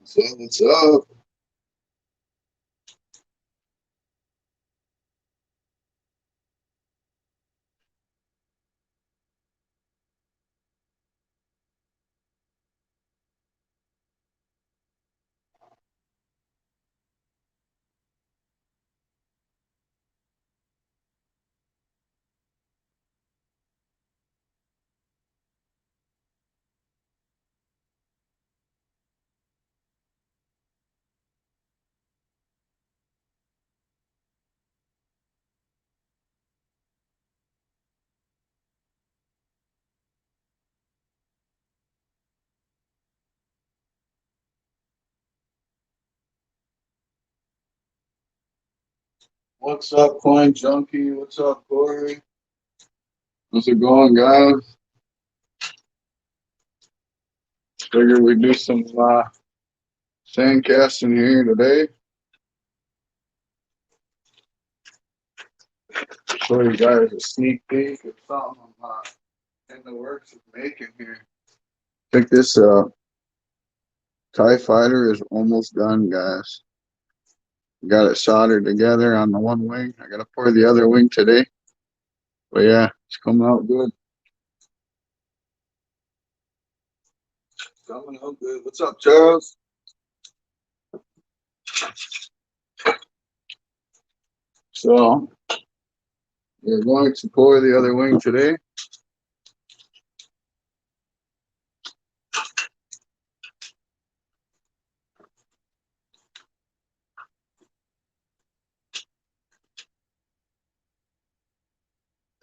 So what's up? What's up, Coin Junkie? What's up, Corey? How's it going, guys? Figured we'd do some sandcasting here today. Show you guys a sneak peek of something I'm in the works of making here. Check this out. TIE Fighter is almost done, guys. Got it soldered together on the one wing. I gotta pour the other wing today. But yeah, it's coming out good. Coming out good. What's up, Charles? So we're going to pour the other wing today.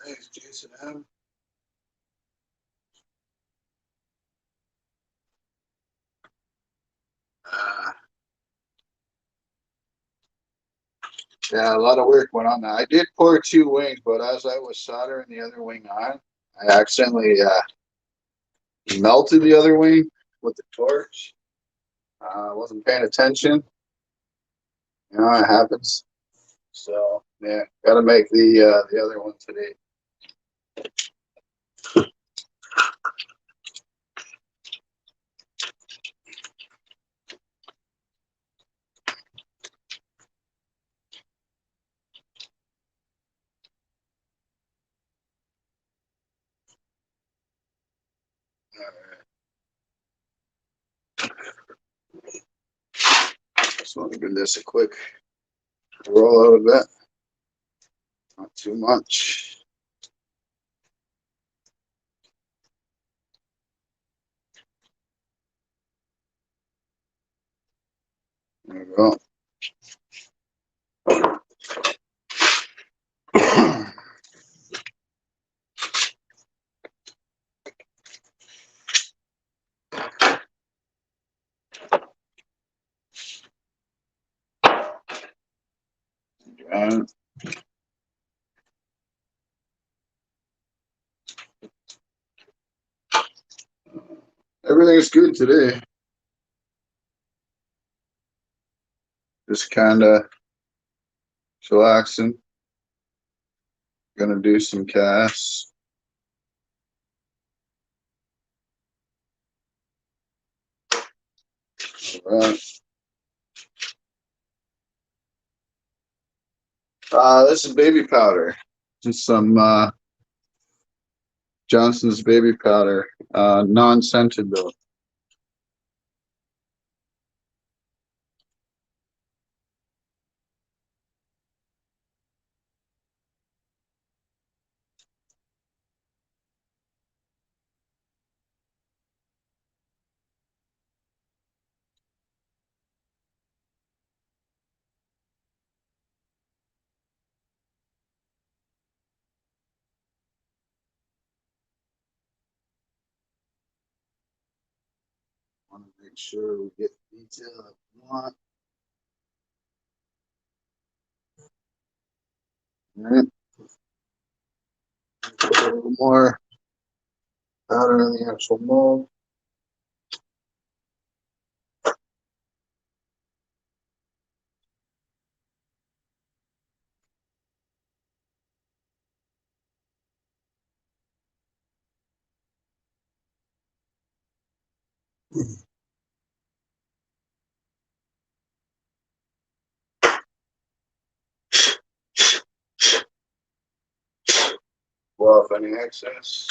Thanks, Jason M. Uh, yeah, a lot of work went on that. I did pour two wings, but as I was soldering the other wing on, I accidentally melted the other wing with the torch. I wasn't paying attention. You know, it happens. So yeah, got to make the other one today. Just want to give this a quick roll out of that. Not too much. There we go. And everything's good today. Just kind of chillaxing. Gonna do some casts. All right. This is baby powder. Just some Johnson's baby powder. Non-scented though. Want to make sure we get the detail that we want. All right. Put a little more powder in the actual mold. pull off any excess.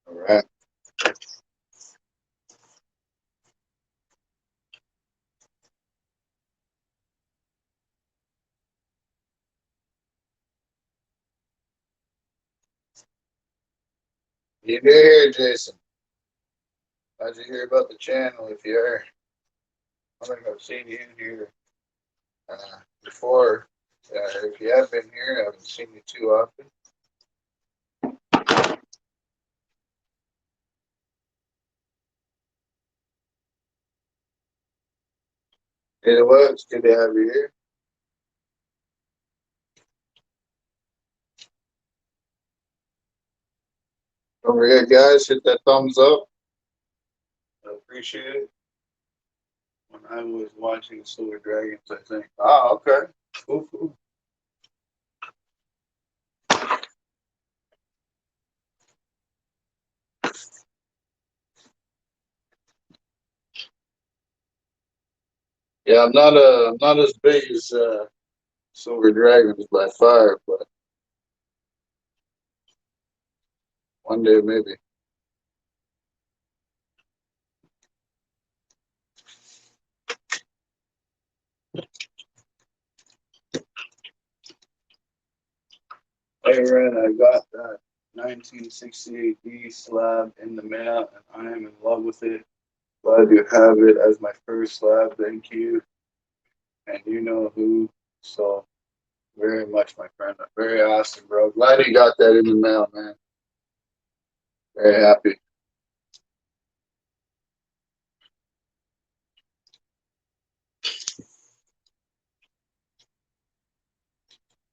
All right. You do here, Jason. How'd you hear about the channel? If you are, I think I've seen you in here before. If you have been here, I haven't seen you too often. It was good to have you here. Don't forget, guys, hit that thumbs up. I appreciate it. When I was watching Silver Dragons, I think, oh, okay. Cool, cool. Yeah, I'm not as big as Silver Dragons by far, but one day maybe. Hey, Ren, I got that 1968D slab in the mail, and I am in love with it. Glad you have it as my first slab. Thank you. And you know who. So, very much, my friend. Very awesome, bro. Glad you got that in the mail, man. Very happy.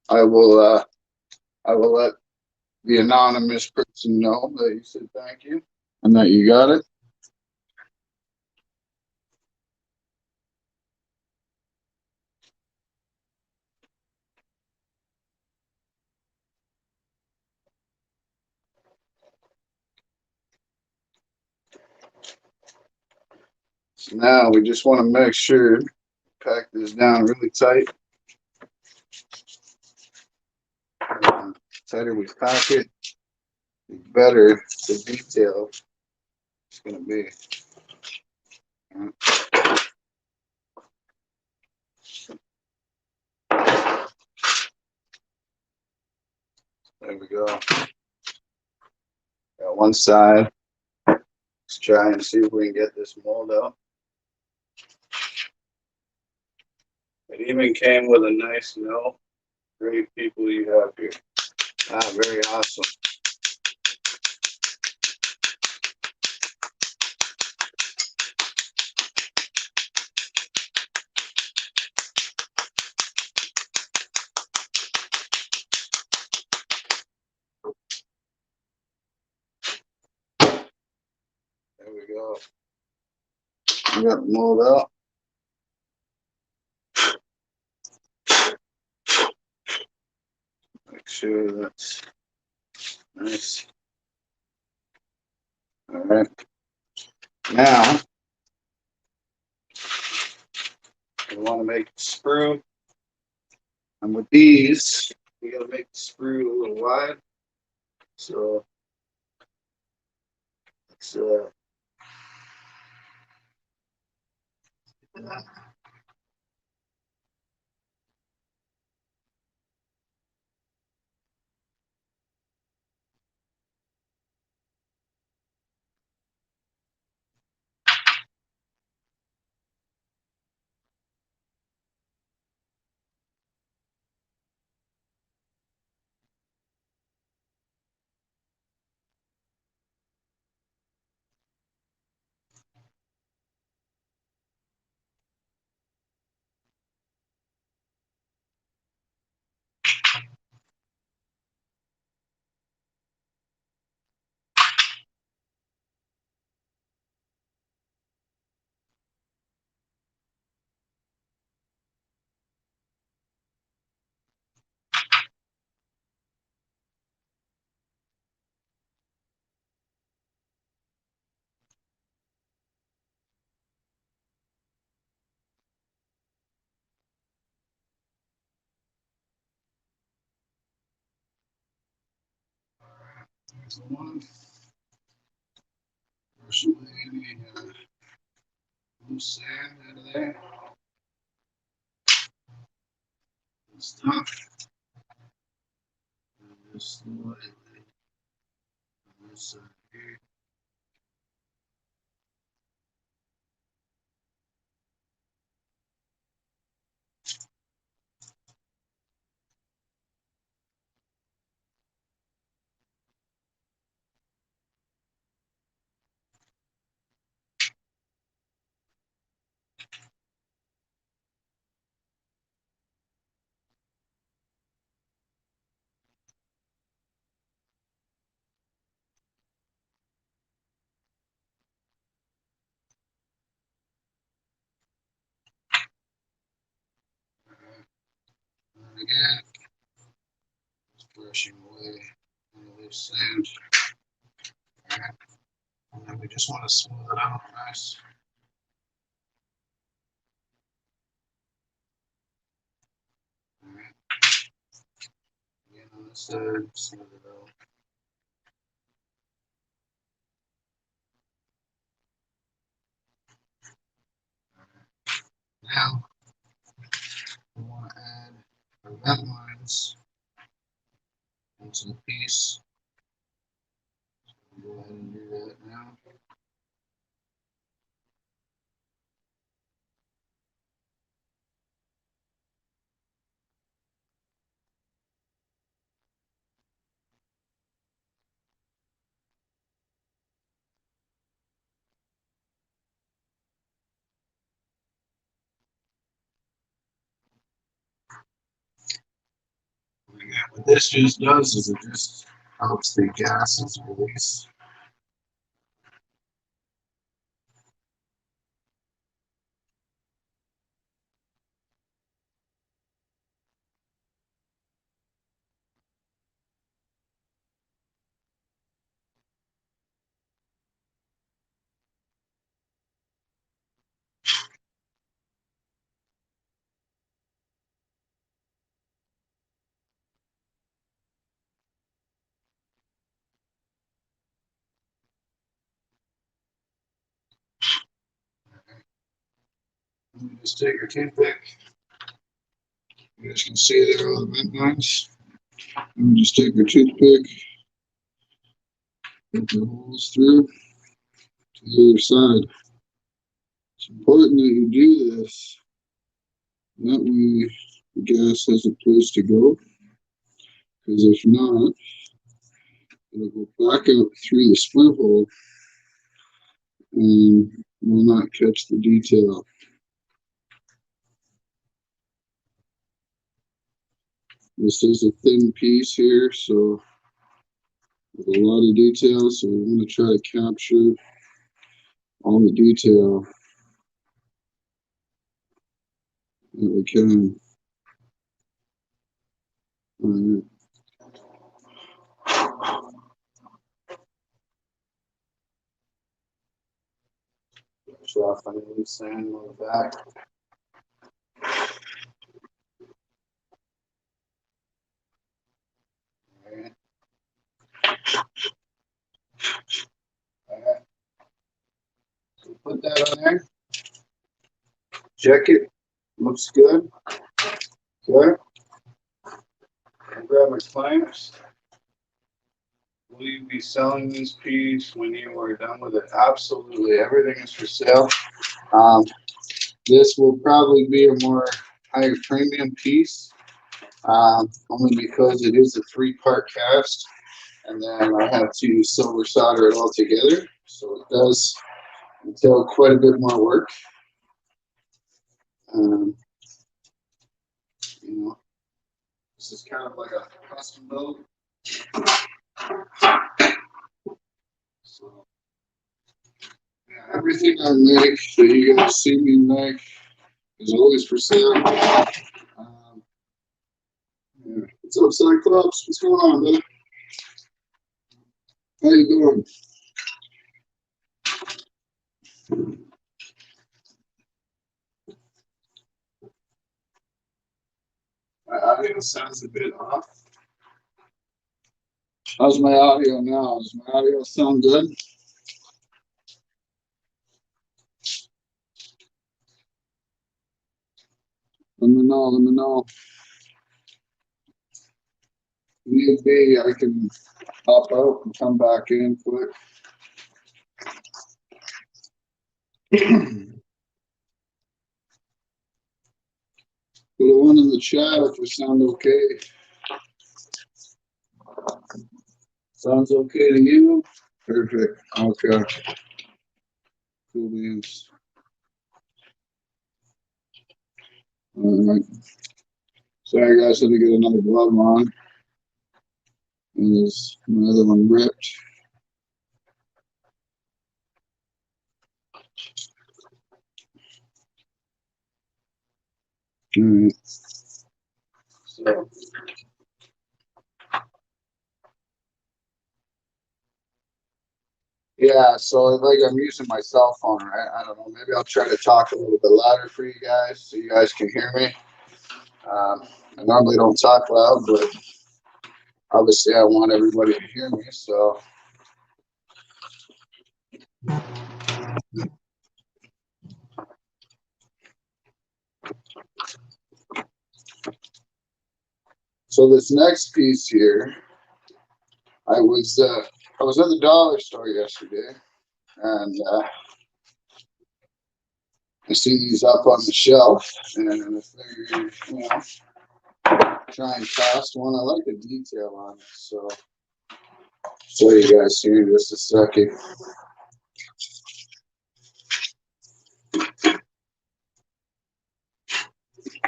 I will, uh, I will let the anonymous person know that you said thank you and that you got it. So now we just want to make sure pack this down really tight. The tighter we pack it, the better the detail is going to be. There we go. Got one side. Let's try and see if we can get this mold out. It even came with a nice note. Great people you have here. Ah, very awesome. There we go. We got the mold out. Make sure that's nice. All right. Now, we want to make the sprue. And with these, we got to make the sprue a little wide. So, let's There's the one. Brush away any loose sand out of there. Good stuff. And just slightly on this side here. And again, just brushing away any loose sand. Alright. And then we just want to smooth it out nice. Alright. Again on this side, smooth it out. Now, we want to add our vent lines into the piece. Go ahead and do that now. Again, what this just does is it just helps the gases release. You just take your toothpick. You guys can see there are all the vent lines. And just take your toothpick, put the holes through to the other side. It's important that you do this. That way the gas has a place to go. Because if not, it'll go back out through the split hole and will not catch the detail. This is a thin piece here, so with a lot of detail, so we want to try to capture all the detail that we can. All right. Brush off any loose sand on the back. All right. All right. So put that on there. Check it. Looks good. Okay. I'll grab my clamps. Will you be selling this piece when you are done with it? Absolutely. Everything is for sale. This will probably be a more higher premium piece, only because it is a 3-part cast, and then I have to silver solder it all together, so it does entail quite a bit more work. You know, this is kind of like a custom build. So, yeah, everything I make that you're gonna see me make is always for sale. Yeah. What's up, Cyclops? What's going on, brother? How you doing? My audio sounds a bit off. How's my audio now? Does my audio sound good? Let me know. Let me know. If need be, I can hop out and come back in quick. Put a one in the chat if it sounds okay. Sounds okay to you? Perfect. Okay. Cool beans. All right. Sorry, guys, had to get another glove on. And there's another one ripped. All right. So, yeah, so like I'm using my cell phone, right? I don't know. Maybe I'll try to talk a little bit louder for you guys so you guys can hear me. I normally don't talk loud, but obviously I want everybody to hear me. So this next piece here, I was at the dollar store yesterday, and I see these up on the shelf, and I figured, try and cost one. I like the detail on it, so show you guys here in just a second.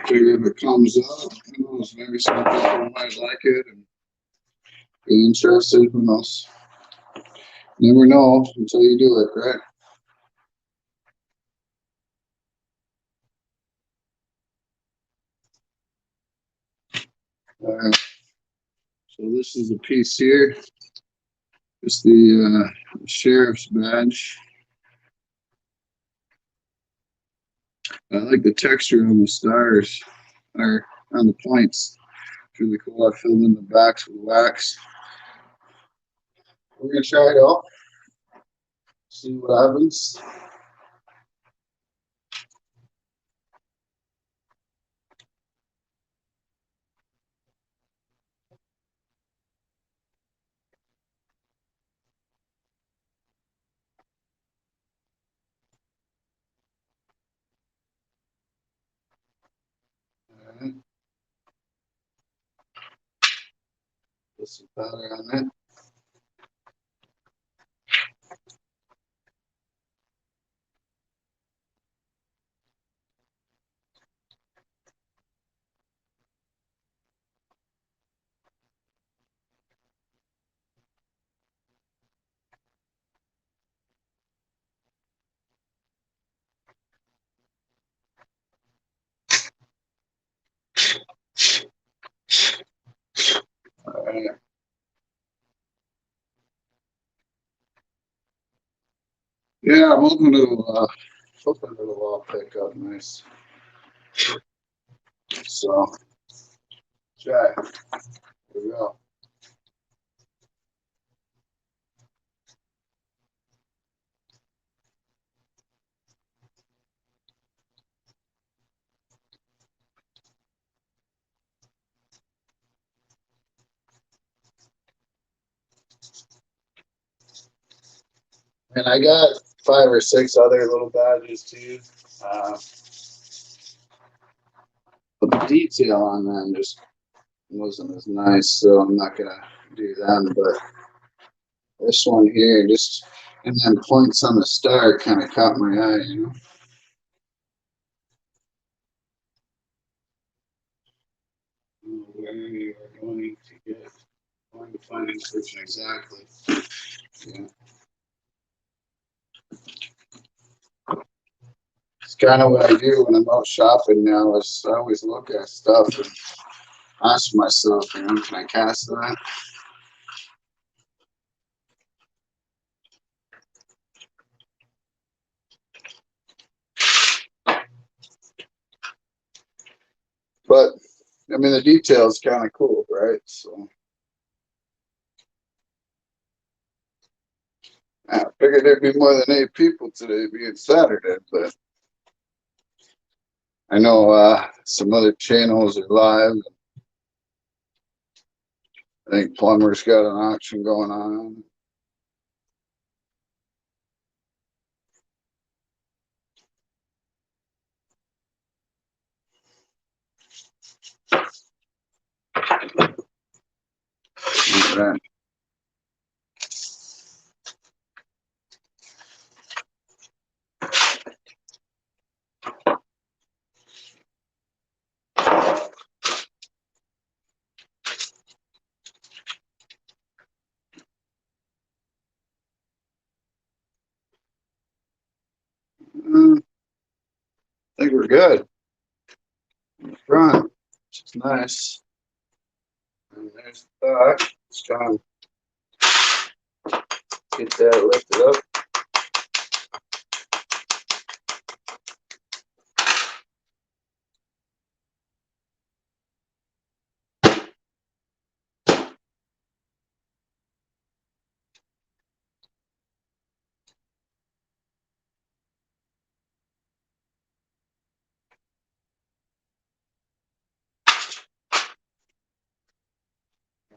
Figure if it comes up, who knows? Maybe some people might like it and be interested. Who knows? Never know until you do it, right? So this is a piece here. It's the sheriff's badge. I like the texture on the stars, or on the points. It's really cool. I filled in the backs with wax. We're gonna try it out. See what happens. All right. Put some powder on it. All right. Yeah, I'm hoping it'll all pick up nice. So, try. Here we go. And I got 5 or 6 other little badges too. Uh, but the detail on them just wasn't as nice, so I'm not gonna do them. But this one here, just and then points on the star, kind of caught my eye, Where you are going to get, going to find inscription exactly. Yeah. It's kind of what I do when I'm out shopping now. Is I always look at stuff and ask myself, can I cast that? But I mean, the detail is kind of cool, right? So Figured there'd be more than 8 people today, being Saturday, but I know some other channels are live. I think Plumber's got an auction going on. Right. I think we're good. In the front, which is nice. And there's the back. Let's try and get that lifted up.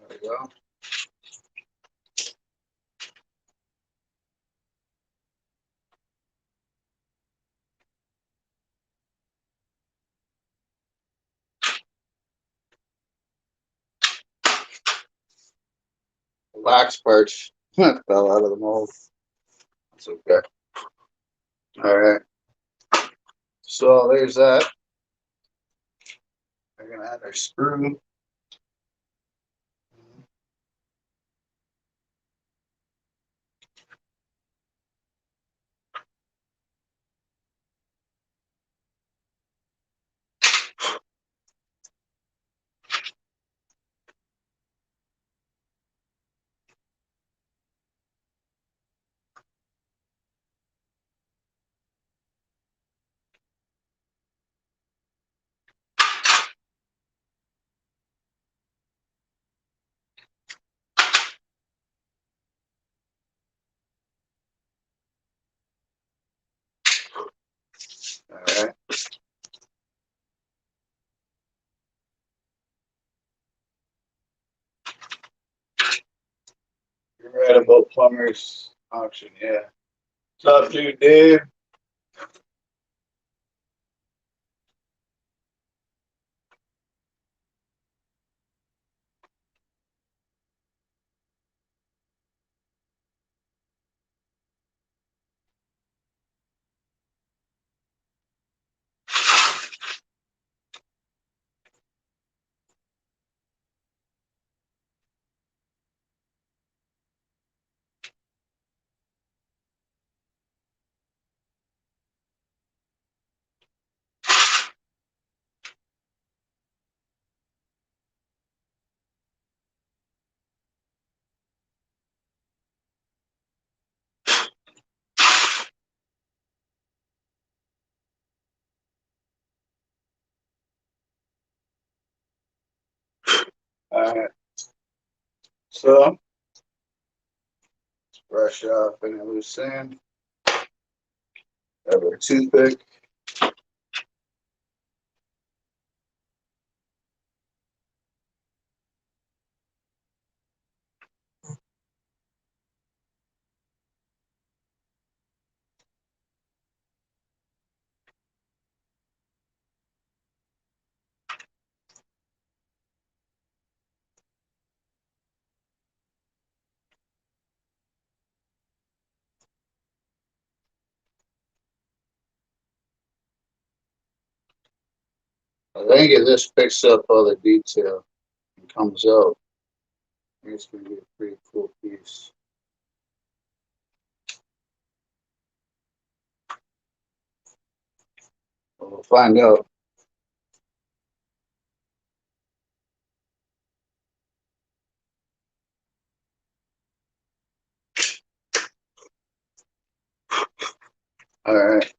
There we go. The wax parts fell out of the mold. That's okay. All right. So there's that. We're gonna add our screw. All right. You're right about Plumber's auction, yeah. What's up, dude, Dave? All right. So brush off any loose sand. Have a toothpick. I think if this picks up all the detail and comes out, it's going to be a pretty cool piece. Well, we'll find out. All right.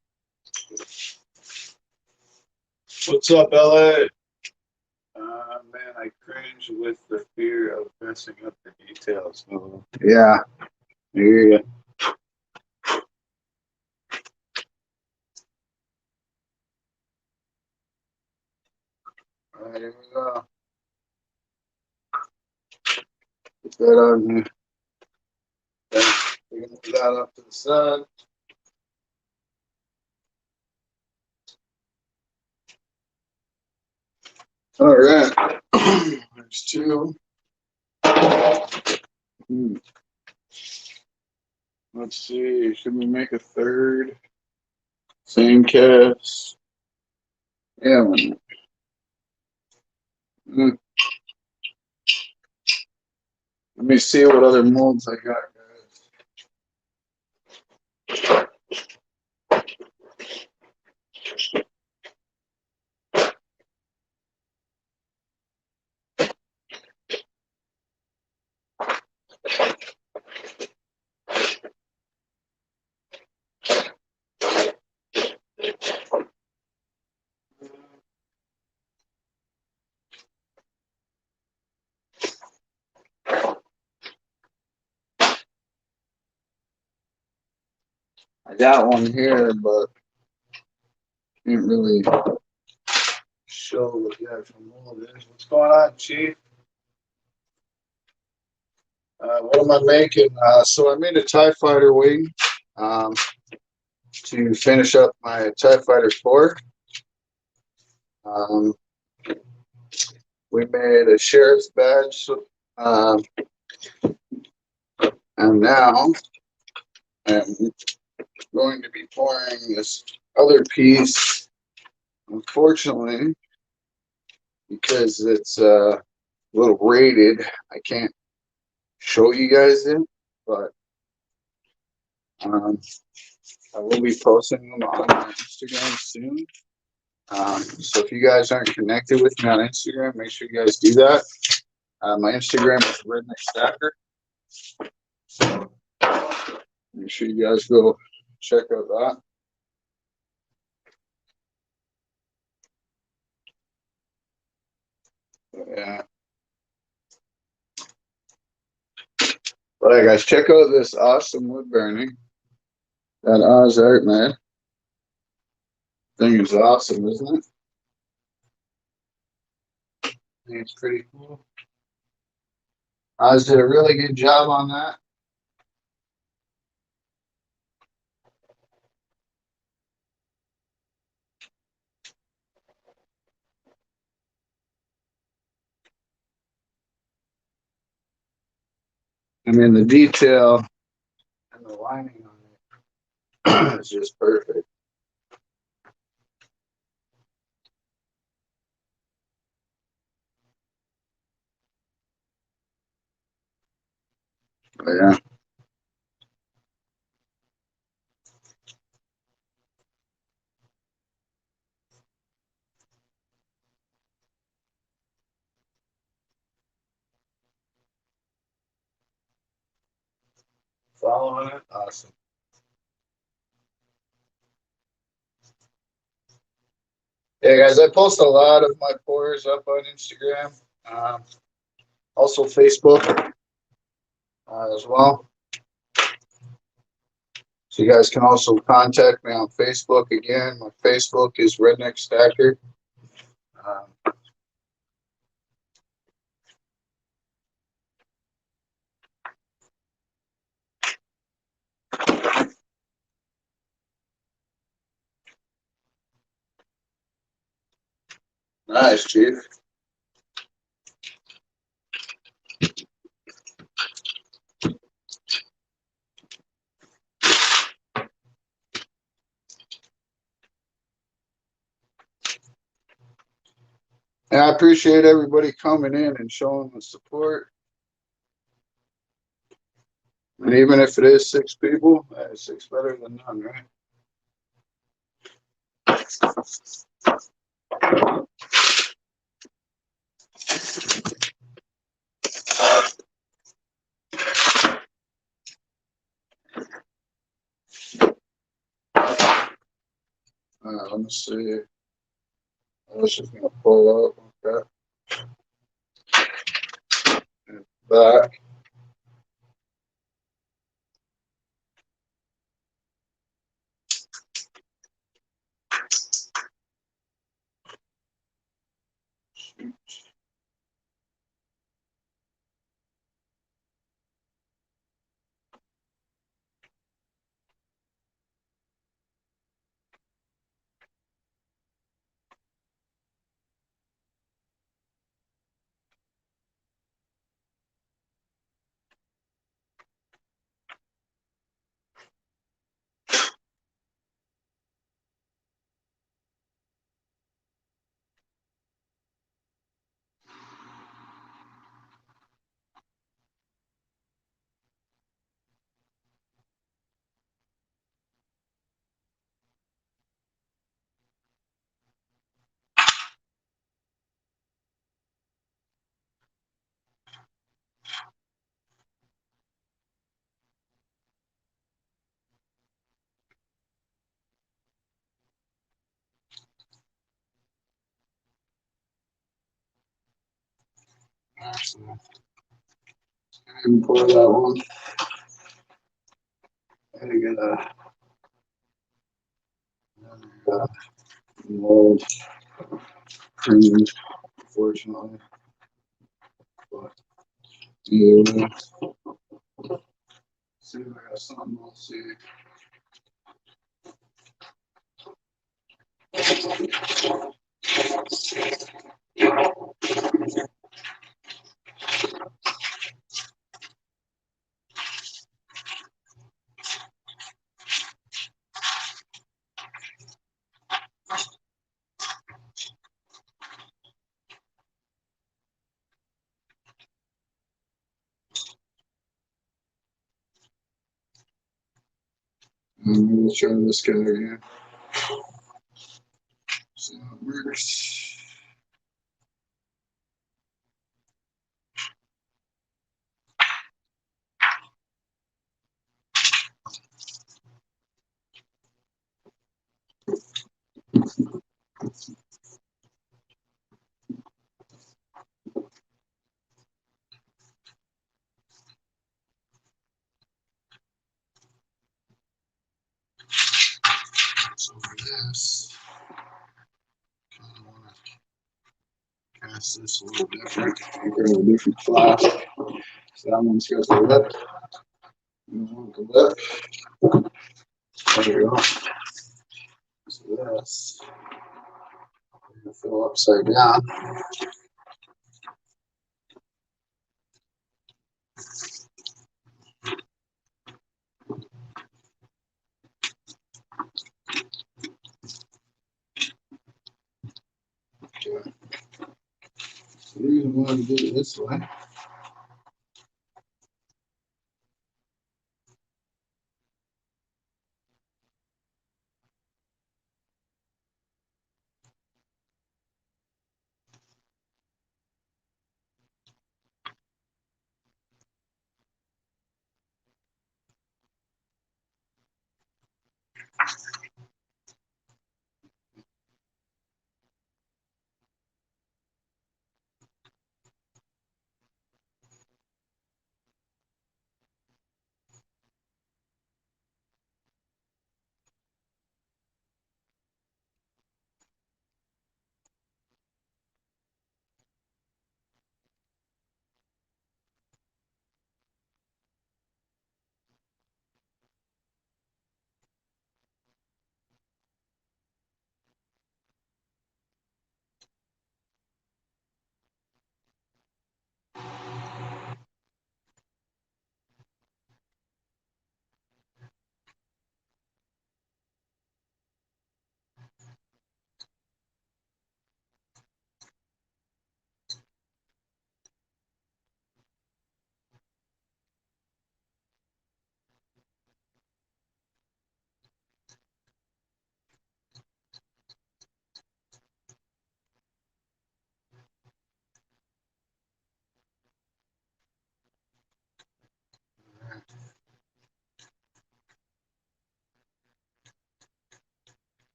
What's up, LA? Man, I cringe with the fear of messing up the details. Yeah, I hear you. Alright, here we go. Put that on here. Okay, we're gonna put that up to the side. All right, there's two. Let's see, should we make a third? Sandcast. Yeah. Let me see what other molds I got, I got one here, but can't really show what the actual mold is. What's going on, Chief? What am I making? So I made a TIE Fighter wing to finish up my TIE Fighter 4. We made a sheriff's badge, and now I'm going to be pouring this other piece. Unfortunately, because it's a little rated, I can't show you guys it, but I will be posting them on my Instagram soon. So if you guys aren't connected with me on Instagram, make sure you guys do that. My Instagram is Redneck Stacker. Make sure you guys go check out that. Yeah. All right, guys, check out this awesome wood burning that Oz Art made. Thing is awesome, isn't it? I think it's pretty cool. Oz did a really good job on that. I mean, the detail and the lining on it is just perfect. But yeah. Following it, awesome. Yeah, guys, I post a lot of my pours up on Instagram, also Facebook as well. So you guys can also contact me on Facebook. Again, my Facebook is Redneck Stacker. Nice, Chief. And I appreciate everybody coming in and showing the support. And even if it is 6 people, 6 better than none, right? Let me see. I was just gonna pull up that and back. Actually, I didn't pour that one. I gotta get a mold cream, unfortunately. But anyway, see if I got something else here. I'm gonna try this guy here. See how it works. So for this, I kind of want to cast this a little different. Grab a different class. So that one's got the lip. You want the lip. There you go. So this, I'm going to fill upside down. Okay. So the reason why we did it this way.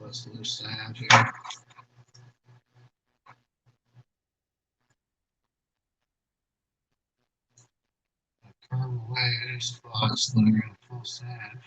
Let's loose sand here. Curve away any spots that are in full sand.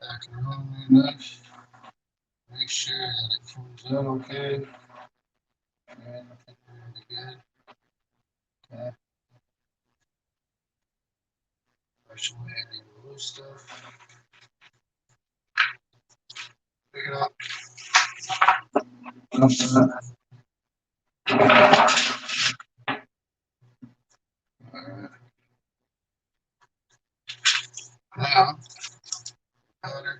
Back around enough. Make sure that it comes out okay. And looking really good. Okay. Brush away any loose stuff. Pick it up. Alright. Now, powder.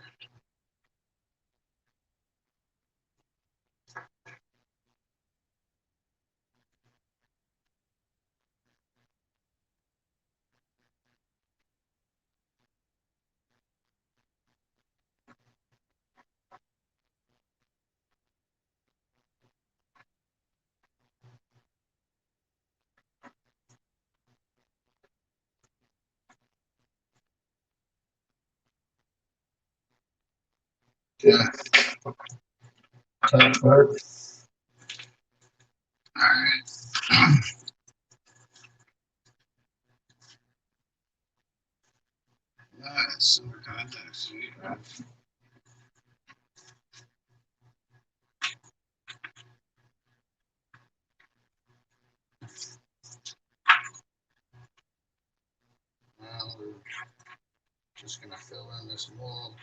Yeah. Top part. All right. Silver contacts. Yeah. Now we're just gonna fill in this mold.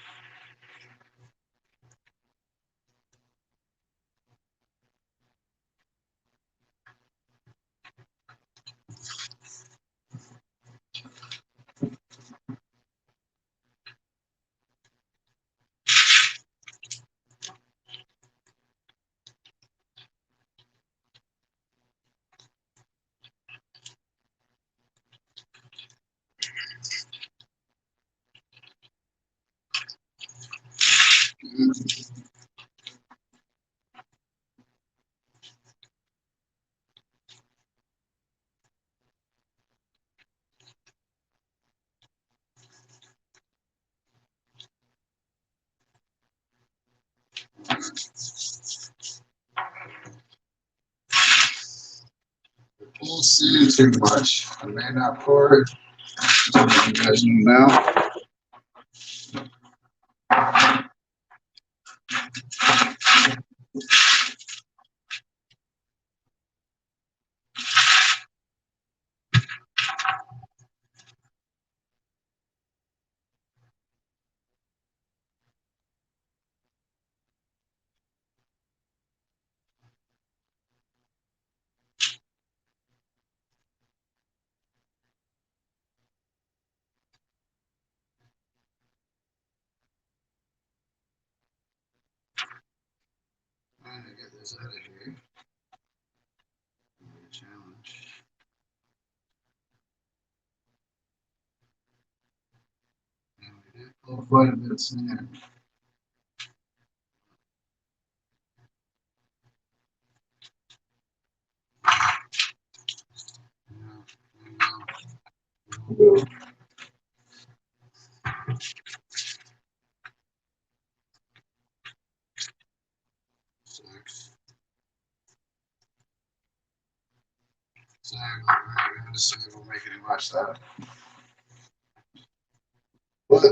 Won't see too much. I may not pour it. You guys know now. I'm gonna get this out of here. Challenge. And we did pull quite a bit of sand. Six. Sorry about that. I'm just saying we'll make any much that. But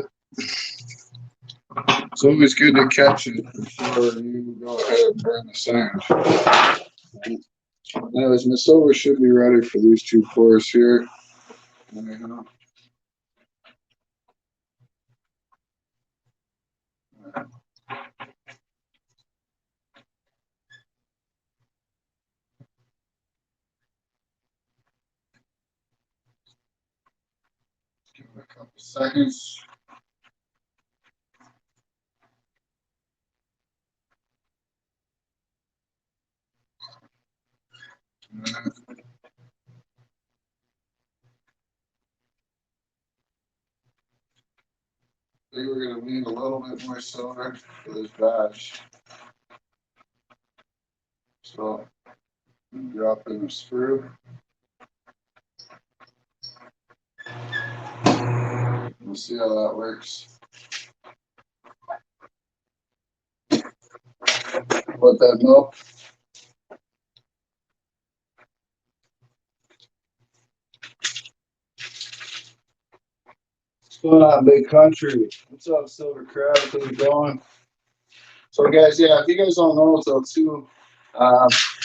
it's always good to catch it before you go ahead and burn the sand. Anyways, my silver should be ready for these two pours here. Anyhow. Give it a couple seconds. I think we're going to need a little bit more silver for this batch. So, drop in the screw. We'll see how that works. Let that melt. What's going on, big country? What's up, Silver Crab? How's it going? So, guys, yeah, if you guys don't know, so too,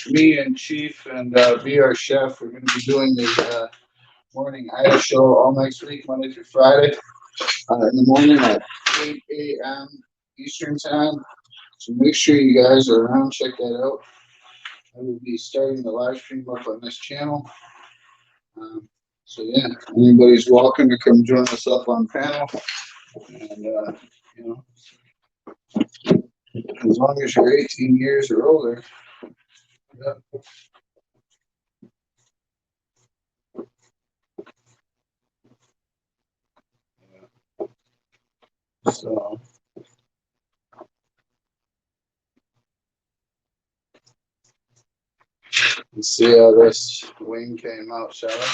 me and Chief and be our chef, we're going to be doing the morning idol show all next week, Monday through Friday, in the morning at 8 a.m. Eastern Time. So make sure you guys are around, check that out. I will be starting the live stream up on this channel. So yeah, anybody's welcome to come join us up on panel. And you know, as long as you're 18 years or older. Yeah. So let's see how this wing came out, shall we?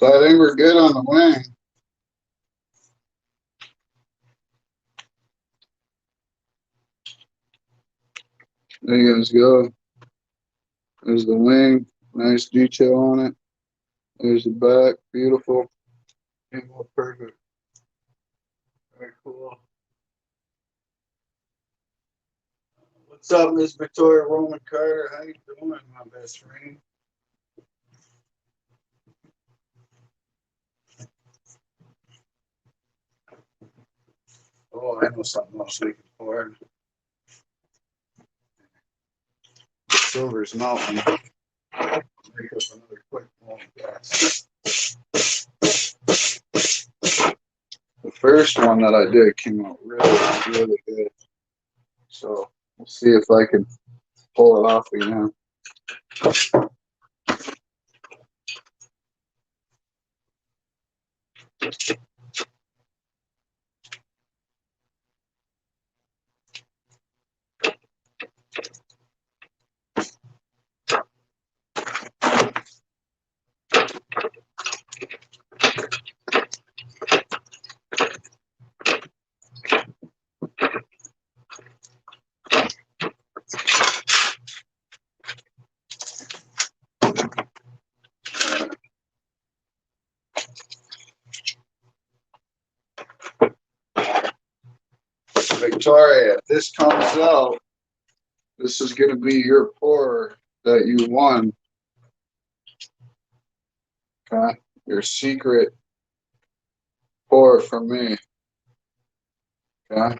So I think we're good on the wing. There you guys go. There's the wing. Nice detail on it. There's the back. Beautiful. Perfect. Very cool. What's up, Miss Victoria Roman Carter? How you doing, my best friend? Oh, I know something else we can pour. The silver's melting. Make up another quick one. The first one that I did came out really good. So we'll see if I can pull it off again. Victoria, if this comes out, this is going to be your pour that you won. Okay? Your secret pour from me. Okay?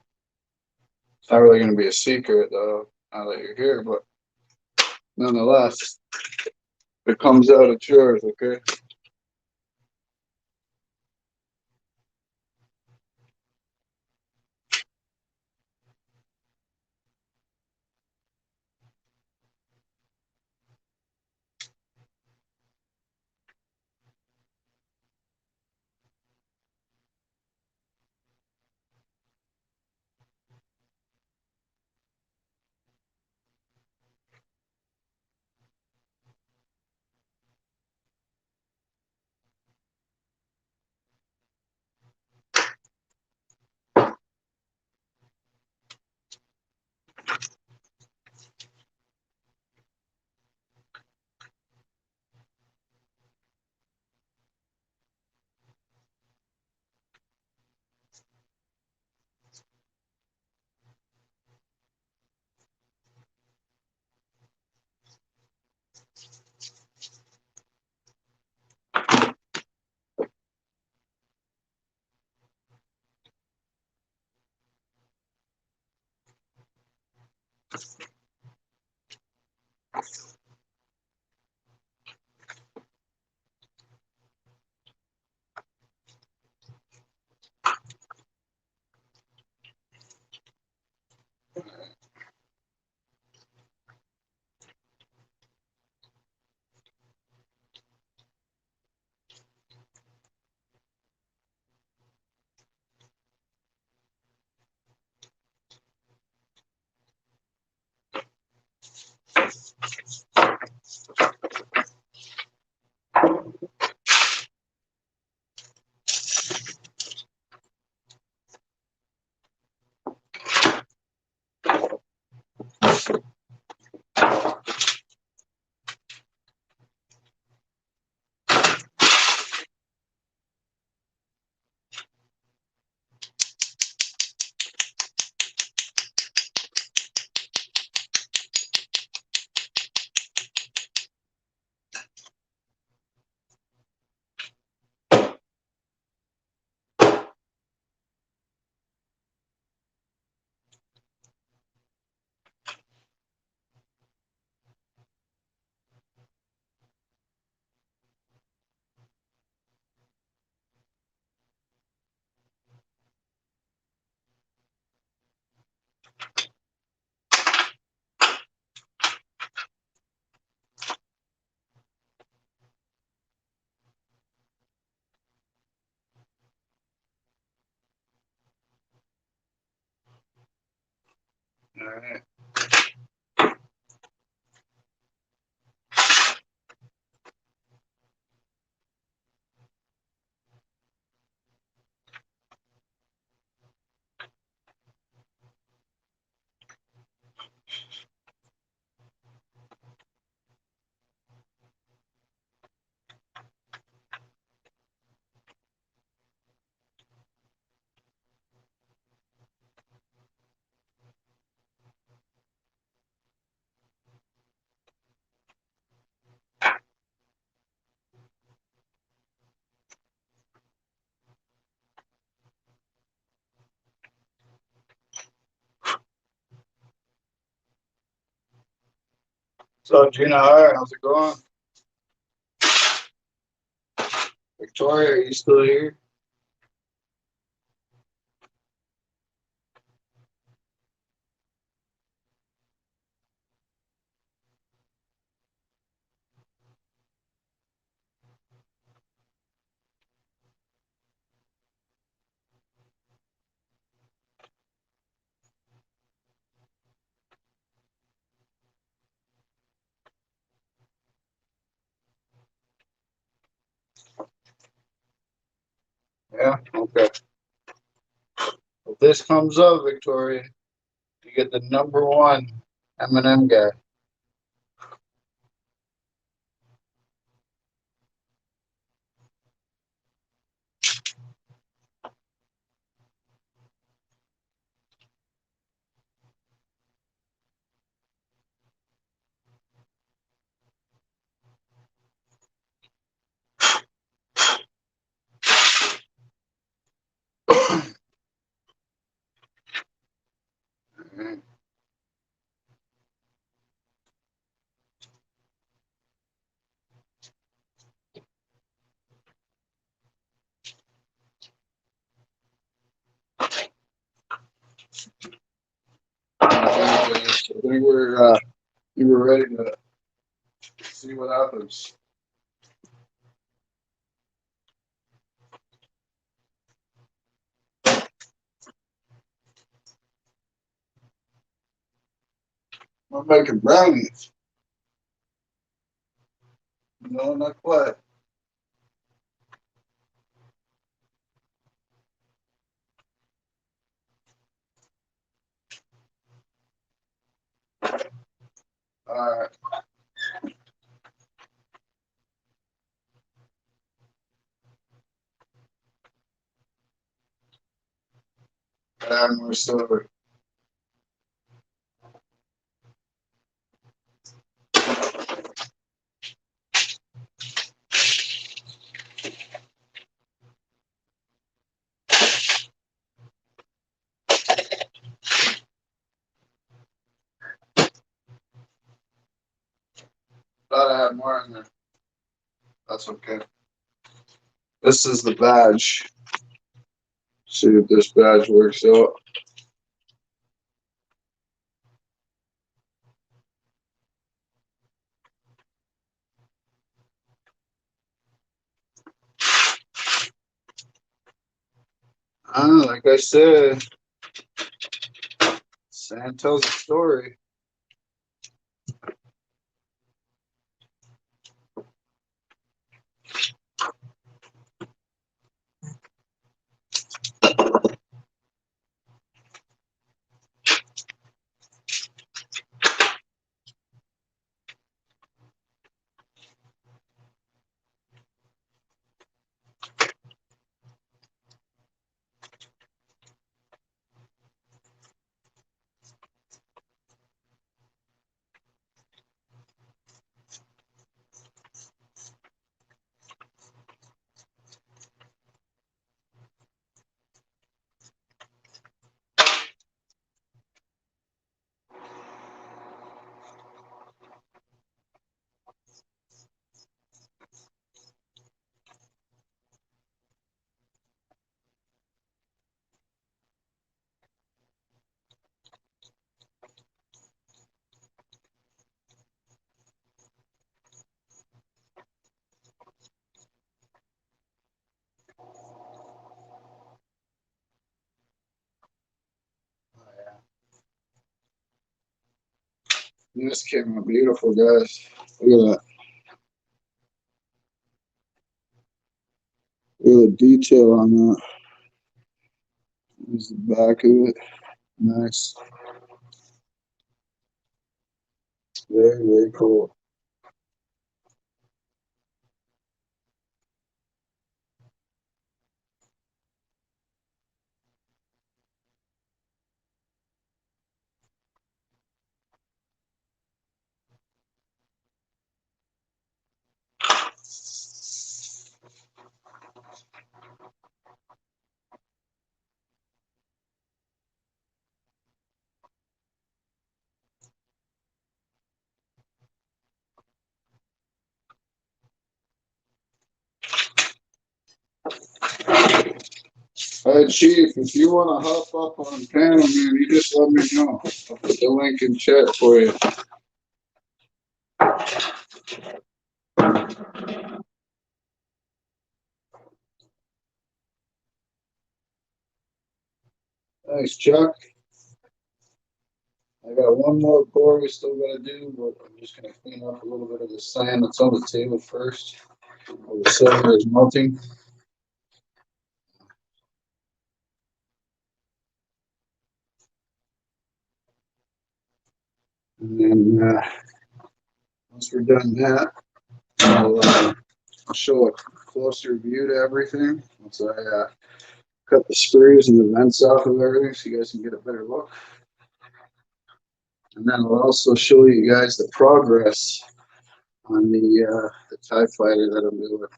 It's not really going to be a secret, though, now that you're here, but nonetheless, if it comes out, it's yours, okay? All right. So Gina, hi, how's it going? Victoria, are you still here? Yeah, okay. If this comes up, Victoria, you get the number one M&M guy. So we were ready to see what happens. I'm making brownies. No, not quite. All right. And we're still. Thought I had more in there. That's okay. This is the badge. See if this badge works out. Like I said, Sand tells a story. This came out beautiful, guys. Look at that. Look at the detail on that. There's the back of it. Nice. Very, very cool. Chief, if you want to hop up on panel, man, you just let me know. I'll put the link in chat for you. Thanks, Chuck. I got one more pour we still got to do, but I'm just going to clean up a little bit of the sand that's on the table first. While the silver is melting. And then once we're done that, I'll show a closer view to everything. Once I cut the screws and the vents off of everything so you guys can get a better look. And then I'll also show you guys the progress on the TIE Fighter that I'm doing.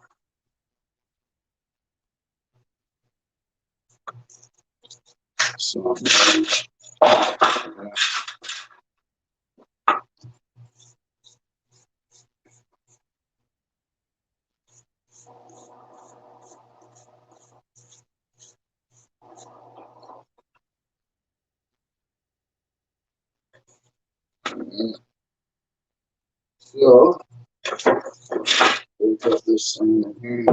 So, so we've got this in here.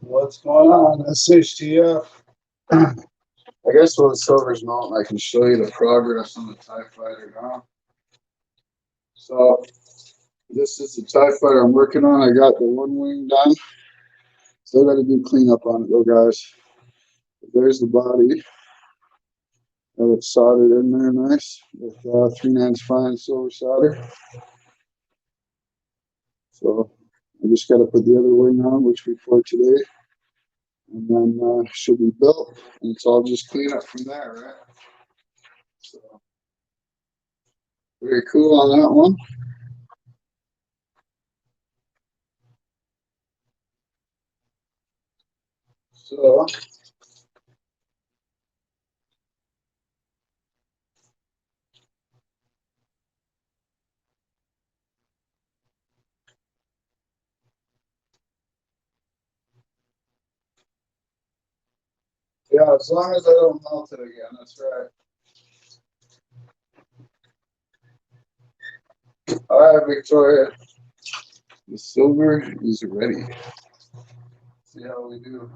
What's going on? SHTF. I guess while the silver's melting, I can show you the progress on the TIE Fighter now. So this is the TIE Fighter I'm working on. I got the one wing done. Still got to do cleanup on it though, guys. There's the body. Have it soldered in there nice with 3/9 fine silver solder. So I just got to put the other wing on, which we poured today, and then should be built. And it's all just clean up from there, right? So very cool on that one. So yeah, as long as I don't melt it again, that's right. All right, Victoria. The silver is ready. See how we do.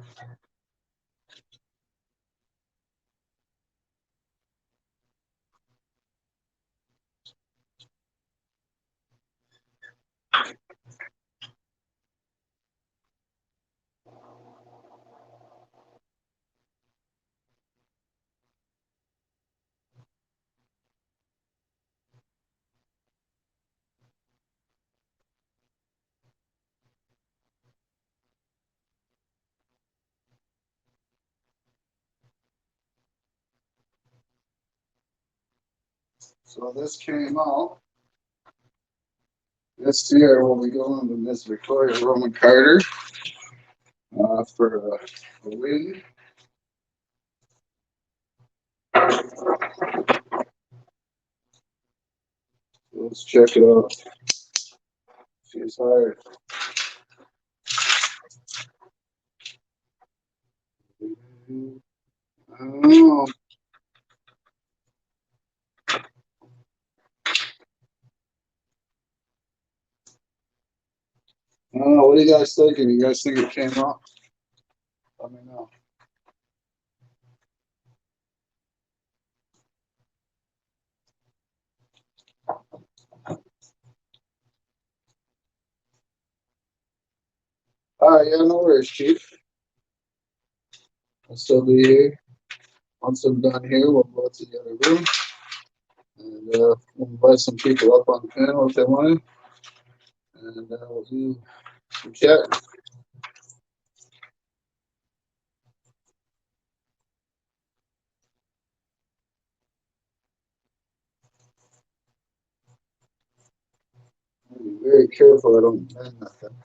So this came out. This here will be going to Miss Victoria Roman Carter for a win. So let's check it out. She's hired. Oh, what are you guys thinking? You guys think it came out? Let me know. All right, yeah, no worries, Chief. I'll still be here. Once I'm done here, we'll go to the other room and we'll invite some people up on the panel if they want, and we'll do some chat. Be very careful I don't bend nothing.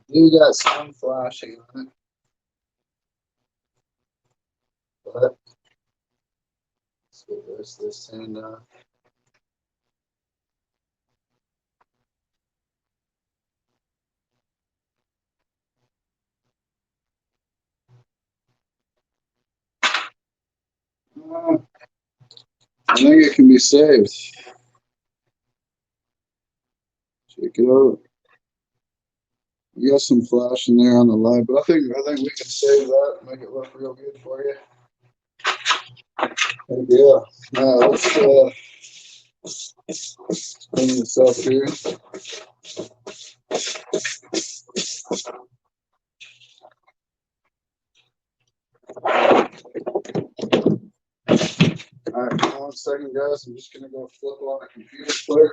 You got some flashing on it, but let's get this and I think it can be saved. Check it out. You got some flash in there on the line, but I think we can save that and make it look real good for you. Heck yeah. Now let's clean this up here. All right, 1 second, guys. I'm just gonna go flip on the computer quick.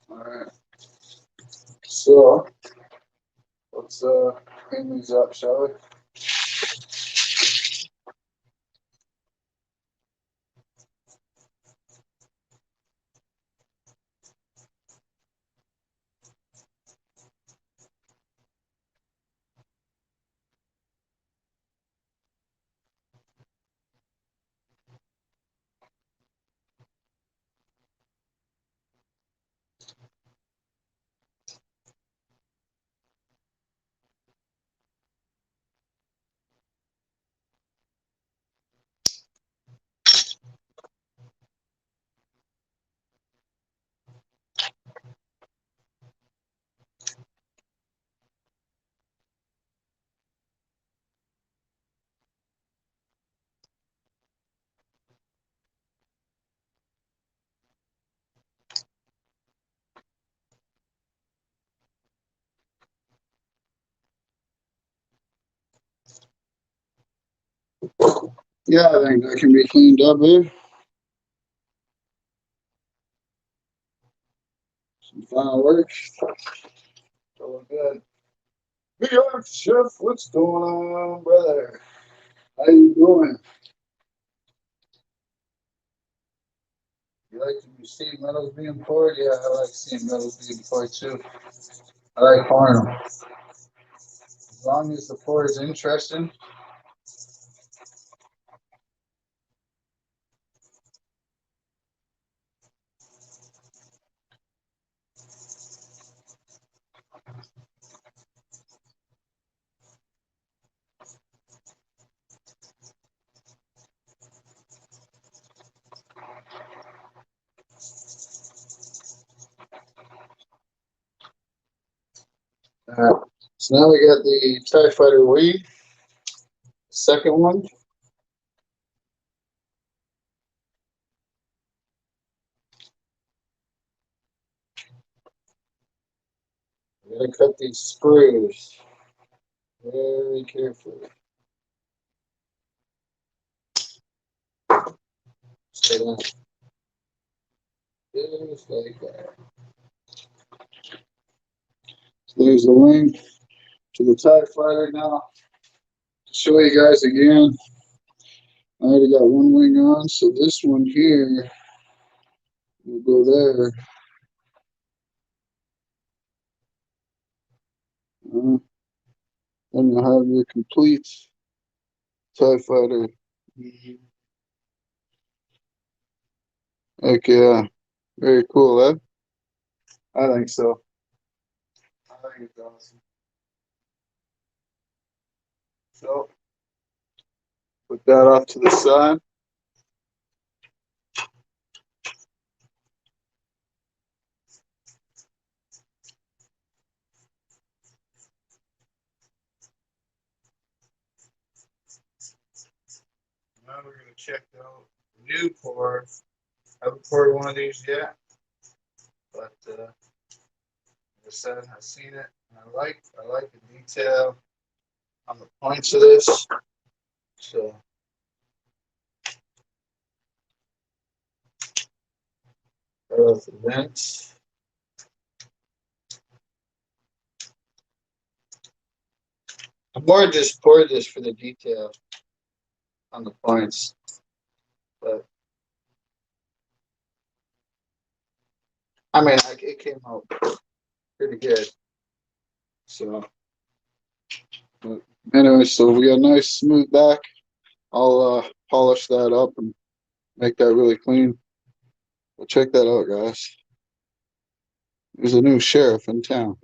All right. So let's clean these up, shall we? Yeah, I think that can be cleaned up here. Some final work. Going good. New York Chef, what's going on, brother? How you doing? You like to see metals being poured? Yeah, I like seeing metals being poured too. I like pouring them. As long as the pour is interesting. So now we got the TIE Fighter wing, second one. We're gonna cut these screws very carefully. So just like that. So there's the wing to the TIE Fighter. Now, to show you guys again, I already got one wing on, so this one here will go there. Then you'll have your complete TIE Fighter. Heck yeah. Very cool, eh? I think so. I think it's awesome. So, put that off to the side. Now we're going to check out the new pour. I haven't poured one of these yet, but like I said, I've seen it. And I like the detail on the points of this. So, the vents. I'm more just poured this for the detail on the points, but I mean, it came out pretty good. So, but anyway, so we got a nice smooth back. I'll polish that up and make that really clean. Well, check that out, guys. There's a new sheriff in town.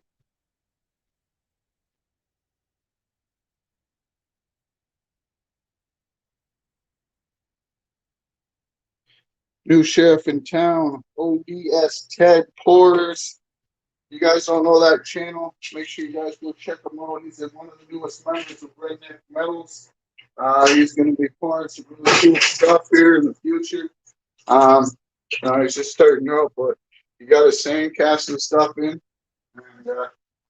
New sheriff in town. ODS Ted Porters. You guys don't know that channel? Make sure you guys go check him out. He's one of the newest members of Redneck Metals. He's going to be pouring some really cool stuff here in the future. Um, he's just starting out, but you got his sandcasting stuff in, and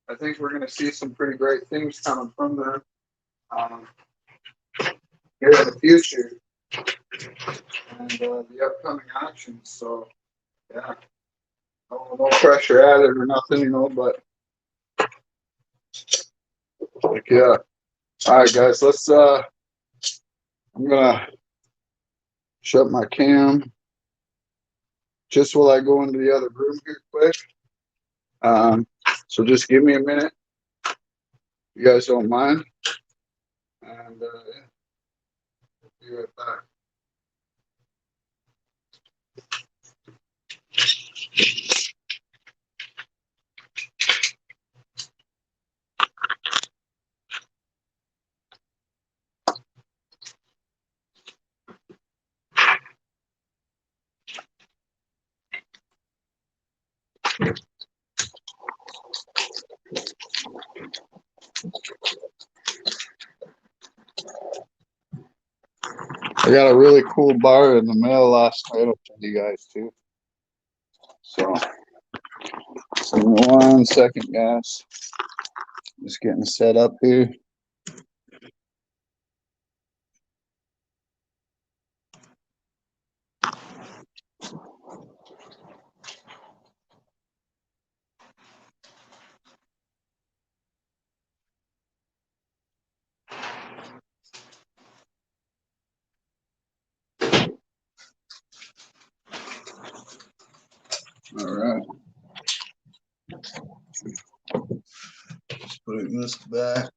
I think we're going to see some pretty great things coming from there here in the future and the upcoming auctions. So, yeah, no pressure added or nothing, but like, yeah. All right, guys, let's. I'm gonna shut my cam just while I go into the other room here quick. So just give me a minute. You guys don't mind, and yeah, be right back. I got a really cool bar in the mail last night. I'll tell you guys too. So, give me 1 second, guys. Just getting set up here. All right. Just putting this back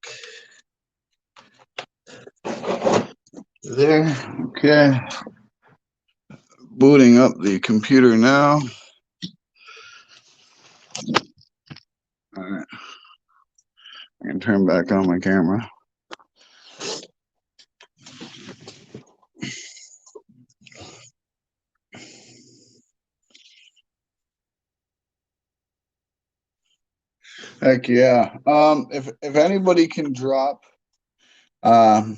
there. Okay. Booting up the computer now. All right. I can turn back on my camera. Heck yeah. If anybody can drop BR,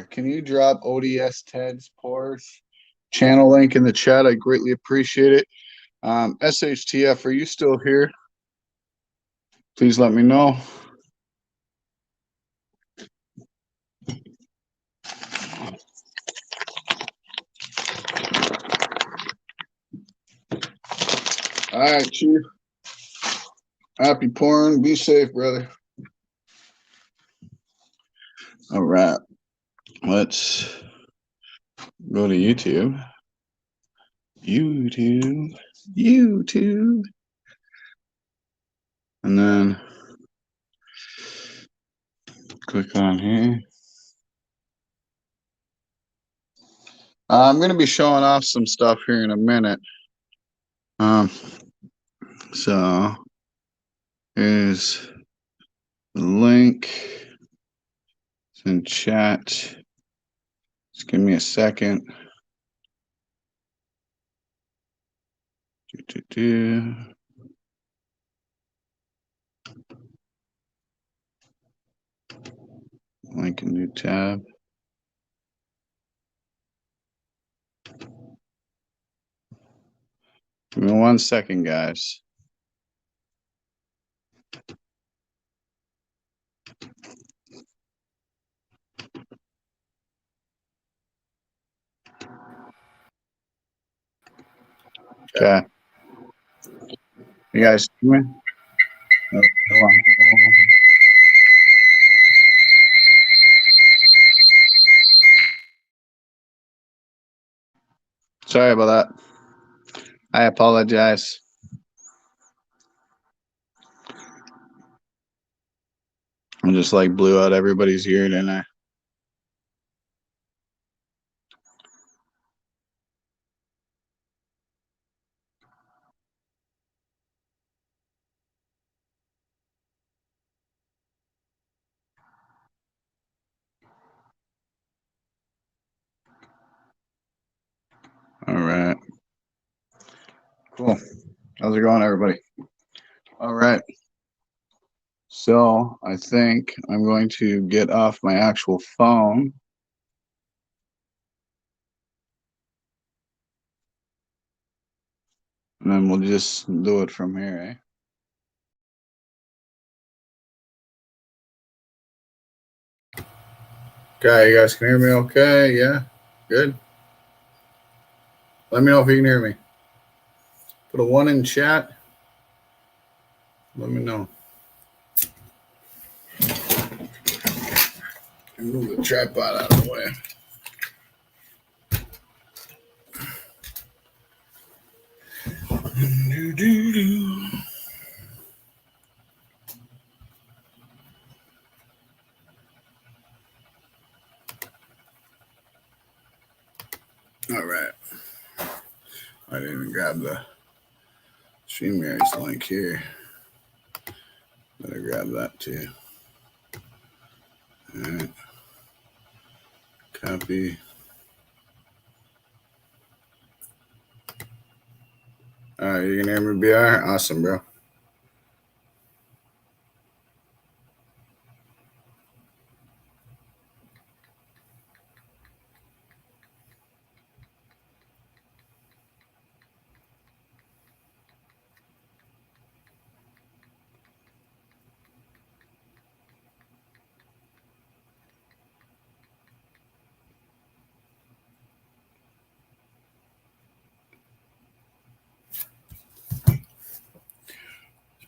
can you drop ODS Ted's Pours channel link in the chat? I greatly appreciate it. SHTF, are you still here? Please let me know. All right, Chief. Happy pouring. Be safe, brother. All right. Let's go to YouTube. YouTube. And then click on here. I'm going to be showing off some stuff here in a minute. So here's the link. It's in chat. Just give me a second. Link a new tab. Give me 1 second, guys. Okay. You guys see me? Oh, hold on. Sorry about that. I apologize. I just like blew out everybody's ear, didn't I? All right. Cool. How's it going, everybody? All right. So I think I'm going to get off my actual phone. And then we'll just do it from here, eh? Okay, you guys can hear me okay? Yeah? Good? Let me know if you can hear me. Put a 1 in chat. Let me know. Move the tripod out of the way. All right. I didn't even grab the StreamYard's link here. Better grab that too. All right. Copy. All right, you can hear me, BR? Awesome, bro.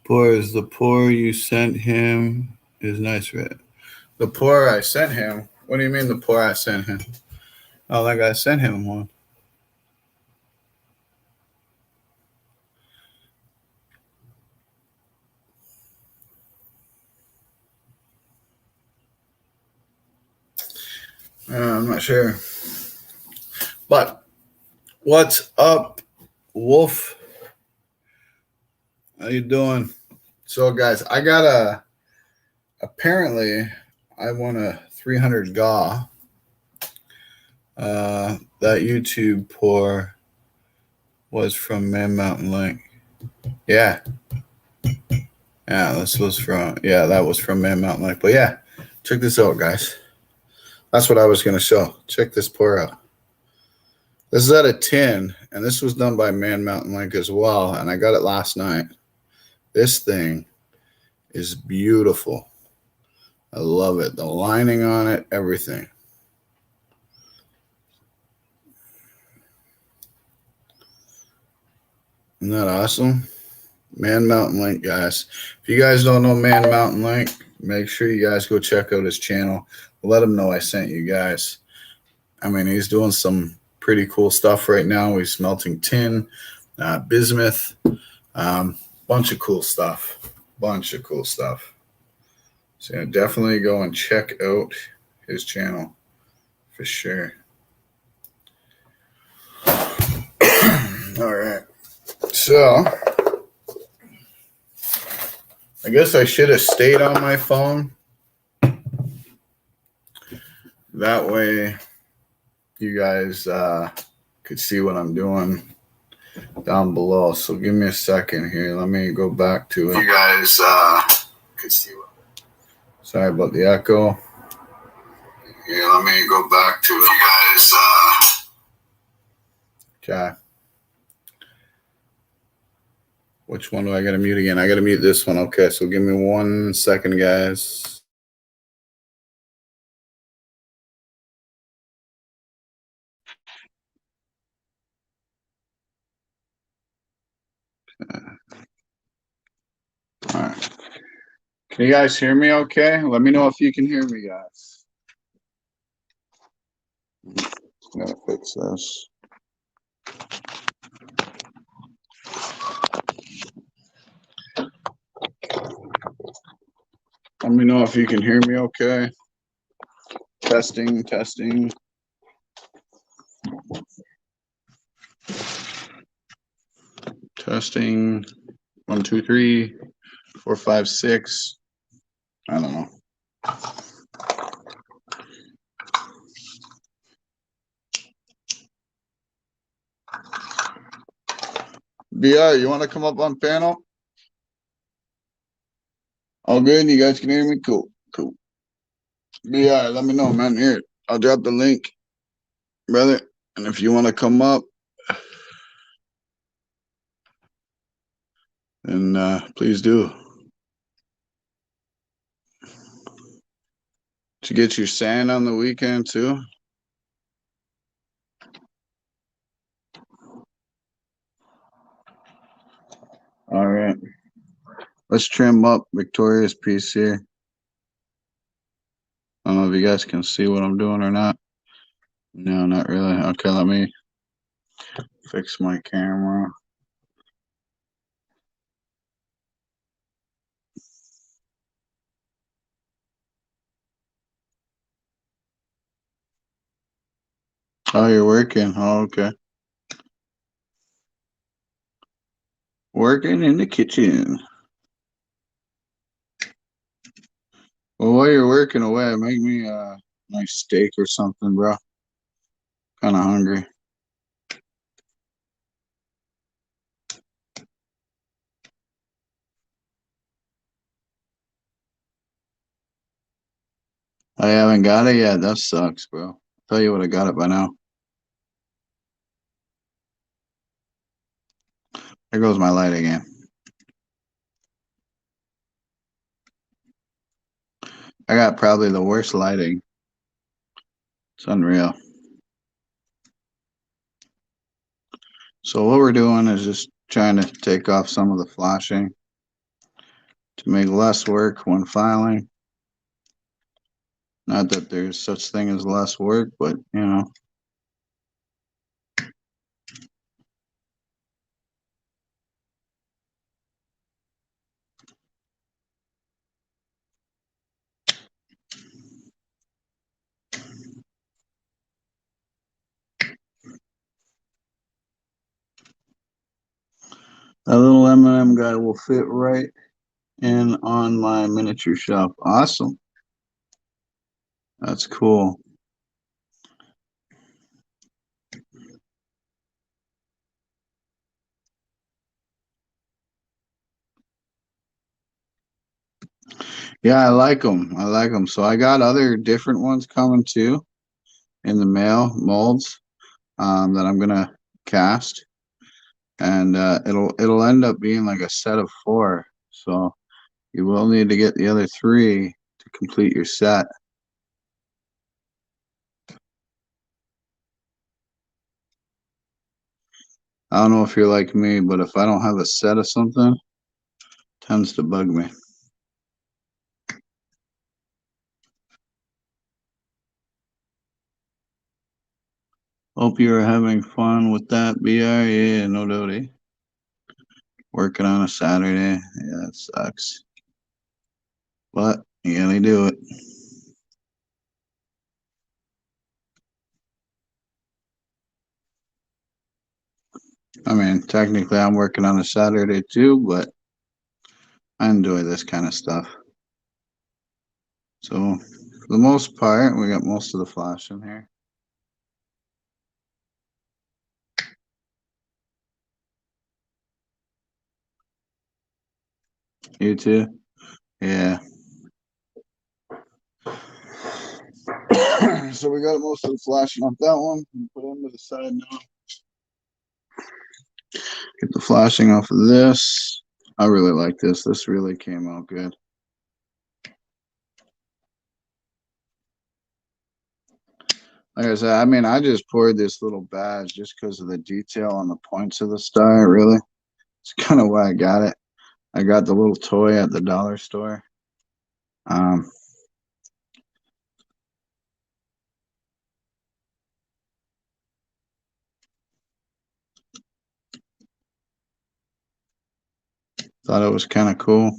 Pour is the pour you sent him is nice, right? The pour I sent him? What do you mean the pour I sent him? Oh, like I sent him one. I'm not sure. But what's up, Wolf? How you doing? So, guys, I got apparently I won a 300 GAW. That YouTube pour was from Man Mountain Link. Yeah. Yeah, that was from Man Mountain Link. But yeah, check this out, guys. That's what I was going to show. Check this pour out. This is out of tin, and this was done by Man Mountain Link as well, and I got it last night. This thing is beautiful. I love it. The lining on it, everything. Isn't that awesome? Man Mountain Link, guys. If you guys don't know Man Mountain Link, make sure you guys go check out his channel. Let him know I sent you guys. I mean, he's doing some pretty cool stuff right now. He's smelting tin, bismuth, bunch of cool stuff. So yeah, definitely go and check out his channel for sure. All right. So I guess I should have stayed on my phone. That way you guys could see what I'm doing down below. So give me a second here. Let me go back to it. You guys could see what. Sorry about the echo. Yeah, let me go back to it. You guys. Okay. Which one do I got to mute again? I got to mute this one. Okay, so give me 1 second, guys. All right. Can you guys hear me okay? Let me know if you can hear me, guys. Gotta fix this. Let me know if you can hear me okay. Testing, testing. Testing. 1, 2, 3, 4, 5, 6. I don't know. BR, you want to come up on panel? All good? You guys can hear me? Cool. Cool. BR, let me know, man. Here, I'll drop the link, brother. And if you want to come up, then please do. Did you get your sand on the weekend too? All right. Let's trim up Victoria's piece here. I don't know if you guys can see what I'm doing or not. No, not really. Okay, let me fix my camera. Oh, you're working. Oh, okay. Working in the kitchen. Well, while you're working away, make me a nice steak or something, bro. Kind of hungry. I haven't got it yet. That sucks, bro. Tell you would have got it by now. There goes my light again. I got probably the worst lighting. It's unreal. So what we're doing is just trying to take off some of the flashing to make less work when filing. Not that there's such thing as less work, but you know. That little M&M guy will fit right in on my miniature shop. Awesome. That's cool. Yeah, I like them. I like them. So I got other different ones coming too in the mail, molds that I'm gonna cast, and it'll end up being like a set of 4. So you will need to get the other 3 to complete your set. I don't know if you're like me, but if I don't have a set of something, it tends to bug me. Hope you're having fun with that, BR. Yeah, no doubt. Working on a Saturday. Yeah, it sucks. But you gotta do it. I mean, technically I'm working on a Saturday too, but I enjoy this kind of stuff. So for the most part, we got most of the flash in here. You too? Yeah. So we got most of the flashing off that one. Put them to the side now. Get the flashing off of this. I really like this. This really came out good. Like I said, I mean, I just poured this little badge just because of the detail on the points of the star, really. It's kind of why I got it. I got the little toy at the dollar store. Um, Thought it was kind of cool.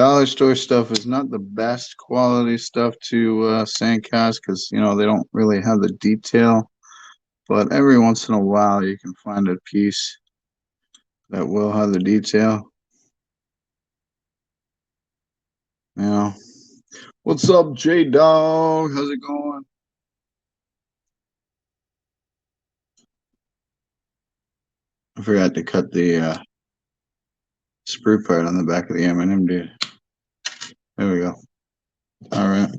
dollar store stuff is not the best quality stuff to sandcast because you know they don't really have the detail. But every once in a while, you can find a piece that will have the detail. You know, what's up, J Dog? How's it going? I forgot to cut the sprue part on the back of the M&M, dude. There we go. All right.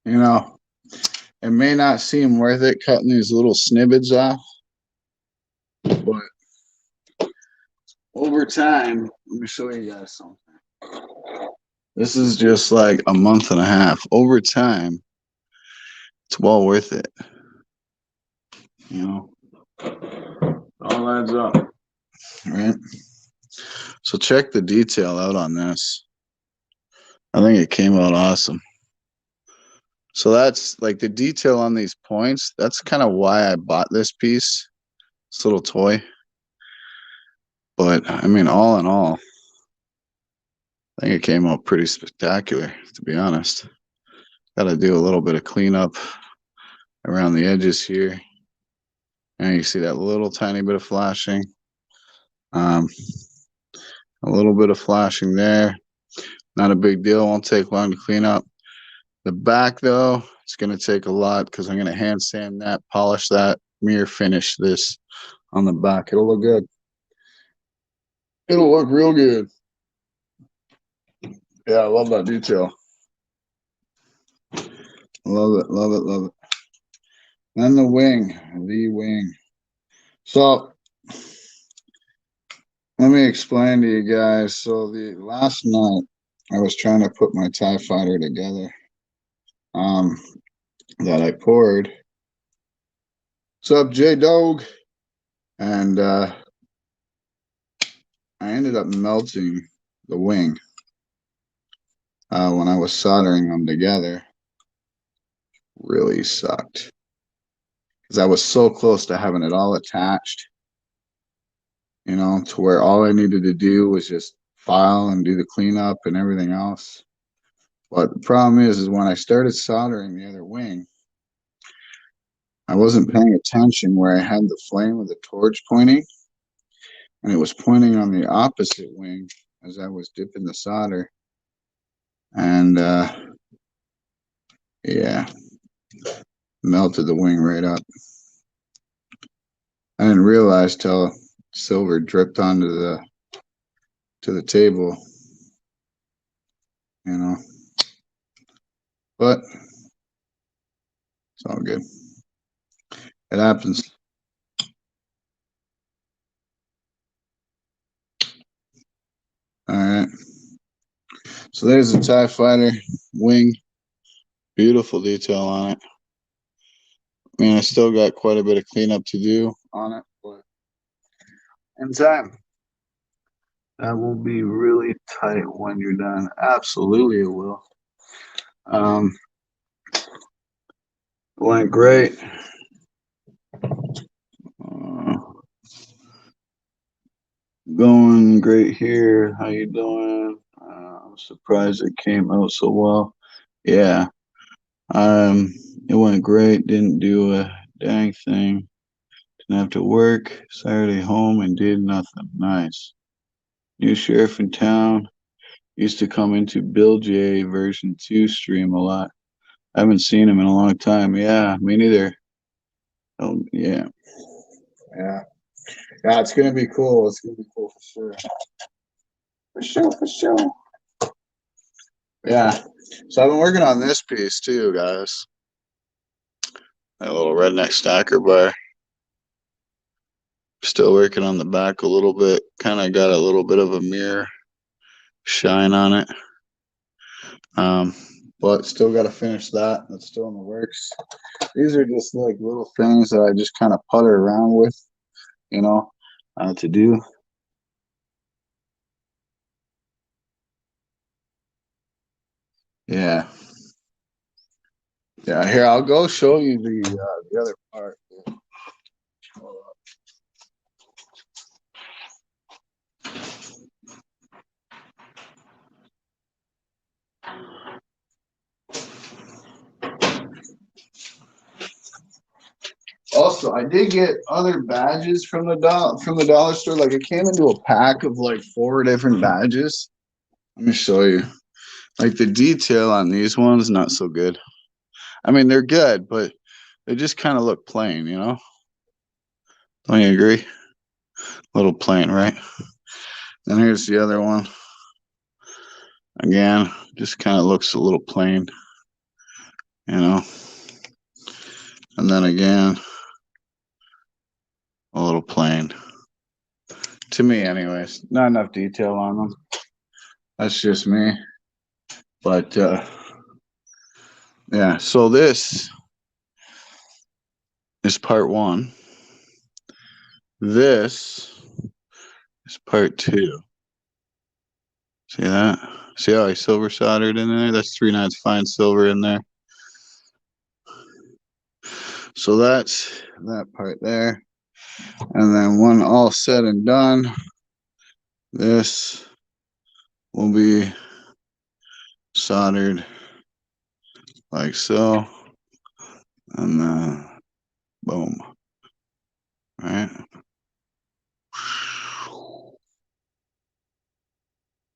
You know, it may not seem worth it cutting these little snippets off, but over time, let me show you guys something. This is just like a month and a half. Over time, it's well worth it. You know, it all adds up, right? So check the detail out on this. I think it came out awesome. So that's like the detail on these points. That's kind of why I bought this piece, this little toy. But I mean, all in all, I think it came out pretty spectacular, to be honest. Got to do a little bit of cleanup around the edges here. And you see that little tiny bit of flashing. A little bit of flashing there. Not a big deal. Won't take long to clean up. The back, though, it's going to take a lot because I'm going to hand sand that, polish that, mirror finish this on the back. It'll look good. It'll look real good. Yeah, I love that detail. Love it, love it, love it. Then the wing. So let me explain to you guys. So the last night I was trying to put my TIE fighter together. That I poured. What's up, J Dog? And I ended up melting the wing when I was soldering them together. Really sucked because I was so close to having it all attached, you know, to where all I needed to do was just file and do the cleanup and everything else. But the problem is when I started soldering the other wing, I wasn't paying attention where I had the flame of the torch pointing, and it was pointing on the opposite wing as I was dipping the solder. And yeah, melted the wing right up. I didn't realize till silver dripped onto the table, you know. But it's all good. It happens. All right. So there's the TIE fighter wing. Beautiful detail on it. I mean, I still got quite a bit of cleanup to do on it, but in time. That will be really tight when you're done. Absolutely, it will. Went great. Going great here. How you doing? I'm surprised it came out so well. Yeah. It went great. Didn't do a dang thing. Didn't have to work. Saturday home and did nothing. Nice. New sheriff in town. Used to come into Bill J version 2 stream a lot. I haven't seen him in a long time. Yeah, me neither. Oh, yeah. Yeah. Yeah, it's gonna be cool. It's gonna be cool for sure. For sure, for sure. Yeah. So I've been working on this piece too, guys. That little redneck stacker bar. Still working on the back a little bit. Kind of got a little bit of a mirror shine on it. But still got to finish that. That's still in the works. These are just like little things that I just kind of putter around with, you know, to do. Yeah. Yeah, here I'll go show you the other part. So I did get other badges from the dollar store. Like it came into a pack of like 4 different badges. Let me show you. Like the detail on these ones, not so good. I mean, they're good, but they just kind of look plain, you know? Don't you agree? A little plain, right? And here's the other one. Again, just kind of looks a little plain, you know? And then again, a little plain. To me, anyways. Not enough detail on them. That's just me. But, yeah, so this is part 1. This is part 2. See that? See how I silver soldered in there? That's 3/9 fine silver in there. So that's that part there. And then when all said and done, this will be soldered like so. And then boom. Right?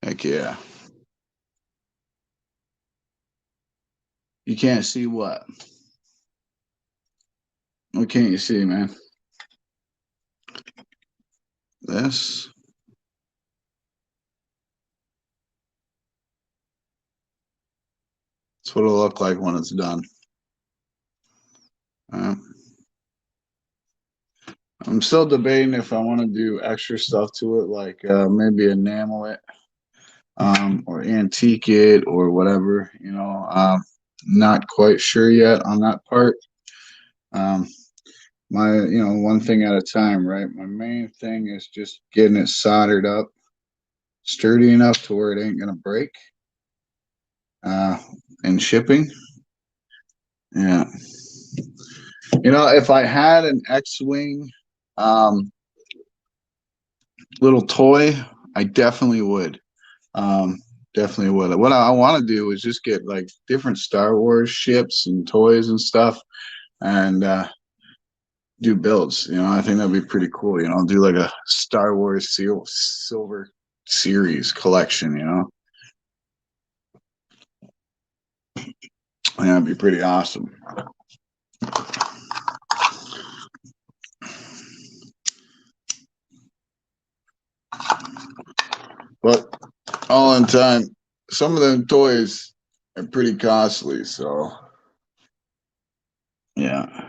Heck yeah. You can't see what? What can't you see, man? This. That's what it'll look like when it's done. I'm still debating if I want to do extra stuff to it, like maybe enamel it, or antique it, or whatever. You know, not quite sure yet on that part. Um, one thing at a time, right? My main thing is just getting it soldered up, sturdy enough to where it ain't gonna break. And shipping, yeah. You know, if I had an X-wing, little toy, I definitely would. Definitely would. What I want to do is just get like different Star Wars ships and toys and stuff, and do builds. You know, I think that'd be pretty cool. You know, do like a Star Wars silver series collection. You know, and that'd be pretty awesome. But all in time, some of them toys are pretty costly. So yeah.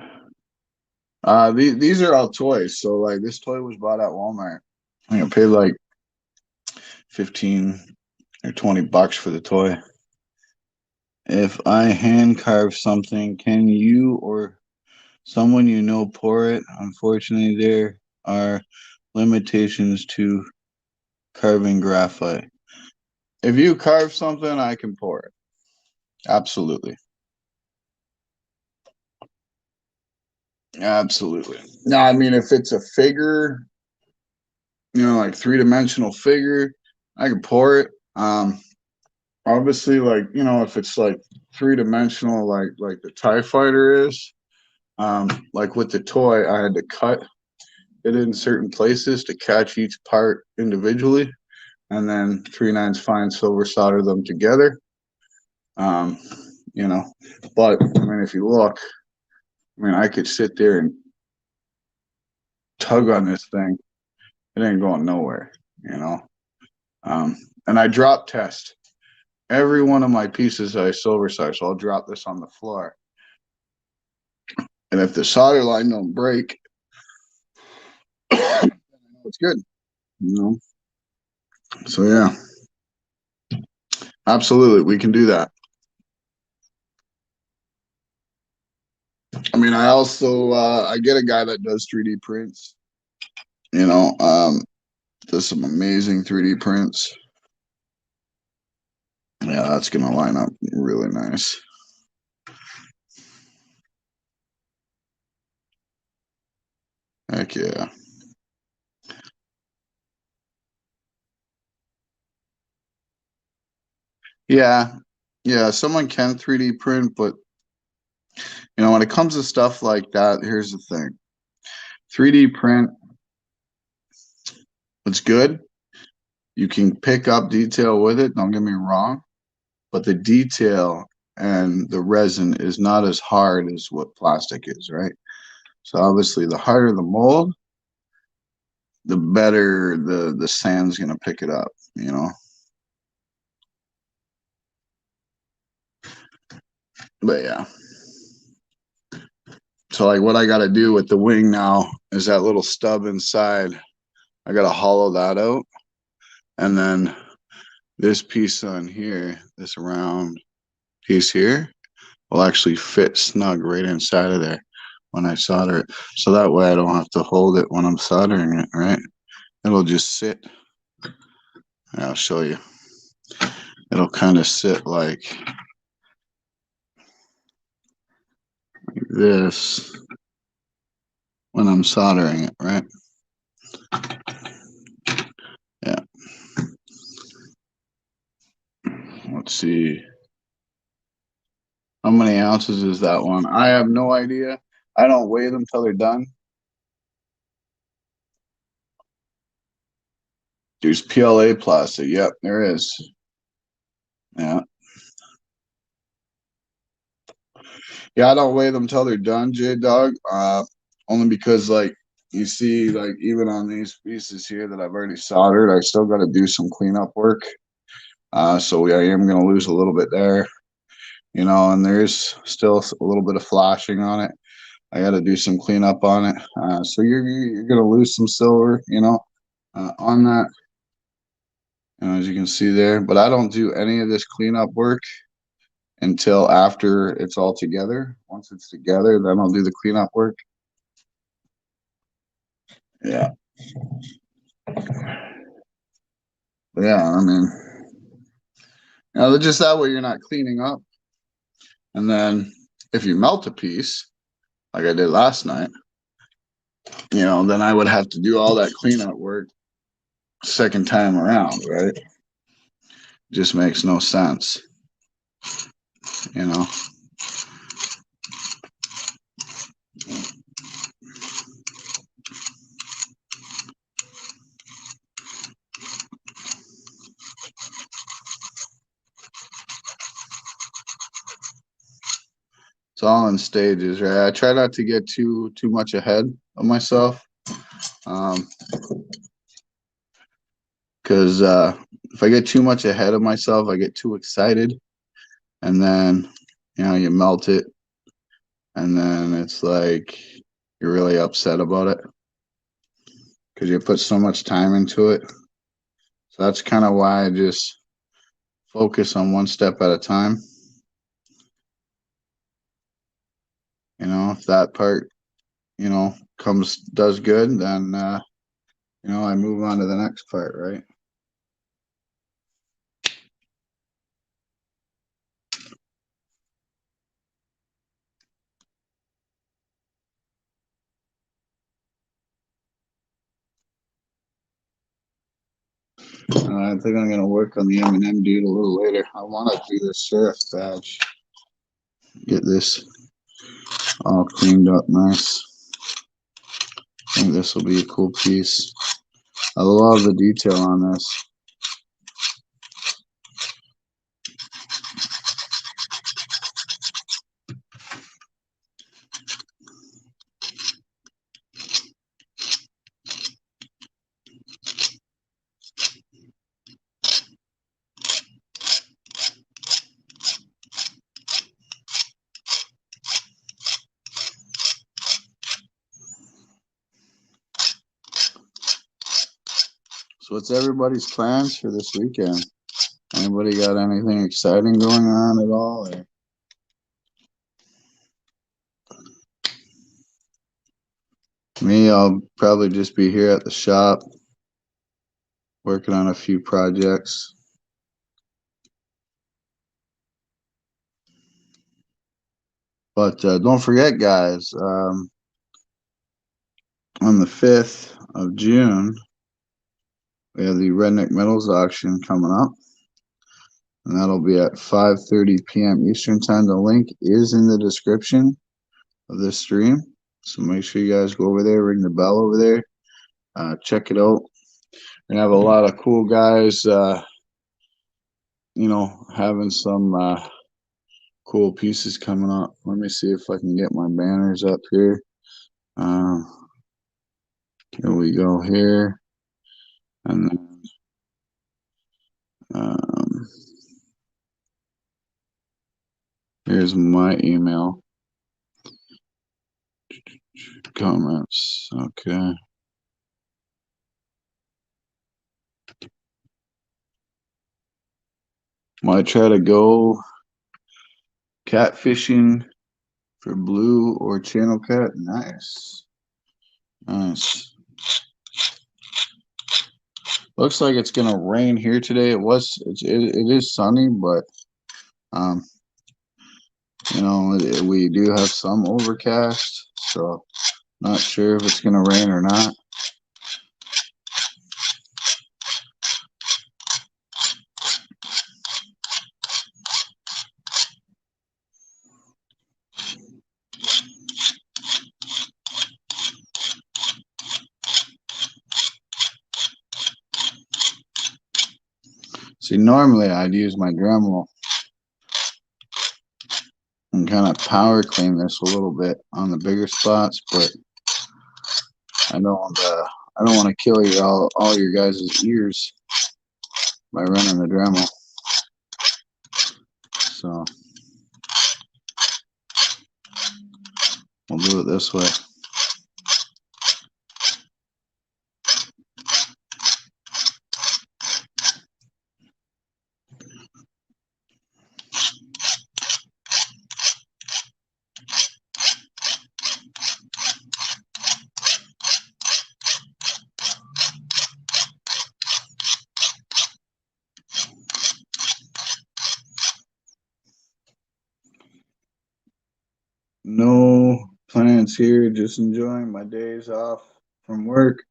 These are all toys. So like this toy was bought at Walmart. I think I paid like 15 or $20 for the toy. If I hand carve something, can you or someone you know pour it? Unfortunately, there are limitations to carving graphite. If you carve something, I can pour it. Absolutely. Absolutely. No, I mean, if it's a figure, you know, like 3-dimensional figure, I can pour it. Obviously, like, you know, if it's like 3-dimensional, like the TIE fighter is, like with the toy, I had to cut it in certain places to catch each part individually, and then 3/9 fine silver solder them together. Um, you know, but I mean, if you look, I mean, I could sit there and tug on this thing. It ain't going nowhere, you know. And I drop test every one of my pieces I silver solder. So I'll drop this on the floor. And if the solder line don't break, it's good, you know. So yeah, absolutely, we can do that. I mean, I also I get a guy that does 3D prints. You know, does some amazing 3D prints. Yeah, that's gonna line up really nice. Heck yeah. Yeah, yeah. Someone can 3D print, but you know, when it comes to stuff like that, here's the thing. 3D print, it's good. You can pick up detail with it, don't get me wrong, but the detail and the resin is not as hard as what plastic is, right? So obviously the harder the mold, the better the sand's gonna pick it up, you know. But yeah. So like what I gotta do with the wing now is that little stub inside, I gotta hollow that out. And then this piece on here, this round piece here, will actually fit snug right inside of there when I solder it. So that way I don't have to hold it when I'm soldering it, right? It'll just sit. I'll show you. It'll kind of sit like this when I'm soldering it, right? Yeah. Let's see. How many ounces is that one? I have no idea. I don't weigh them till they're done. There's PLA plastic. Yep, there is. Yeah. Yeah, I don't weigh them till they're done, J Dog. Only because like you see, like even on these pieces here that I've already soldered, I still got to do some cleanup work. So I am going to lose a little bit there, you know, and there's still a little bit of flashing on it. I got to do some cleanup on it. So you're going to lose some silver, you know, on that. And as you can see there, but I don't do any of this cleanup work until after it's all together. Once it's together, then I'll do the cleanup work. Yeah. But yeah, I mean, you know, just that way you're not cleaning up. And then if you melt a piece, like I did last night, you know, then I would have to do all that cleanup work second time around, right? Just makes no sense, you know. It's all in stages, right? I try not to get too much ahead of myself. Because if I get too much ahead of myself, I get too excited, and then you know you melt it, and then it's like you're really upset about it because you put so much time into it. So that's kind of why I just focus on one step at a time. You know, if that part, you know, does good, then you know, I move on to the next part, right? I think I'm gonna work on the M&M dude a little later. I want to do the sheriff badge. Get this all cleaned up nice. I think this will be a cool piece. I love the detail on this. So what's everybody's plans for this weekend? Anybody got anything exciting going on at all? Or? Me, I'll probably just be here at the shop working on a few projects. But don't forget, guys, on the 5th of June, we have the Redneck Metals auction coming up. And that'll be at 5:30 p.m. Eastern Time. The link is in the description of this stream. So make sure you guys go over there, ring the bell over there, check it out. We have a lot of cool guys, having some cool pieces coming up. Let me see if I can get my banners up here. Here we go here. And then here's my email. Comments. Okay. Might try to go catfishing for blue or channel cat. Nice. Nice. Looks like it's gonna rain here today. It is sunny, but we do have some overcast, so not sure if it's gonna rain or not. See, normally I'd use my Dremel and kind of power clean this a little bit on the bigger spots, but I don't want to kill all your guys' ears by running the Dremel. So we'll do it this way. No plans here, just enjoying my days off from work,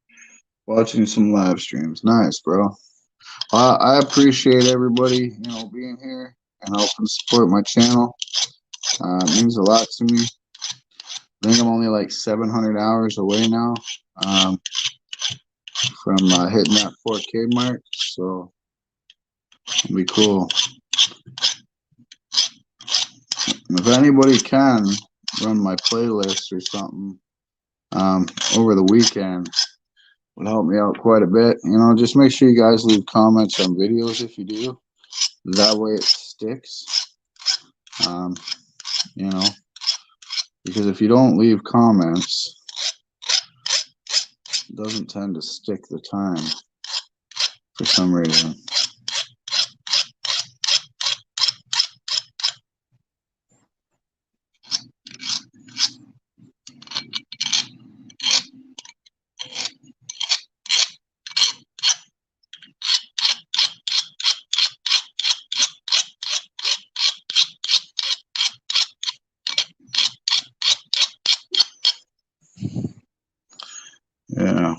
watching some live streams. Nice, bro. I appreciate everybody, being here and helping support my channel. It means a lot to me. I think I'm only like 700 hours away now from hitting that 4K mark, so it'll be cool. And if anybody can run my playlist or something over the weekend, would help me out quite a bit. Just make sure you guys leave comments on videos if you do. That way it sticks. Because if you don't leave comments, it doesn't tend to stick the time for some reason. Yeah.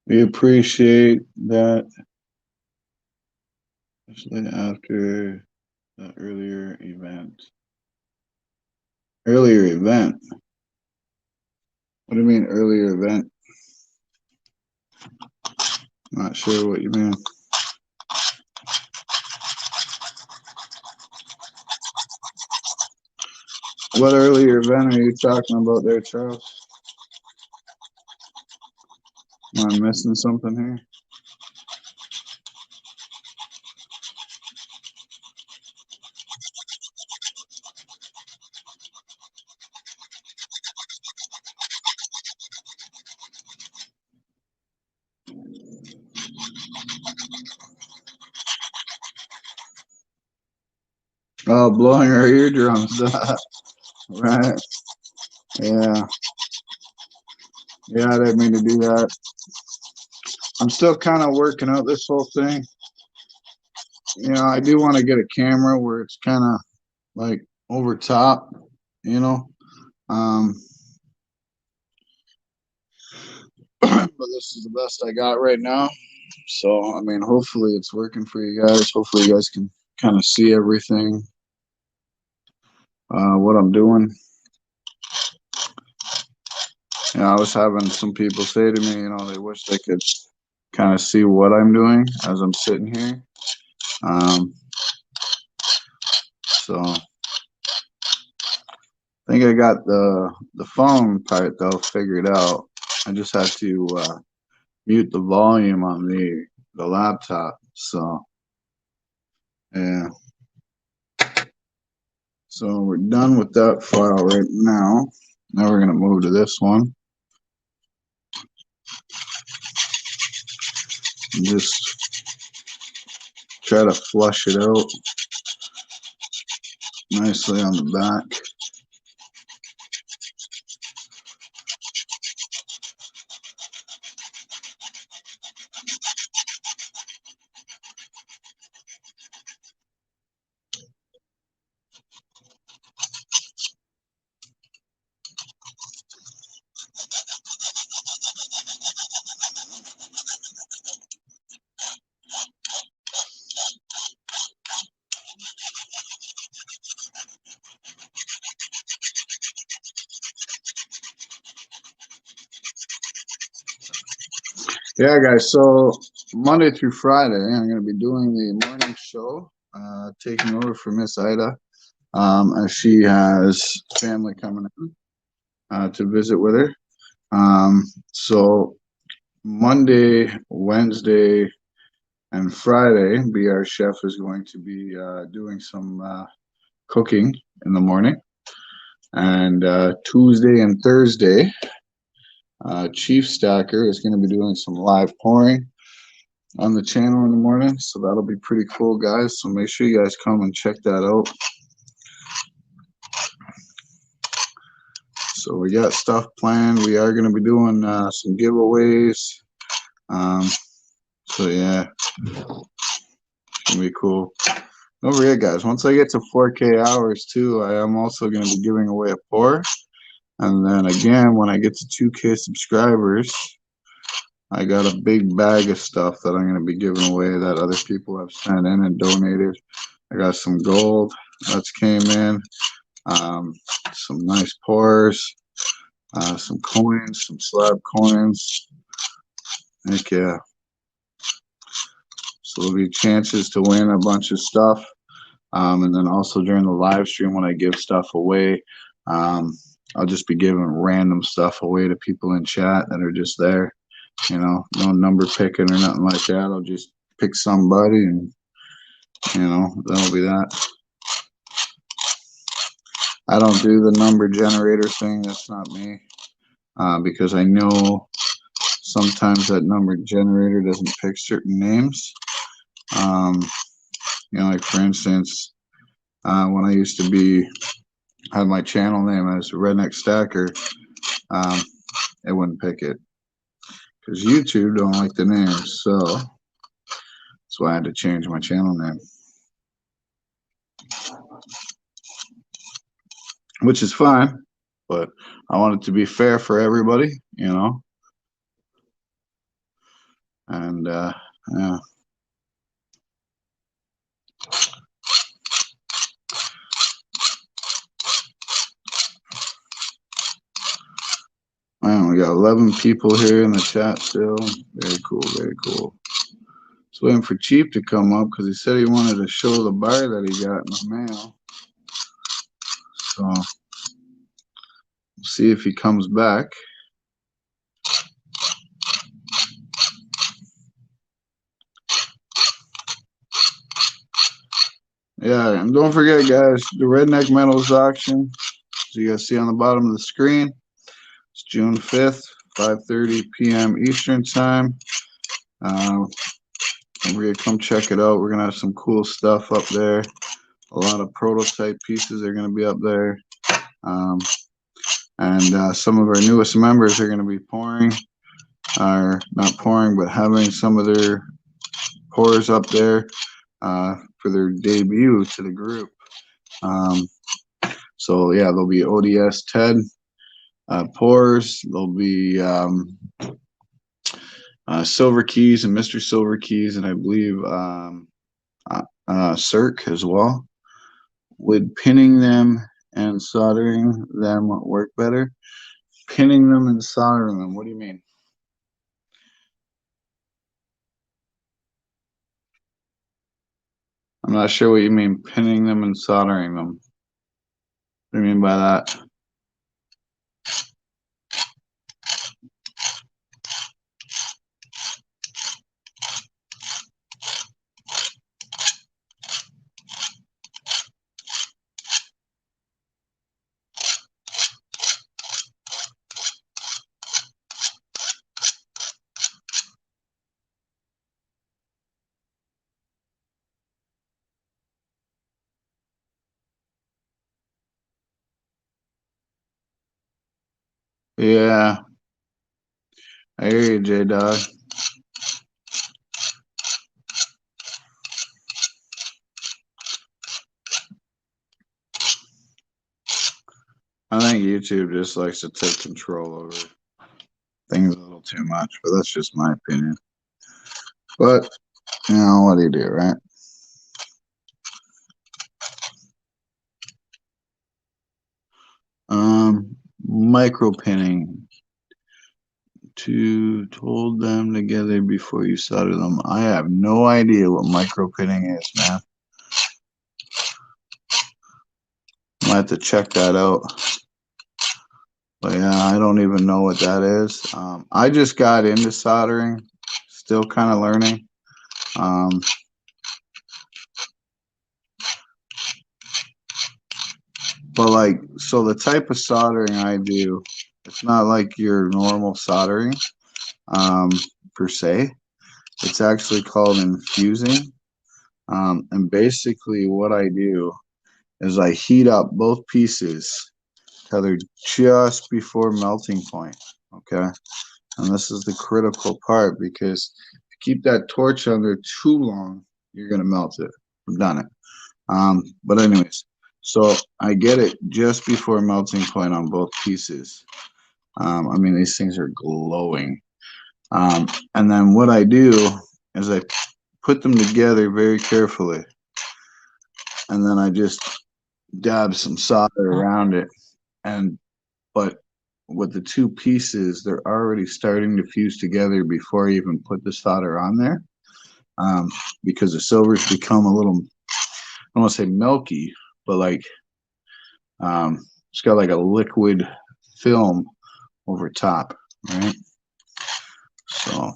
We appreciate that, especially after the earlier event. Earlier event? What do you mean earlier event? Not sure what you mean. What earlier event are you talking about there, Charles? Am I missing something here? Oh, blowing our eardrums. Right. Yeah. Yeah, I didn't mean to do that. I'm still kind of working out this whole thing. I do want to get a camera where it's kind of like over top, but this is the best I got right now. So, hopefully it's working for you guys. Hopefully you guys can kind of see everything, what I'm doing. You know, I was having some people say to me, you know, they wish they could kind of see what I'm doing as I'm sitting here. So I think I got the phone part though figured out. I just have to mute the volume on the laptop. So yeah. So we're done with that file right now. Now we're gonna move to this one. And just try to flush it out nicely on the back. Yeah, guys. So Monday through Friday, I'm going to be doing the morning show, taking over for Miss Ida, as she has family coming in to visit with her. So Monday, Wednesday, and Friday, BR Chef is going to be doing some cooking in the morning, and Tuesday and Thursday, Chief Stacker is going to be doing some live pouring on the channel in the morning, so that'll be pretty cool, guys. So make sure you guys come and check that out. So we got stuff planned. We are going to be doing some giveaways. So yeah, it's gonna be cool. Don't forget, guys, once I get to 4K hours too, I am also going to be giving away a pour. And then again, when I get to 2K subscribers, I got a big bag of stuff that I'm going to be giving away that other people have sent in and donated. I got some gold that's came in, some nice pours, some coins, some slab coins. Heck yeah. So there'll be chances to win a bunch of stuff. And then also during the live stream when I give stuff away, I'll just be giving random stuff away to people in chat that are just there. You know, no number picking or nothing like that. I'll just pick somebody and, you know, that'll be that. I don't do the number generator thing. That's not me. Because I know sometimes that number generator doesn't pick certain names. You know, like for instance, when I used to have my channel name as Redneck Stacker, it wouldn't pick it because YouTube don't like the name, so that's why I had to change my channel name, which is fine, but I want it to be fair for everybody, you know. And yeah. Man, we got 11 people here in the chat still. Very cool, very cool. Just waiting for Chief to come up because he said he wanted to show the bar that he got in the mail. So we'll see if he comes back. Yeah, and don't forget, guys, the Redneck Metals auction, as you guys see on the bottom of the screen, it's June 5th, 5:30 p.m. Eastern Time. We're going to come check it out. We're going to have some cool stuff up there. A lot of prototype pieces are going to be up there. And some of our newest members are going to be pouring, or not pouring, but having some of their pours up there for their debut to the group. So yeah, there'll be ODS Ted pours. There'll be Silver Keys and Mr. Silver Keys, and I believe circ as well. Would pinning them and soldering them work better? Pinning them and soldering them. What do you mean? I'm not sure what you mean, pinning them and soldering them. What do you mean by that? Yeah, I hear you, J Dog. I think YouTube just likes to take control over things a little too much, but that's just my opinion. But, you know, what do you do, right? Micro pinning. To hold them together before you solder them. I have no idea what micro pinning is, man. Might have to check that out. But yeah, I don't even know what that is. I just got into soldering, still kind of learning. But like, so the type of soldering I do, it's not like your normal soldering, um, per se. It's actually called infusing. And basically what I do is I heat up both pieces till they're just before melting point. Okay. And this is the critical part because if you keep that torch under too long, you're gonna melt it. I've done it. But anyways, so I get it just before melting point on both pieces. I mean, these things are glowing. And then what I do is I put them together very carefully, and then I just dab some solder around it. And but with the two pieces, they're already starting to fuse together before I even put the solder on there. Because the silver's become a little, I don't want to say milky, but like it's got like a liquid film over top, right? So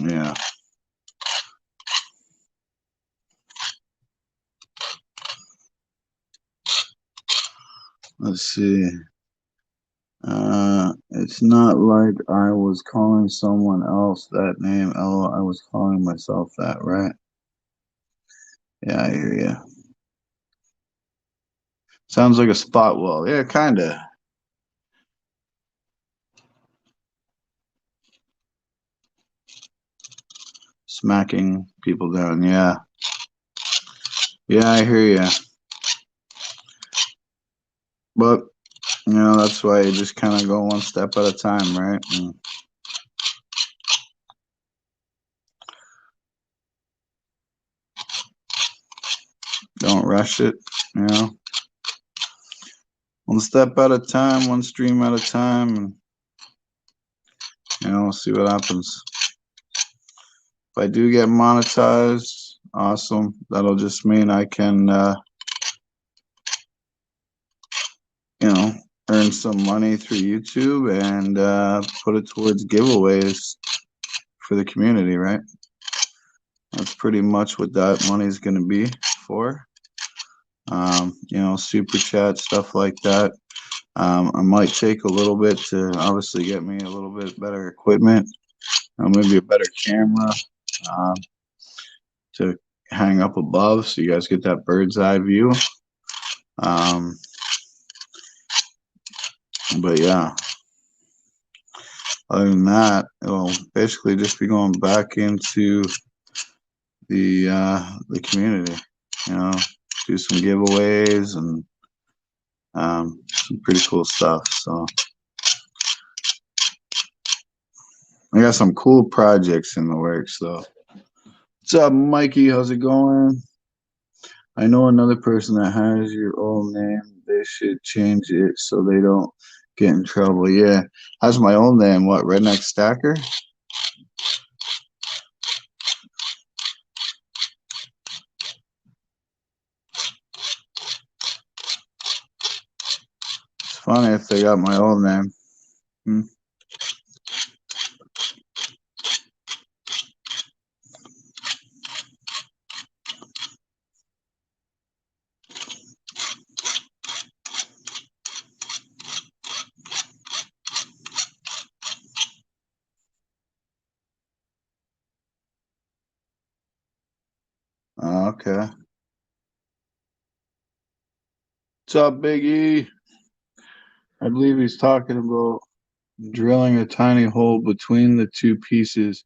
yeah. Let's see. It's not like I was calling someone else that name. Oh, I was calling myself that, right? Yeah, I hear you. Sounds like a spot weld. Yeah, kinda. Smacking people down. Yeah. Yeah, I hear you. But, you know, that's why you just kind of go one step at a time, right? And don't rush it, you know. One step at a time, one stream at a time, and, you know, see what happens. If I do get monetized, awesome. That'll just mean I can, you know, earn some money through YouTube and put it towards giveaways for the community, right? That's pretty much what that money is going to be for. You know, super chat, stuff like that. I might take a little bit to obviously get me a little bit better equipment, maybe a better camera um, to hang up above so you guys get that bird's eye view. But yeah, other than that, it'll basically just be going back into the community, you know, do some giveaways and some pretty cool stuff. So I got some cool projects in the works though. What's up, Mikey? How's it going? I know another person that has your old name. They should change it so they don't get in trouble. Yeah. How's my old name? What, Redneck Stacker? It's funny if they got my old name. Hmm. Okay. What's up, Big E? I believe he's talking about drilling a tiny hole between the two pieces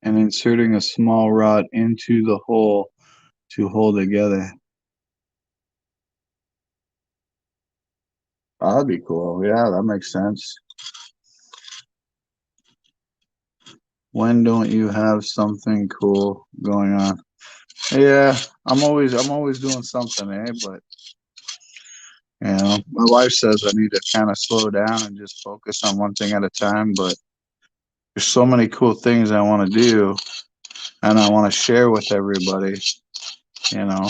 and inserting a small rod into the hole to hold together. That'd be cool. Yeah, that makes sense. When don't you have something cool going on? Yeah, I'm always doing something, But my wife says I need to kind of slow down and just focus on one thing at a time. But there's so many cool things I want to do, and I want to share with everybody. You know,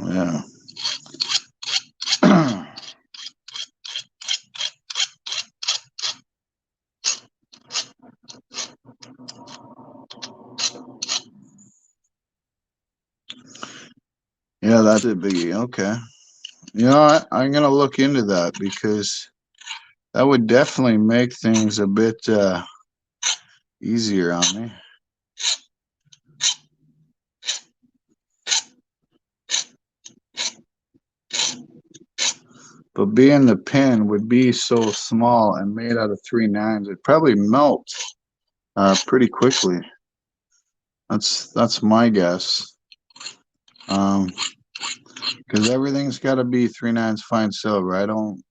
yeah. Yeah, that's it, Biggie. Okay. I'm gonna look into that because that would definitely make things a bit easier on me. But being the pin would be so small and made out of 3/9, it'd probably melt pretty quickly. That's my guess. Because everything's got to be 3/9 fine silver. I don't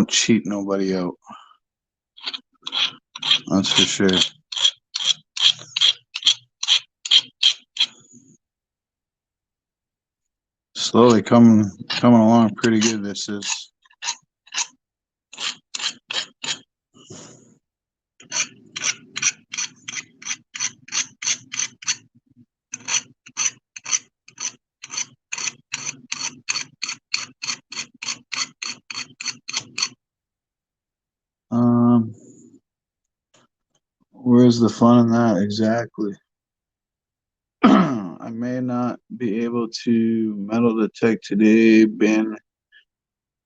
cheat nobody out. That's for sure. Slowly coming along pretty good. This is. Um, where's the fun in that exactly? I may not be able to metal detect today. Been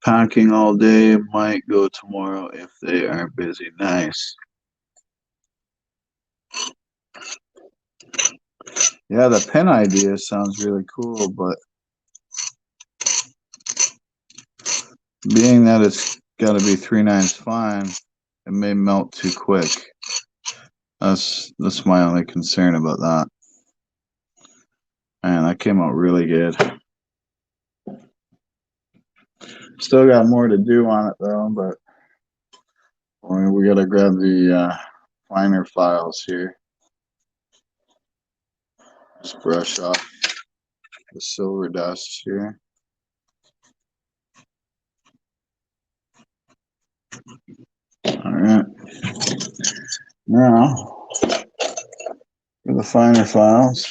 packing all day. Might go tomorrow if they aren't busy. Nice. Yeah, the pin idea sounds really cool, but being that it's got to be 3/9 fine, it may melt too quick. That's my only concern about that. Man, that came out really good. Still got more to do on it though, but we gotta grab the finer files here. Just brush off the silver dust here. All right. Now for the finer files.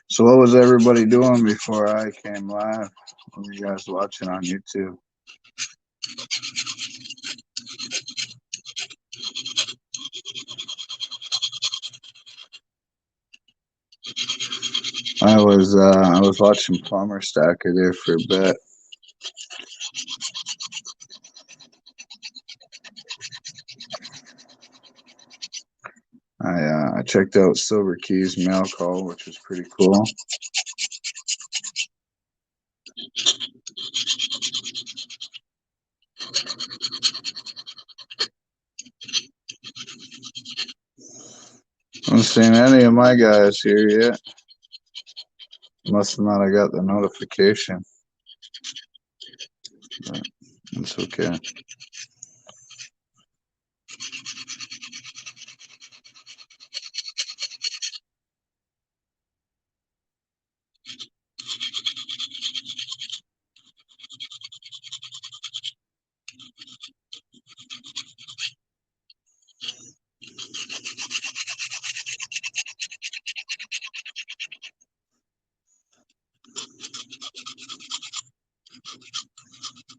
So what was everybody doing before I came live? What were you guys watching on YouTube? I was watching Plumber Stacker there for a bit. I checked out Silver Keys mail call, which was pretty cool. I haven't seen any of my guys here yet. Must not have got the notification. But it's okay.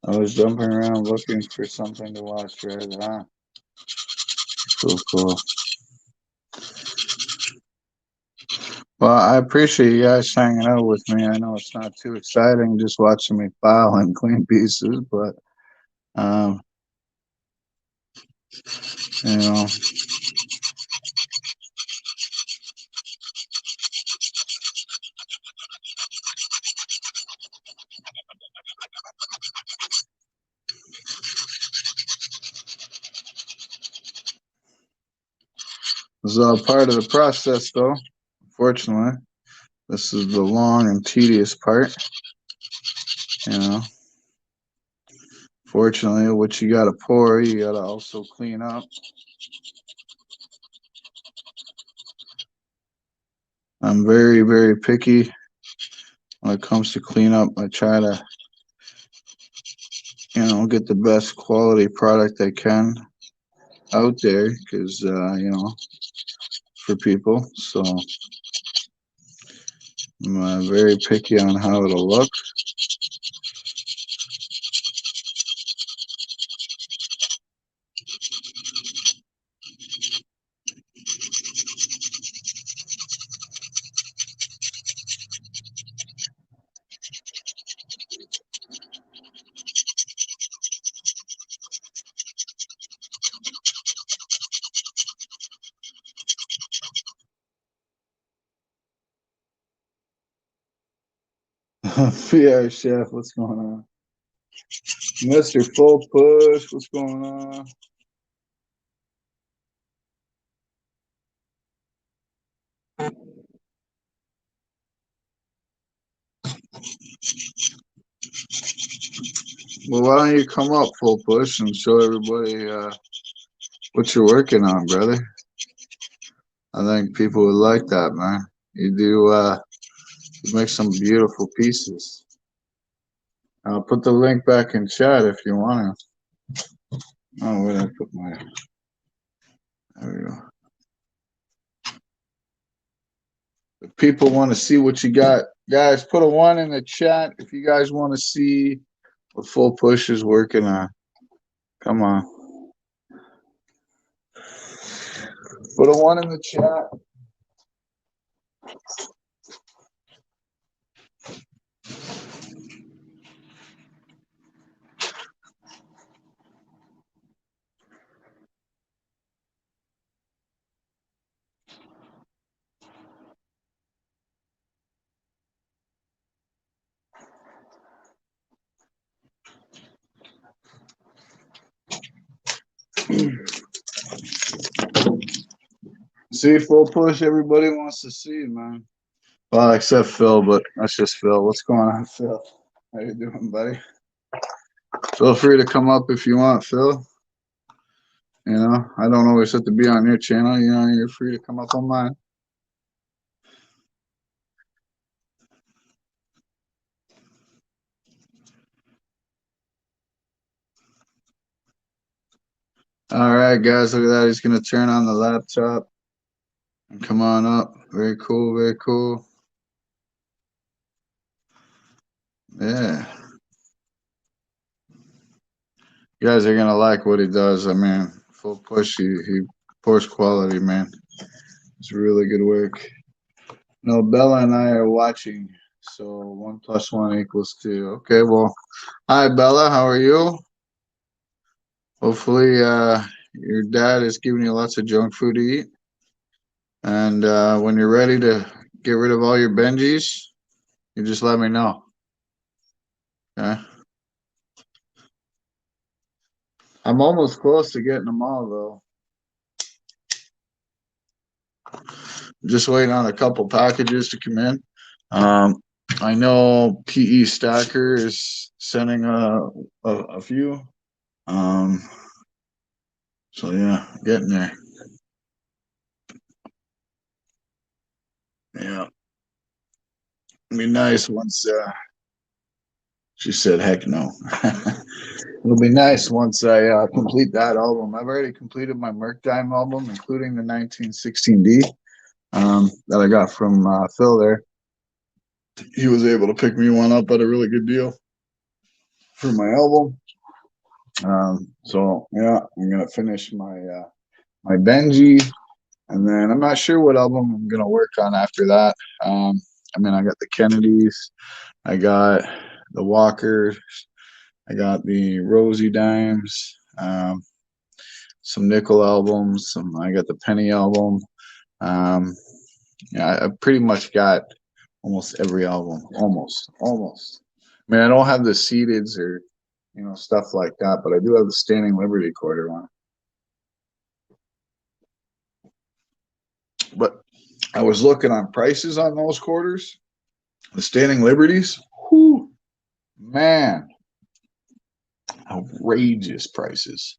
I was jumping around looking for something to watch, right? Huh? Cool. Well, I appreciate you guys hanging out with me. I know it's not too exciting just watching me file and clean pieces, but um, you know, this is all part of the process, though. Unfortunately, this is the long and tedious part. You know, fortunately, what you gotta pour, you gotta also clean up. I'm very, very picky when it comes to cleanup. I try to, get the best quality product I can out there because, for people. So I'm very picky on how it'll look. Yeah, chef, what's going on? Mr. Full Push, what's going on? Well, why don't you come up, Full Push, and show everybody what you're working on, brother? I think people would like that, man. You do you make some beautiful pieces. I'll put the link back in chat if you want to. Oh, where did I put my? There we go. If people want to see what you got, guys, put a 1 in the chat if you guys want to see what Full Push is working on. Come on. Put a 1 in the chat. See, Full Push, everybody wants to see, man. Well, except Phil, but that's just Phil. What's going on, Phil? How you doing, buddy? Feel free to come up if you want, Phil. I don't always have to be on your channel. You're free to come up on mine. All right, guys, look at that. He's going to turn on the laptop and come on up. Very cool, very cool. Yeah. You guys are going to like what he does. I mean, Full Push, he pours quality, man. It's really good work. No, Bella and I are watching. So 1 + 1 = 2. Okay, well, hi Bella, how are you? Hopefully, your dad is giving you lots of junk food to eat. And when you're ready to get rid of all your Benjis, you just let me know. Okay. I'm almost close to getting them all though. Just waiting on a couple packages to come in. Um, I know PE Stacker is sending a few. Um, so yeah, getting there. Yeah, it'll be nice once. She said, "Heck no." It'll be nice once I complete that album. I've already completed my Merc Dime album, including the 1916D that I got from Phil there. He was able to pick me one up at a really good deal for my album. So yeah, I'm gonna finish my Benji, and then I'm not sure what album I'm gonna work on after that. I mean, I got the Kennedys, I got the Walkers, I got the Rosie Dimes, some nickel albums, I got the Penny album. Um, yeah, I pretty much got almost every album, almost. I mean, I don't have the seededs or stuff like that, but I do have the Standing Liberty quarter one. But I was looking on prices on those quarters, the Standing Liberties. Whew, man, outrageous prices.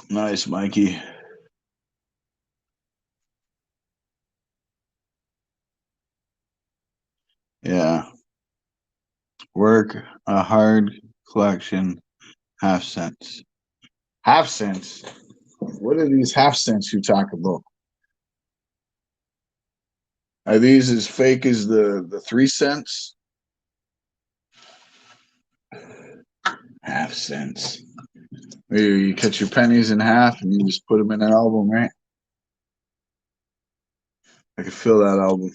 Nice, Mikey. Yeah, work a hard collection, half cents. Half cents. What are these half cents you talk about? Are these as fake as the 3 cents? Half cents. You cut your pennies in half and you just put them in an album, right? I could feel that album.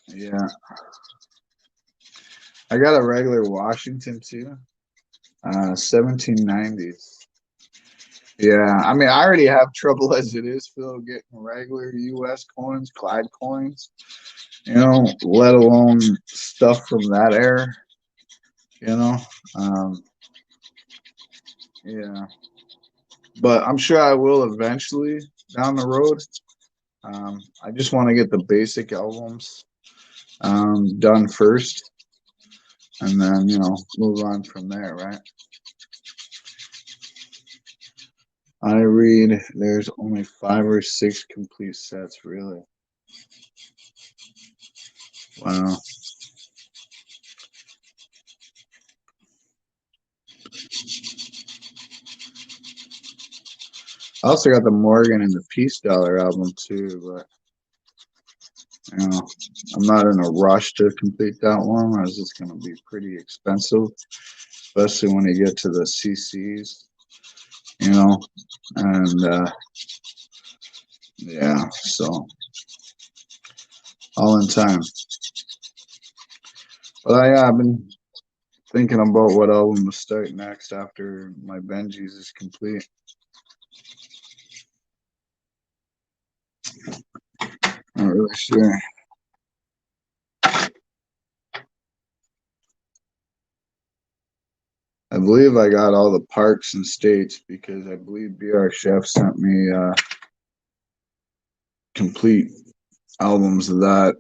Yeah, I got a regular Washington too. 1790s. Yeah, I mean, I already have trouble as it is, Phil, getting regular U.S. coins, Clyde coins. Let alone stuff from that era. You know, um, yeah. But I'm sure I will eventually down the road. I just want to get the basic albums done first, and then move on from there, right? I read there's only 5 or 6 complete sets, really. Wow. I also got the Morgan and the Peace Dollar album too, but you know, I'm not in a rush to complete that one, as it's going to be pretty expensive, especially when you get to the CCs, you know, and yeah, so all in time. But I've been thinking about what album to start next after my Benji's is complete. Not really sure. I believe I got all the parks and states because I believe BR Chef sent me complete albums of that.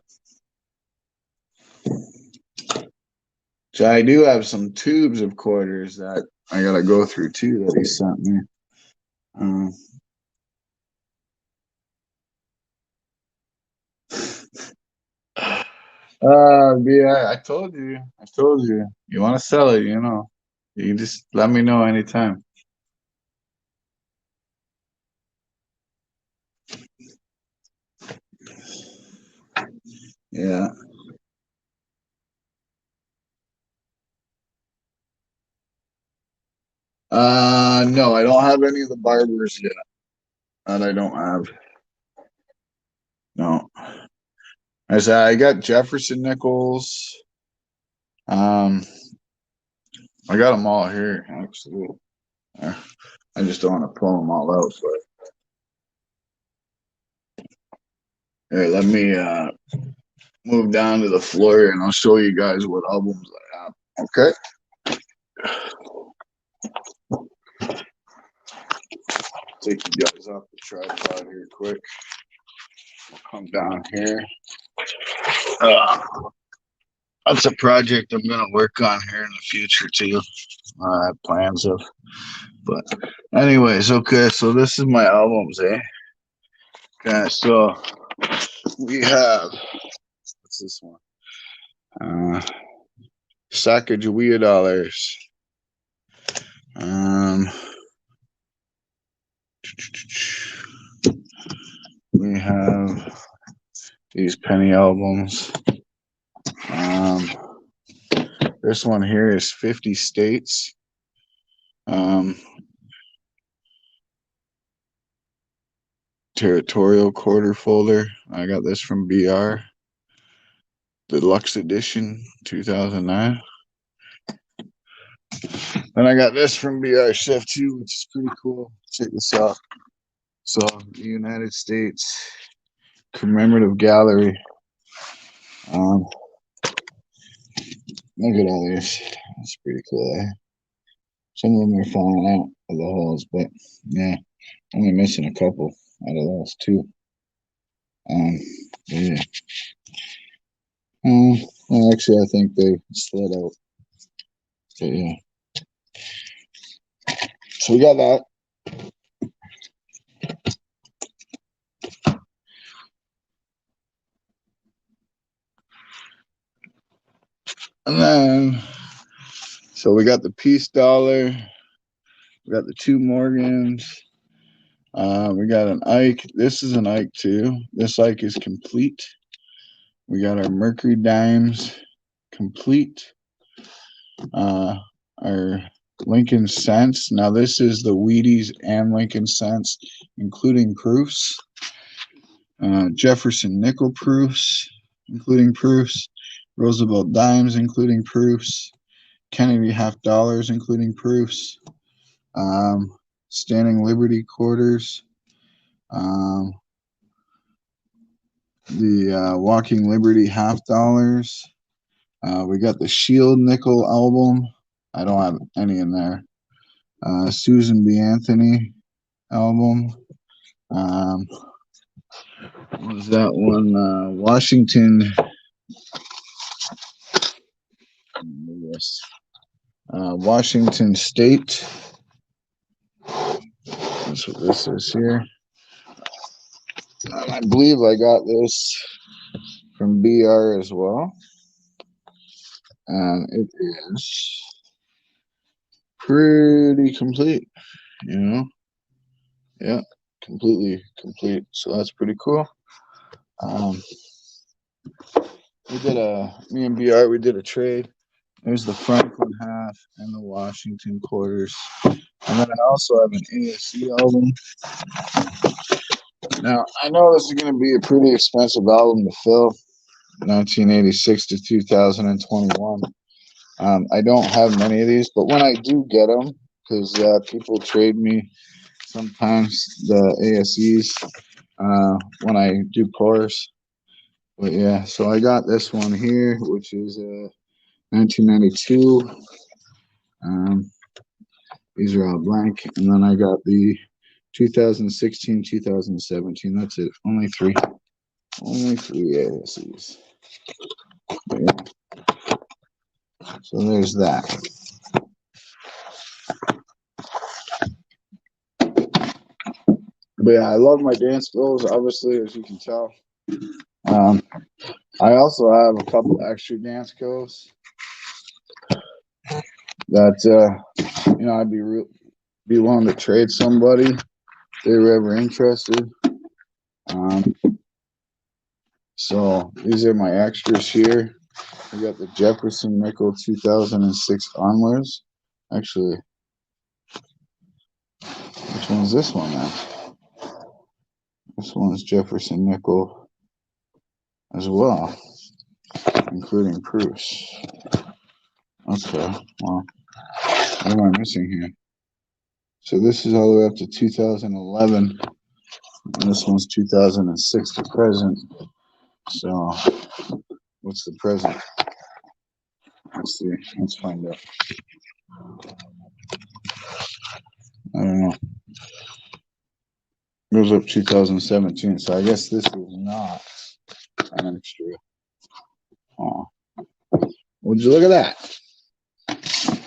So I do have some tubes of quarters that I gotta go through too that he sent me. Um, yeah, I told you. You want to sell it, you can just let me know anytime. Yeah. No, I don't have any of the barbers yet. That I don't have. No. I said I got Jefferson nickels. I got them all here actually. I just don't want to pull them all out. But here, let me move down to the floor and I'll show you guys what albums I have. Okay. Take you guys off the tripod here quick. I'll come down here. That's a project I'm gonna work on here in the future too. I have plans of. But anyways, okay, so this is my albums, eh? Okay, so we have what's this one? Sacagawea dollars. We have these penny albums. This one here is 50 States. Territorial quarter folder. I got this from BR. Deluxe edition 2009. Then I got this from BR Chef too, which is pretty cool. Check this out. So the United States Commemorative Gallery. Look at all these. That's pretty cool, eh? Some of them are falling out of the holes, but yeah, only missing a couple out of those two. Yeah. Well, actually, I think they slid out. But yeah. So we got that. And then, so we got the Peace Dollar. We got the two Morgans. We got an Ike. This is an Ike too. This Ike is complete. We got our Mercury Dimes complete. Our Lincoln Cents. Now this is the Wheaties and Lincoln Cents, including proofs. Jefferson Nickel proofs, including proofs. Roosevelt Dimes, including proofs. Kennedy half dollars, including proofs. Standing Liberty quarters. The Walking Liberty half dollars. We got the Shield Nickel album. I don't have any in there. Susan B. Anthony album. What was that one? Washington. Yes. Washington State. That's what this is here. I believe I got this from BR as well. And it is pretty complete, you know? Yeah, completely complete. So that's pretty cool. Me and BR, we did a trade. There's the Franklin half and the Washington quarters. And then I also have an ASC album. Now, I know this is going to be a pretty expensive album to fill, 1986 to 2021. I don't have many of these, but when I do get them, because people trade me sometimes the ASEs when I do pours. But yeah, so I got this one here, which is 1992. These are all blank. And then I got the 2016, 2017. That's it. Only three. Only three ASEs. Yeah. So there's that. But yeah, I love my dance clothes, obviously, as you can tell. I also have a couple extra dance clothes that I'd be willing to trade somebody if they were ever interested. So these are my extras here. We got the Jefferson Nickel 2006 onwards. Actually, Which one's this one now? This one's Jefferson nickel as well, including proofs. Okay, well, what am I missing here? So this is all the way up to 2011, and this one's 2006 to present. So what's the present? Let's see. Let's find out. I don't know. It goes up 2017, so I guess this is not an extra. Oh, would you look at that?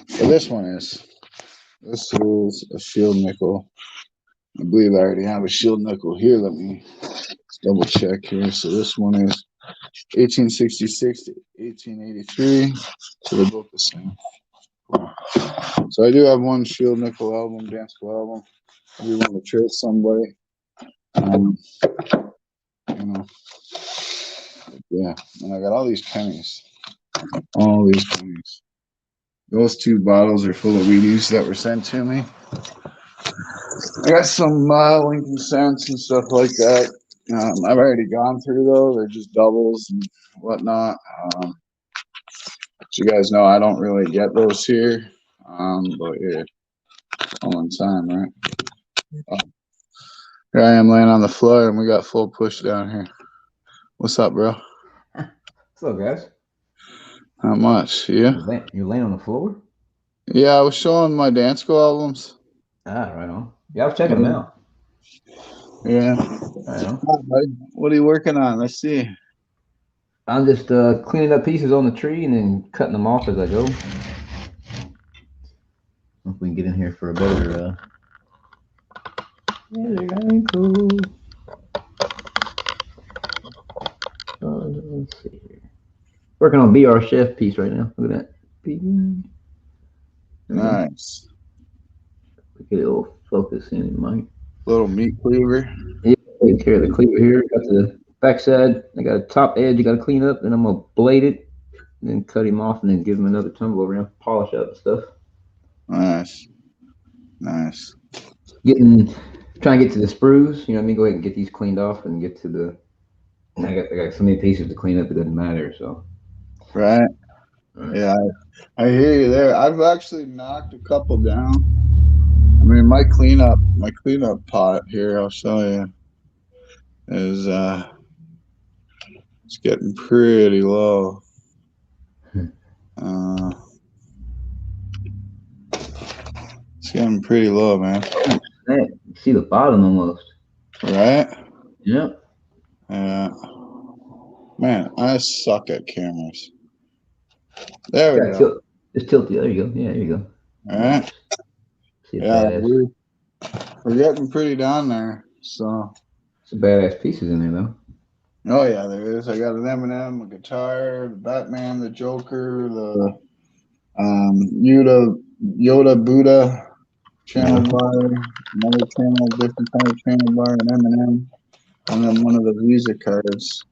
So this one is. This is a shield nickel. I believe I already have a shield nickel here. Let me double check here. So this one is 1866 to 1883. So they're both the same. So I do have one shield nickel album, Dansko album. I do want to trade somebody. You know, yeah. And I got all these pennies. All these pennies. Those two bottles are full of Wheaties that were sent to me. I got some Lincoln cents and stuff like that. I've already gone through those. They're just doubles and whatnot. So you guys know I don't really get those here. But yeah, all in time, right? Here I am laying on the floor, and we got full push down here. What's up, bro? What's up, guys? Not much. Yeah. You're laying on the floor? Yeah, I was showing my Dansko albums. Ah, right on. Yeah, I was checking them out. Yeah. Right on. What are you working on? Let's see. I'm just cleaning up pieces on the tree and then cutting them off as I go. If we can get in here for a better. Cool. Let's see here. Working on BR Chef piece right now. Look at that. Nice. Get a little focus in, Mike. Little meat cleaver. Yeah, take care of the cleaver here. Got the backside. I got a top edge. You got to clean up. Then I'm gonna blade it, and then cut him off, and then give him another tumble around, polish up and stuff. Nice. Nice. Trying to get to the sprues. You know what I mean? Go ahead and get these cleaned off and get to the. I got so many pieces to clean up. It doesn't matter. So. Right. Yeah, I hear you there. I've actually knocked a couple down. I mean, my cleanup pot here, I'll show you, is it's getting pretty low. It's getting pretty low, man. Hey, see the bottom almost. Right? Yep. Yeah. Man, I suck at cameras. There we go. Just tilt the. There you go. Yeah, there you go. All right. See yeah, we're getting pretty down there. So. Some badass pieces in there, though. Oh yeah, there is. I got an Eminem, a guitar, the Batman, the Joker, the Yoda Buddha channel bar, another channel, different kind of channel bar, an Eminem, and then one of the Visa cards.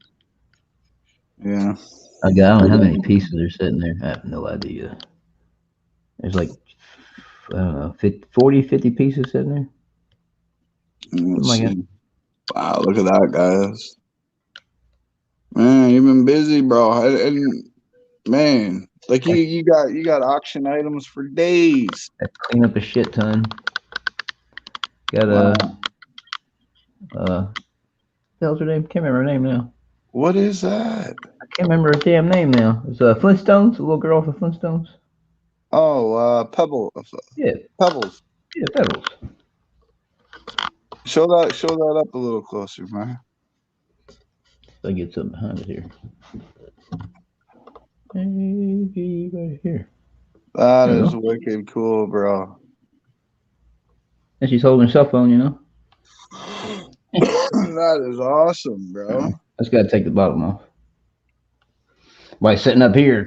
Yeah. I don't know how many pieces are sitting there. I have no idea. There's like, I don't know, 40, 50 pieces sitting there. Let's see. Wow, look at that, guys. Man, you've been busy, bro. And man, like you got auction items for days. I clean up a shit ton. Got what the hell's her name? Can't remember her name now. What is that? I can't remember her damn name now. It's Flintstones, a little girl off of Flintstones. Oh, Pebble. Yeah. Pebbles. Yeah, Pebbles. Show that up a little closer, man. I get something behind it here. Maybe right here. That is wicked cool, bro. And she's holding her cell phone, you know. That is awesome, bro. I just gotta take the bottom off. By sitting up here.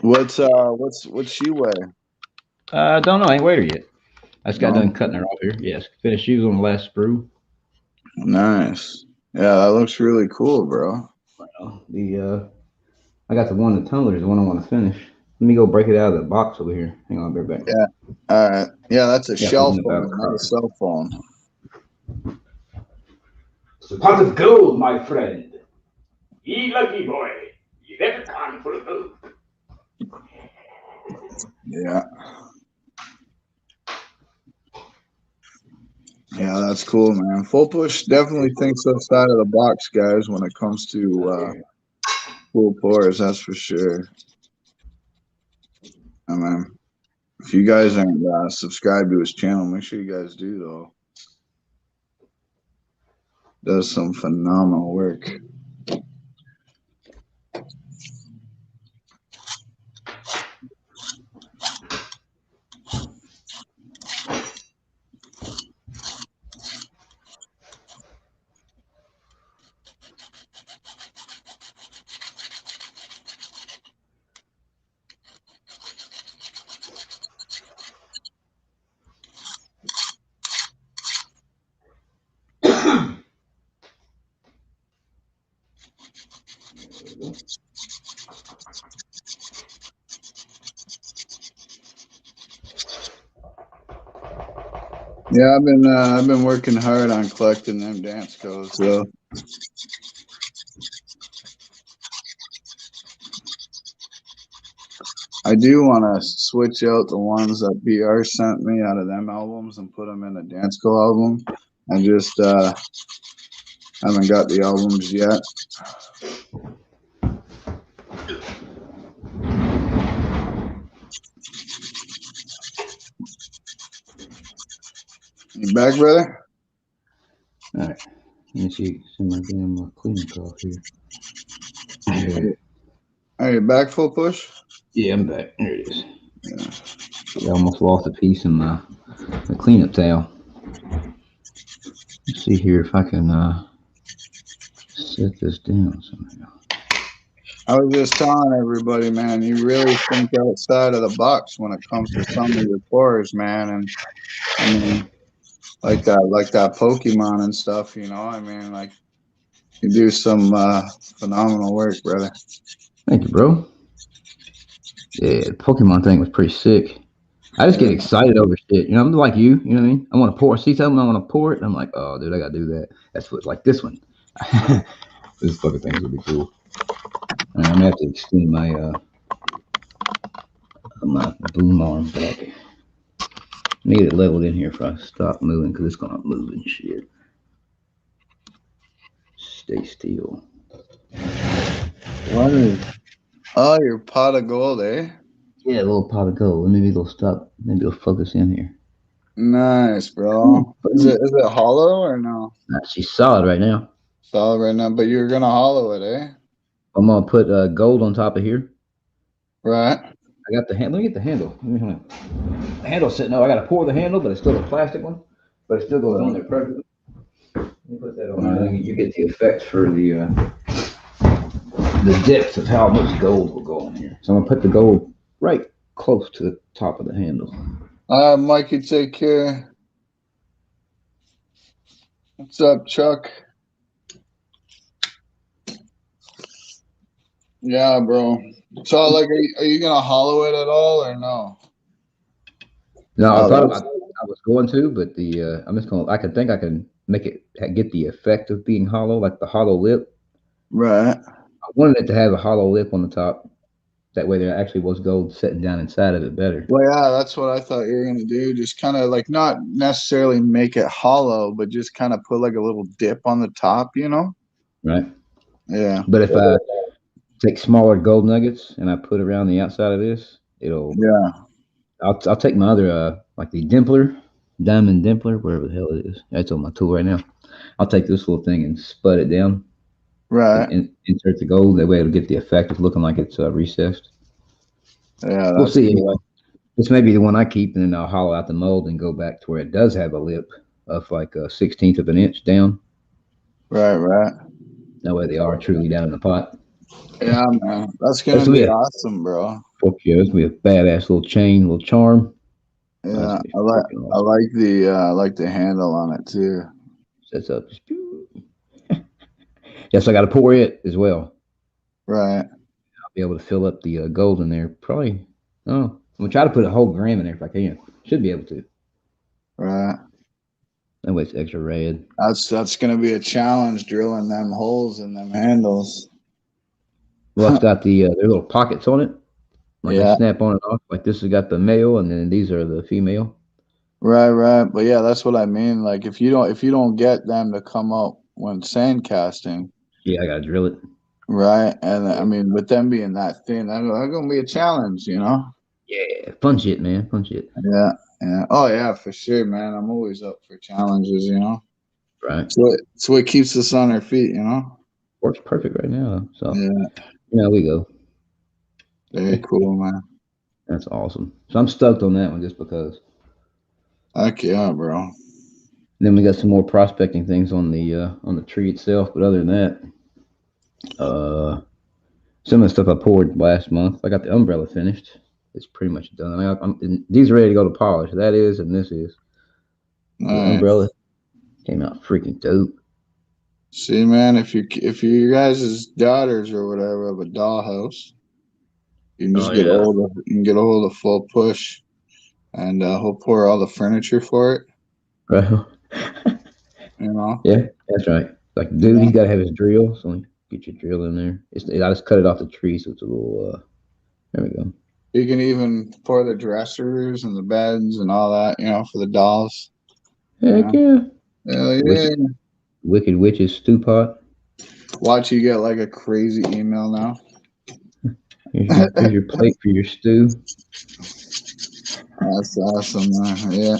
What's she weigh? I don't know. I ain't weighed her yet. I just got done cutting her off here. Yes, finished. She was on the last sprue. Nice. Yeah, that looks really cool, bro. I got the one, the tumbler is the one I want to finish. Let me go break it out of the box over here. Hang on, I'll be right back. Yeah. All right. Yeah, that's a Yeah, shell thinking about phone, not a cell phone. It's a pot of gold, my friend. Ye lucky boy. You get a con full of gold. Yeah. Yeah, that's cool, man. Full Push definitely thinks outside of the box, guys, when it comes to pool pours. That's for sure. I mean, if you guys aren't subscribed to his channel, make sure you guys do, though. Does some phenomenal work. Yeah, I've been working hard on collecting them dance codes, though. I do want to switch out the ones that BR sent me out of them albums and put them in a dance co album. I just haven't got the albums yet. You back, brother? All right. Let me see my damn cleaning cloth here. Are you back, Full Push? Yeah, I'm back. There it is. Yeah. I almost lost a piece in my cleanup towel. Let's see here if I can set this down somehow. I was just telling everybody, man, you really think outside of the box when it comes to some of your pours, man. And I mean, like that Pokemon and stuff, you know. I mean, like you do some phenomenal work, brother. Thank you, bro. Yeah, the Pokemon thing was pretty sick. I just get excited over shit. You know, I'm like you. You know what I mean? I want to pour. See something, I want to pour it. I'm like, oh, dude, I gotta do that. That's what like this one. This fucking thing's gonna be cool. I'm gonna have to extend my boom arm back. Need it leveled in here if I stop moving because it's gonna move and shit. Stay still. What is? Oh, your pot of gold, eh? Yeah, a little pot of gold. Maybe it'll stop. Maybe it'll focus in here. Nice, bro. Is it hollow or no? Nah, she's solid right now. Solid right now, but you're gonna hollow it, eh? I'm gonna put gold on top of here. Right. I got the handle. Let me get the handle. The handle's sitting up. I gotta pour the handle, but it's still a plastic one. But it still goes on there perfectly. Let me put that on there. Then you get the effect for the depth of how much gold will go on here. So I'm gonna put the gold right close to the top of the handle. Mikey, take care. What's up, Chuck? Yeah, bro. So, like, are you gonna hollow it at all or no? No, I was going to, but I'm just gonna. I think I can make it get the effect of being hollow, like the hollow lip. Right. I wanted it to have a hollow lip on the top. That way, there actually was gold sitting down inside of it better. Well, yeah, that's what I thought you were gonna do. Just kind of like not necessarily make it hollow, but just kind of put like a little dip on the top, you know? Right. Yeah. But if I take smaller gold nuggets and I put around the outside of this, it'll. Yeah. I'll take my other like the dimpler, diamond dimpler, whatever the hell it is. That's on my tool right now. I'll take this little thing and spud it down. Right. And insert the gold. That way, it'll get the effect of looking like it's recessed. Yeah. We'll see. Cool. Anyway, this may be the one I keep, and then I'll hollow out the mold and go back to where it does have a lip of like a 1/16 of an inch down. Right. Right. That way, they are truly down in the pot. Yeah, man. That's gonna be awesome, bro. Fuck yeah, it's gonna be a badass little chain, little charm. Yeah, I like the handle on it too. Sets up. Yes, I got to pour it as well. Right. I'll be able to fill up the gold in there. Probably. Oh, I'm gonna try to put a whole gram in there if I can. Should be able to. Right. That way it's extra red. That's gonna be a challenge drilling them holes in them handles. Well, it's got the their little pockets on it. Like they Yeah. snap on and off. Like this has got the male, and then these are the female. Right. But yeah, that's what I mean. Like if you don't get them to come up when sand casting, Yeah, I gotta drill it. right? And I mean, with them being that thin, that's gonna be a challenge, you know? Yeah, fun shit, man. Fun shit. Yeah. Oh yeah, for sure, man. I'm always up for challenges, you know. Right. It's what keeps us on our feet, you know. Works perfect right now. So Yeah. we go. Very cool, man. That's awesome. So I'm stoked on that one just because. Heck yeah, bro. Then we got some more prospecting things on the tree itself, but other than that, some of the stuff I poured last month, I got the umbrella finished. It's pretty much done. These are ready to go to polish. That is, and this is. The Nice. umbrella came out freaking dope. See, man, if you guys' daughters or whatever have a dollhouse, you can just get a hold of Full Push, and he'll pour all the furniture for it. Right. You know. Yeah, that's right. Like, dude, he's got to have his drill. So get your drill in there. I just cut it off the tree, so it's a little. There we go. You can even pour the dressers and the beds and all that, you know, for the dolls. Heck yeah. Hell yeah. Wicked Witches stew pot. Watch you get like a crazy email now. Here's your plate for your stew. That's awesome, man. Yeah.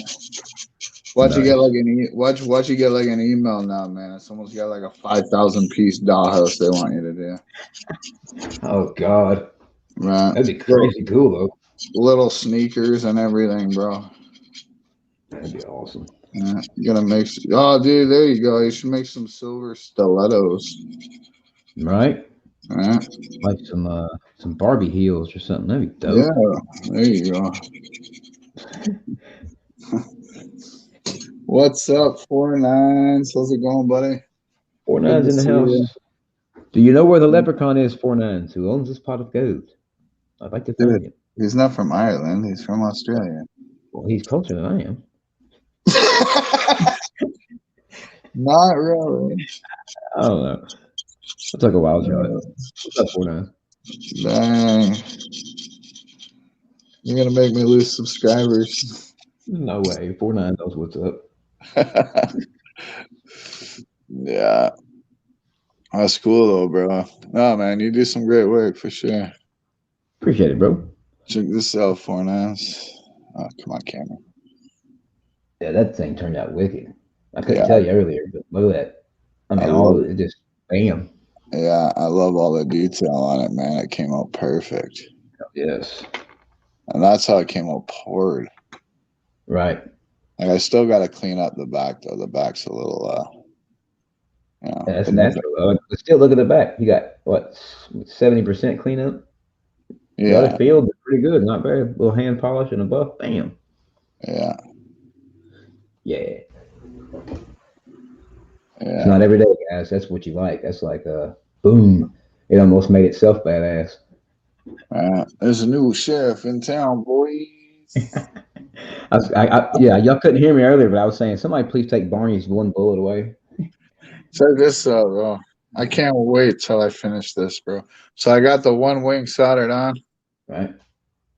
Watch you get like watch you get like an email now, man. Someone's got like a 5,000 piece dollhouse they want you to do. Oh God. Right. That'd be crazy cool though. Little sneakers and everything, bro. That'd be awesome. Yeah, you gotta make. Oh, dude, there you go. You should make some silver stilettos. Right. Right. Like some Barbie heels or something. That'd be dope. Yeah, there you go. What's up, 4-9s? How's it going, buddy? 4-9's in the house. Do you know where the leprechaun is, 4-9s? Who owns this pot of gold? I'd like to find him. He's not from Ireland. He's from Australia. Well, he's closer than I am. Not really. I don't know. I'll take a wild shot. What's up, 4-9? Dang. You're gonna make me lose subscribers. No way. 4-9 knows what's up. Yeah. That's cool though, bro. No, man, you do some great work for sure. Appreciate it, bro. Check this out, 4-9s. Oh, come on, camera. Yeah, that thing turned out wicked. I couldn't tell you earlier, but look at that. I mean, all of it just bam. Yeah, I love all the detail on it, man. It came out perfect. Yes. And that's how it came out poured. Right. Like I still got to clean up the back though. The back's a little, you know. Yeah, that's natural. But still, look at the back. You got what 70% cleanup. Yeah. The other field is pretty good. Not bad. A little hand polish and a buff. Bam. Yeah. Yeah. Yeah. It's not every day, guys. That's what you like. That's like boom. It almost made itself badass. There's a new sheriff in town, boys. Yeah, y'all couldn't hear me earlier, but I was saying, somebody please take Barney's one bullet away. Check this out, bro. I can't wait till I finish this, bro. So I got the one wing soldered on. Right.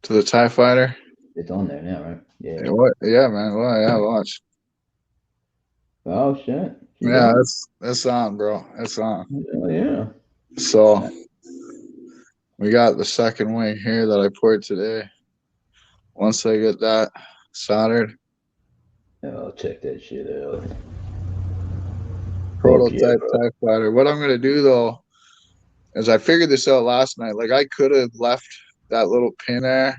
To the TIE fighter. It's on there now, right? Yeah. What? Yeah, man. Well, yeah, watch. Oh shit. Yeah, that's on, bro. That's on. Oh yeah. So we got the second wing here that I poured today. Once I get that soldered. Oh, check that shit out. Prototype TIE fighter. What I'm gonna do though is I figured this out last night. Like I could have left that little pin there.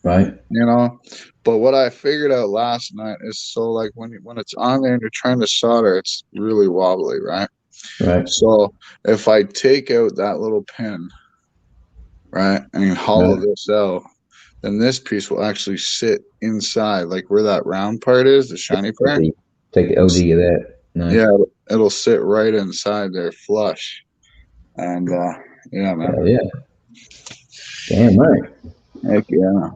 Right. You know, but what I figured out last night is so like when it's on there and you're trying to solder, it's really wobbly, right? Right. So if I take out that little pin, right, and hollow this out, then this piece will actually sit inside, like where that round part is, the shiny part. Take the OD of that. Nice. Yeah, it'll sit right inside there, flush. And yeah, man. Oh, yeah. Damn right. Heck yeah.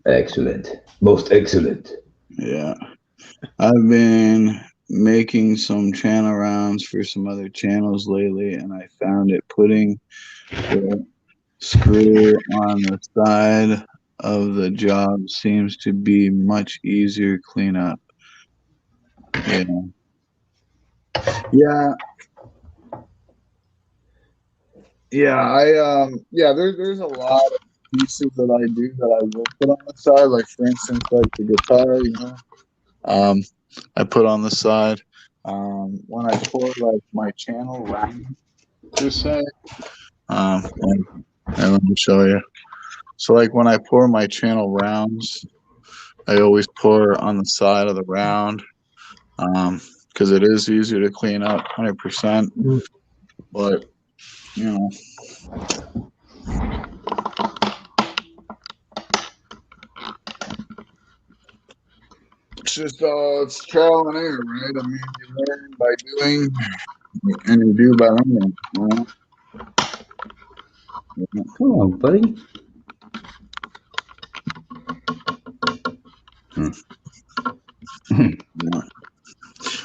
Excellent. Most excellent. Yeah. I've been making some channel rounds for some other channels lately, and I found it putting the screw on the side of the job seems to be much easier cleanup. Yeah. Yeah. Yeah. There's a lot of pieces that I do that I will put on the side. Like for instance, like the guitar. Um, I put on the side. When I pour like my channel round per se. And let me show you. So like when I pour my channel rounds, I always pour on the side of the round. Because it is easier to clean up 100%. But you know, it's trial and error, right? I mean, you learn by doing, and you do by learning. Come on, buddy. Yeah.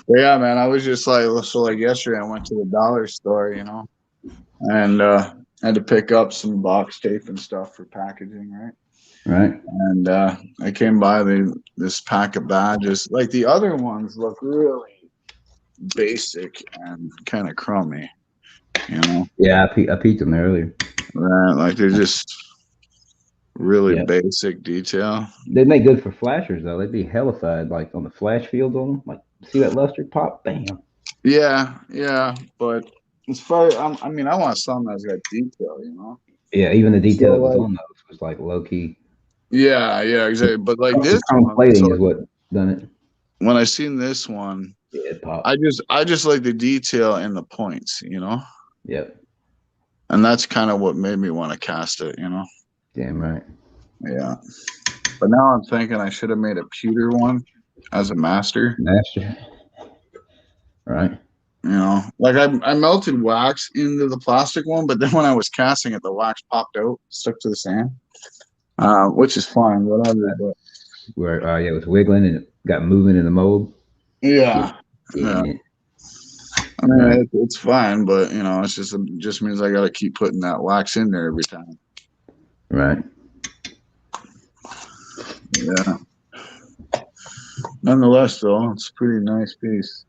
But yeah, man, I was just like, so like yesterday, I went to the dollar store, and had to pick up some box tape and stuff for packaging, right? Right. And I came by this pack of badges. Like the other ones look really basic and kind of crummy, you know. Yeah, I peeked them there earlier. Right? Like they're just really Yeah. basic detail. They make good for flashers though. They'd be hellified like on the flash field on them. Like see that luster pop? Bam. Yeah, but as far I mean, I want something that's got detail, Yeah, even the So detail that was like, on those was like low key. yeah, exactly. But like Custom this chrome one, plating so is what done it. when I seen this one, Yeah, it popped. I just like the detail and the points. Yep. And that's kind of what made me want to cast it. Damn right. Yeah. But now I'm thinking I should have made a pewter one as a master. Master. Right. Like I melted wax into the plastic one, but then when I was casting it, the wax popped out, stuck to the sand, which is fine, whatever. But Where yeah, it was wiggling and it got moving in the mold. yeah, yeah. Yeah. I mean, Right. it's fine, but it just means I got to keep putting that wax in there every time. Right. Yeah. Nonetheless, though, it's a pretty nice piece.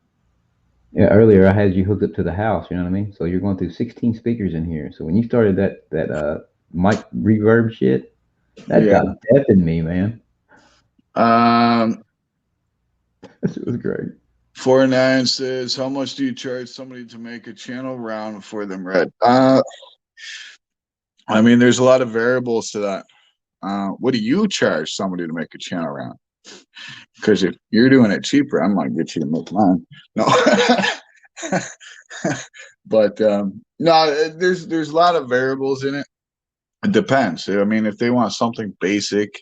Yeah, earlier I had you hooked up to the house, you know what I mean? So you're going through 16 speakers in here. So when you started that mic reverb shit, that Yeah. got deaf in me, man. Um, It was great. 49 says, "How much do you charge somebody to make a channel round for them, Red?" I mean, there's a lot of variables to that. What do you charge somebody to make a channel round? Because if you're doing it cheaper, I might get you to make mine. No, but no, there's a lot of variables in it. It depends. I mean, if they want something basic,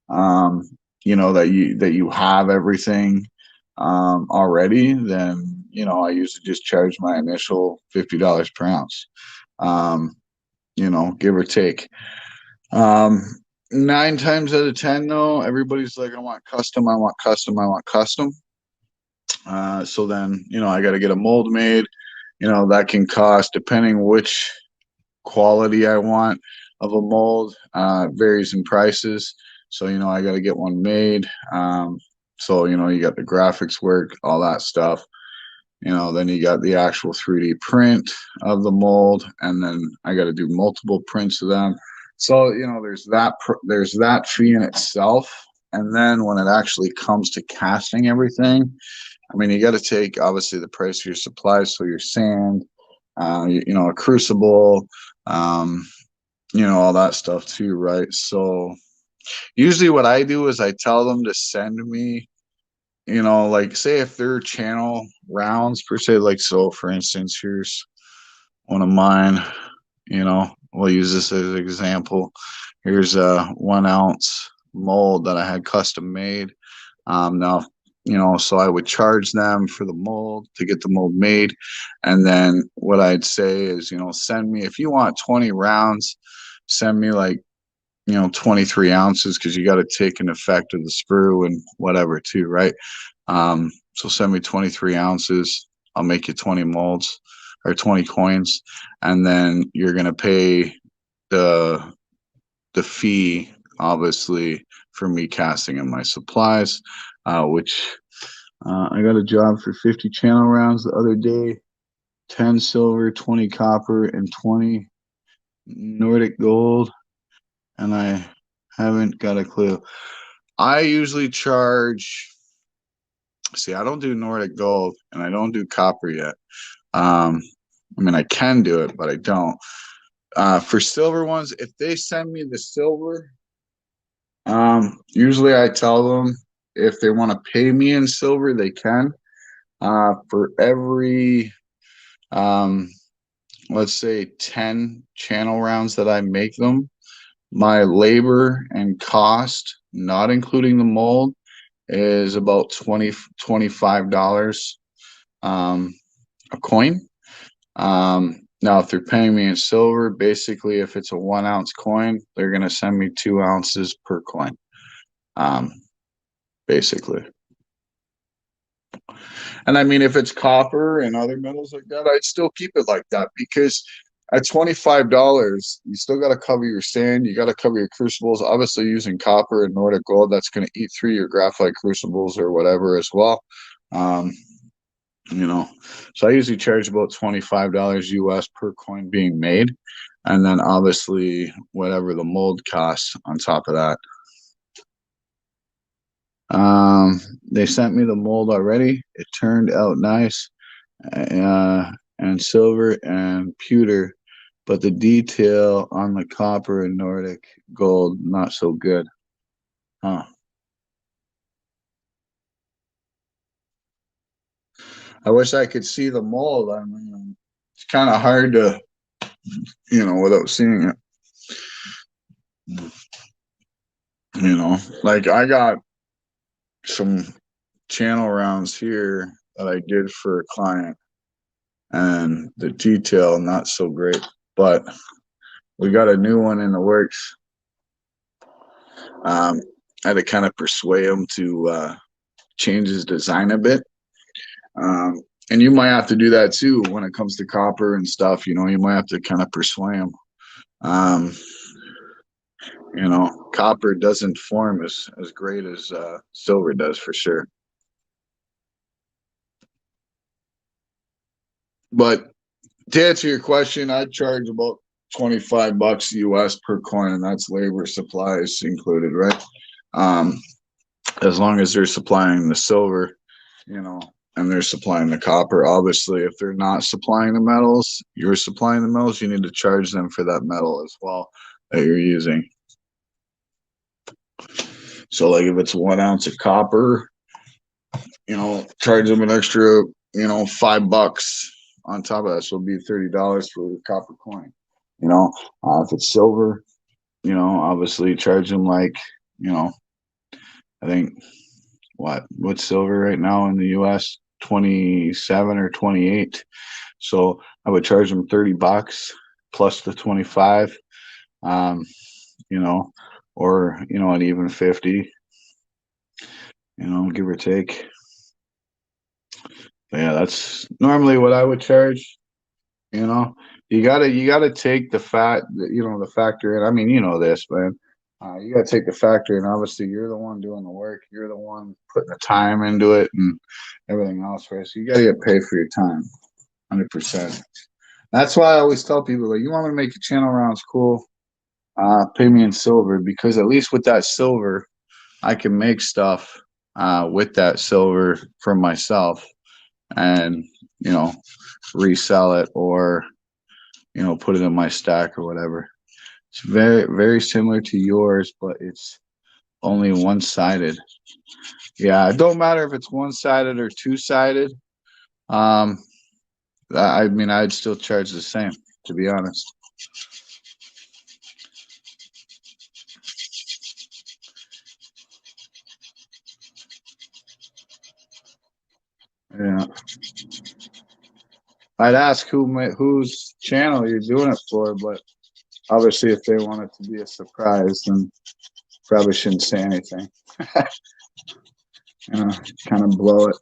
um, that you have everything already, then I usually just charge my initial $50 per ounce. Um, give or take. Um, 9 times out of 10, though, everybody's like, I want custom, I want custom, I want custom. So then, I got to get a mold made. That can cost, depending which quality I want of a mold, varies in prices. So, I got to get one made. So, you got the graphics work, all that stuff. Then you got the actual 3D print of the mold, and then I got to do multiple prints of them. So there's that fee in itself, and then when it actually comes to casting everything, I mean, you got to take obviously the price of your supplies, so your sand, a crucible, all that stuff too, right? So usually what I do is I tell them to send me, like say if they're channel rounds per se, like so for instance, here's one of mine, we'll use this as an example. Here's a 1 ounce mold that I had custom made. Now, so I would charge them for the mold to get the mold made. And then what I'd say is, send me, if you want 20 rounds, send me like, 23 ounces because you got to take an effect of the screw and whatever too, right? So send me 23 ounces. I'll make you 20 molds or 20 coins, and then you're gonna pay the fee, obviously, for me casting in my supplies, which I got a job for 50 channel rounds the other day, 10 silver, 20 copper, and 20 Nordic gold, and I haven't got a clue. I usually charge. See, I don't do Nordic gold and I don't do copper yet. I mean, I can do it, but I don't. For silver ones, if they send me the silver, usually I tell them if they want to pay me in silver, they can. For every, let's say 10 channel rounds that I make them, my labor and cost, not including the mold, is about $25 a coin. Now, if they're paying me in silver, basically, if it's a 1 ounce coin, they're going to send me 2 ounces per coin, basically. And I mean, if it's copper and other metals like that, I'd still keep it like that because at $25, you still got to cover your sand. You got to cover your crucibles. Obviously, using copper and Nordic gold, that's going to eat through your graphite crucibles or whatever as well. So I usually charge about $25 US per coin being made, and then obviously whatever the mold costs on top of that. They sent me the mold already. It turned out nice, and silver and pewter, but the detail on the copper and Nordic gold not so good. I wish I could see the mold. I mean, it's kind of hard to, without seeing it. Like I got some channel rounds here that I did for a client, and the detail not so great, but we got a new one in the works. I had to kind of persuade him to change his design a bit. And you might have to do that too when it comes to copper and stuff. You might have to kind of persuade him. Copper doesn't form as great as silver does for sure. But to answer your question, I'd charge about $25 US per coin, and that's labor supplies included, right? As long as they're supplying the silver, and they're supplying the copper. Obviously, if they're not supplying the metals, you're supplying the metals, you need to charge them for that metal as well that you're using. So like if it's 1 ounce of copper, charge them an extra, $5 on top of that. So it'll be $30 for the copper coin. If it's silver, obviously charge them like, I think what's silver right now in the US, 27 or 28. So I would charge them $30 plus the 25, or, an even 50, give or take. But yeah, that's normally what I would charge. You gotta take the the factor in. I mean, this, man. You gotta take the factor in. Obviously, you're the one doing the work. You're the one putting the time into it and everything else, right? So you gotta get paid for your time, 100%. That's why I always tell people, like, you want me to make your channel rounds cool, pay me in silver, because at least with that silver, I can make stuff with that silver for myself, and resell it or put it in my stack or whatever. It's very, very similar to yours, but it's only one-sided. Yeah, it don't matter if it's one-sided or two-sided. I mean, I'd still charge the same, to be honest. Yeah. I'd ask whose channel you're doing it for, but obviously, if they want it to be a surprise, then probably shouldn't say anything. Kind of blow it.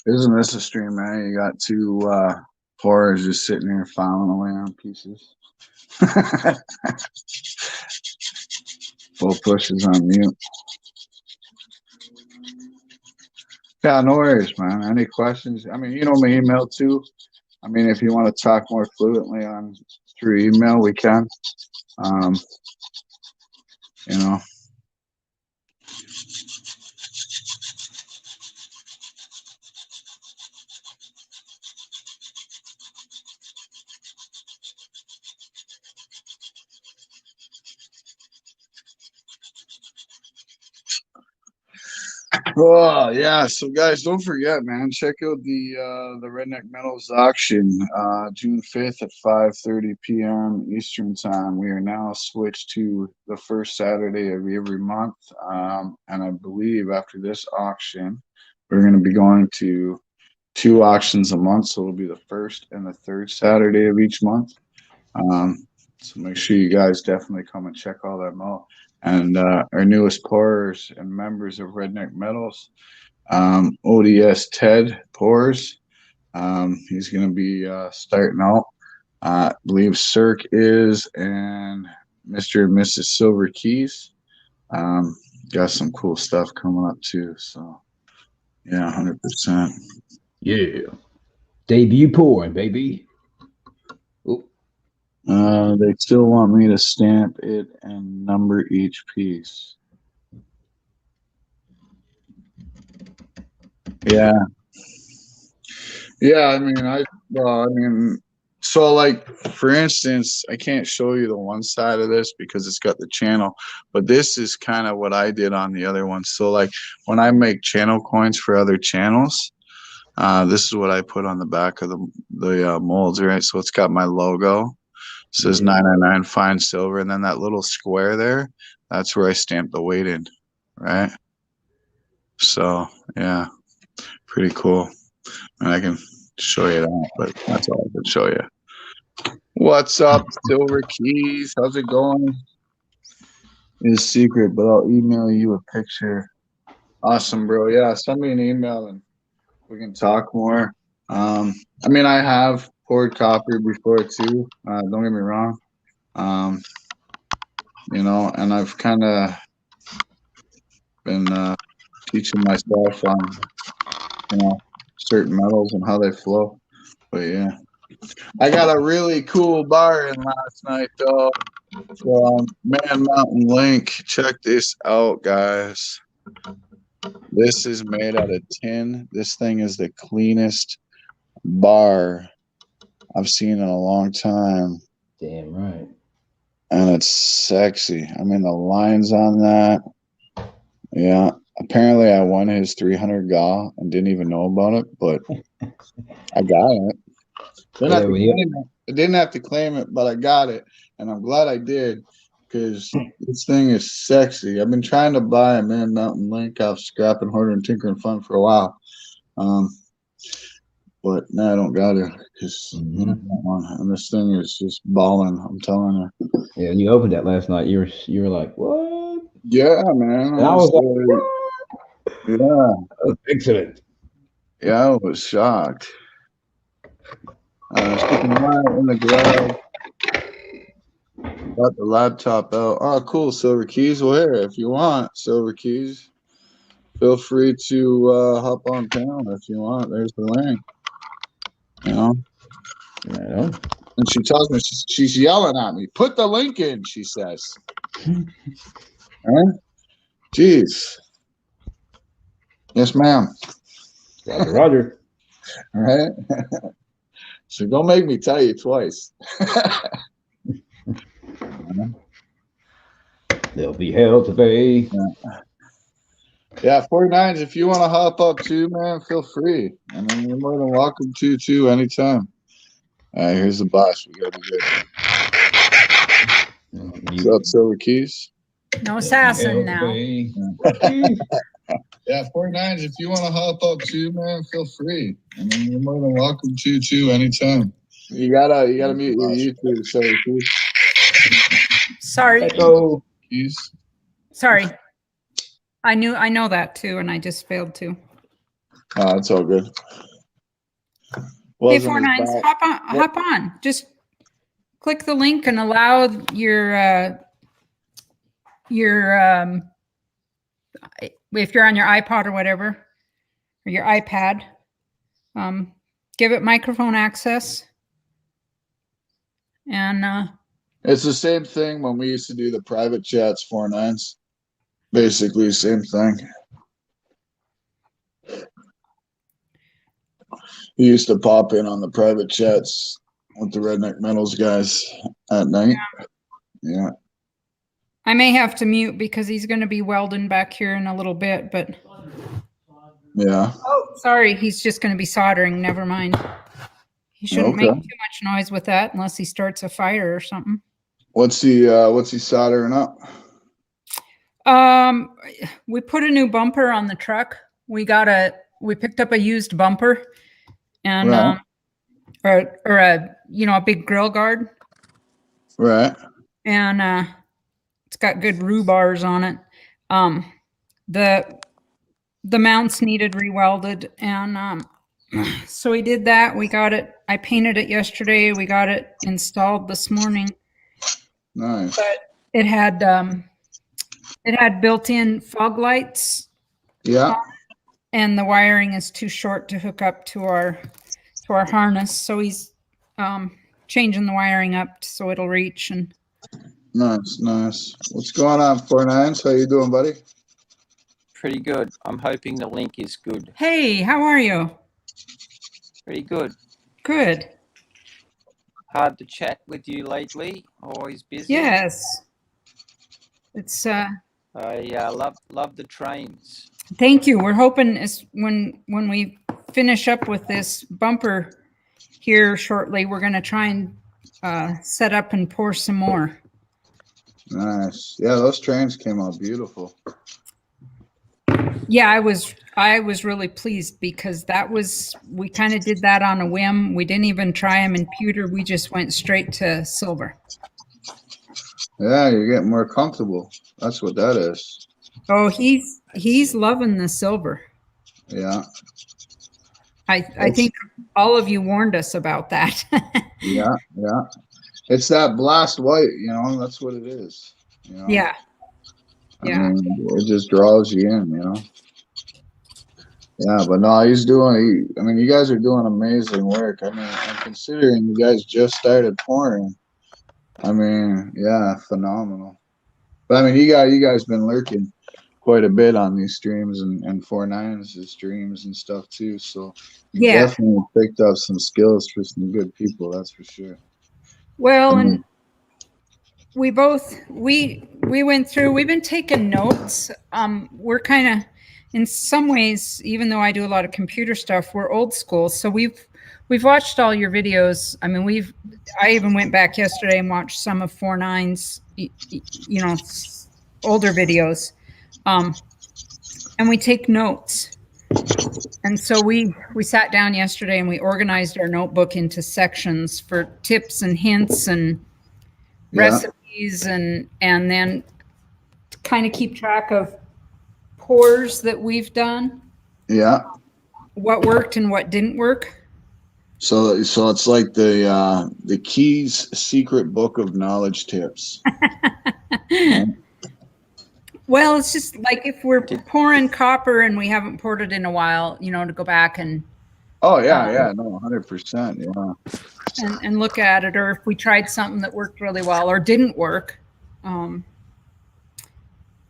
Isn't this a stream, man? You got two pourers just sitting here filing away on pieces. Full pushes on mute. Yeah, no worries, man. Any questions? I mean, you know my email too. I mean, if you want to talk more fluently on through email, we can. You know. Oh yeah, so guys, don't forget, man. Check out the Redneck Metals auction, June 5th at 5:30 p.m. Eastern time. We are now switched to the first Saturday of every month, and I believe after this auction, we're going to be going to 2 auctions a month. So it'll be the first and the third Saturday of each month. So make sure you guys definitely come and check all that out. And our newest pourers and members of Redneck Metals, ODS Ted Pours. He's going to be starting out. I believe Cirque is, and Mr. and Mrs. Silver Keys. Got some cool stuff coming up too. So, yeah, 100%. Yeah. Debut pouring, baby. They still want me to stamp it and number each piece. Yeah. Yeah, I mean, so like, for instance, I can't show you the one side of this because it's got the channel, but this is kind of what I did on the other one. So like when I make channel coins for other channels, this is what I put on the back of the molds, right? So it's got my logo. It says 999 fine silver, and then that little square there, that's where I stamped the weight in, right? So yeah, pretty cool. And I can show you that, but that's all I can show you. What's up, Silver Keys? How's it going? It's secret, but I'll email you a picture. Awesome, bro. Yeah, send me an email and we can talk more. I mean, I have poured copper before too. Don't get me wrong. You know, and I've kind of been teaching myself on, you know, certain metals and how they flow. But yeah, I got a really cool bar in last night though from Man Mountain Link. Check this out, guys. This is made out of tin. This thing is the cleanest bar I've seen in a long time. Damn right. And it's sexy. I mean, the lines on that. Yeah. Apparently, I won his 300 GA and didn't even know about it, but I got it. I didn't have to claim it, but I got it. And I'm glad I did because this thing is sexy. I've been trying to buy a Man Mountain Link off Scrap and Hoarder and Tinker and Fun for a while. But now I don't got it because and this thing is just balling. I'm telling you. Yeah, when you opened that last night, you were like, "What?" Yeah, man. And I was like, yeah, that was excellent. yeah, I was shocked. Sticking right in the garage. Got the laptop out. Oh, cool. Silver Keys. Well, here, if you want Silver Keys, feel free to hop on panel if you want. There's the link. You know? Yeah. And she tells me, she's yelling at me, put the link in, she says. Huh? Jeez. Yes, ma'am. Roger. All right. So don't make me tell you twice. There'll be hell to pay. Yeah. Yeah, 49s, if you want to hop up too, man, feel free. I mean, you're more than welcome to, too, anytime. All right, here's the boss. We got to be good. What's up, Silver Keys? No sassing now. Yeah, 49s, if you want to hop up too, man, feel free. I mean, you're more than welcome to, too, anytime. You gotta mute your YouTube, Silver Keys. Sorry. Echo. Keys. Sorry. I know that too, and I just failed to. Oh, it's all good. Hey, Wasn't 49s, as bad. hop on. Just click the link and allow your if you're on your iPod or whatever, or your iPad, give it microphone access. And It's the same thing when we used to do the private chats, 49s. Basically, same thing. He used to pop in on the private chats with the Redneck Metals guys at night. Yeah. I may have to mute because he's going to be welding back here in a little bit, but Yeah. oh, sorry, he's just going to be soldering. Never mind. He shouldn't make Okay. too much noise with that unless he starts a fire or something. What's he soldering up? We put a new bumper on the truck. We picked up a used bumper and Right. or a big grill guard, Right. and it's got good rubars on it. The mounts needed rewelded, and so we did that. We got it. I painted it yesterday. We got it installed this morning. Nice. But it had built-in fog lights. Yeah. And the wiring is too short to hook up to our harness. So he's changing the wiring up so it'll reach. And Nice. What's going on, 49s? How you doing, buddy? Pretty good. I'm hoping the link is good. hey, how are you? Pretty good. Good. Hard to chat with you lately. Always busy. Yes. It's I love the trains. thank you. We're hoping when we finish up with this bumper here shortly, we're going to try and set up and pour some more. Nice. Yeah, those trains came out beautiful. Yeah, I was really pleased because we kind of did that on a whim. We didn't even try them in pewter. We just went straight to silver. Yeah, you're getting more comfortable. That's what that is. Oh, he's loving the silver. Yeah. I think all of you warned us about that. Yeah. It's that blast white, that's what it is. Yeah. I mean, it just draws you in. Yeah, but no, you guys are doing amazing work. I mean, and considering you guys just started pouring, I mean, yeah, phenomenal. But I mean, you guys been lurking quite a bit on these streams and 49s streams and stuff too. So you definitely picked up some skills for some good people, that's for sure. Well, and we went through, we've been taking notes. We're kind of, in some ways, even though I do a lot of computer stuff, we're old school. So we've watched all your videos. I mean, I even went back yesterday and watched some of 49's, older videos. And we take notes. And so we sat down yesterday and we organized our notebook into sections for tips and hints and recipes, and then kind of keep track of pours that we've done. Yeah. What worked and what didn't work. So it's like the Keys secret book of knowledge tips. Well, it's just like if we're pouring copper and we haven't poured it in a while, to go back and no, 100%, yeah, and look at it, or if we tried something that worked really well or didn't work.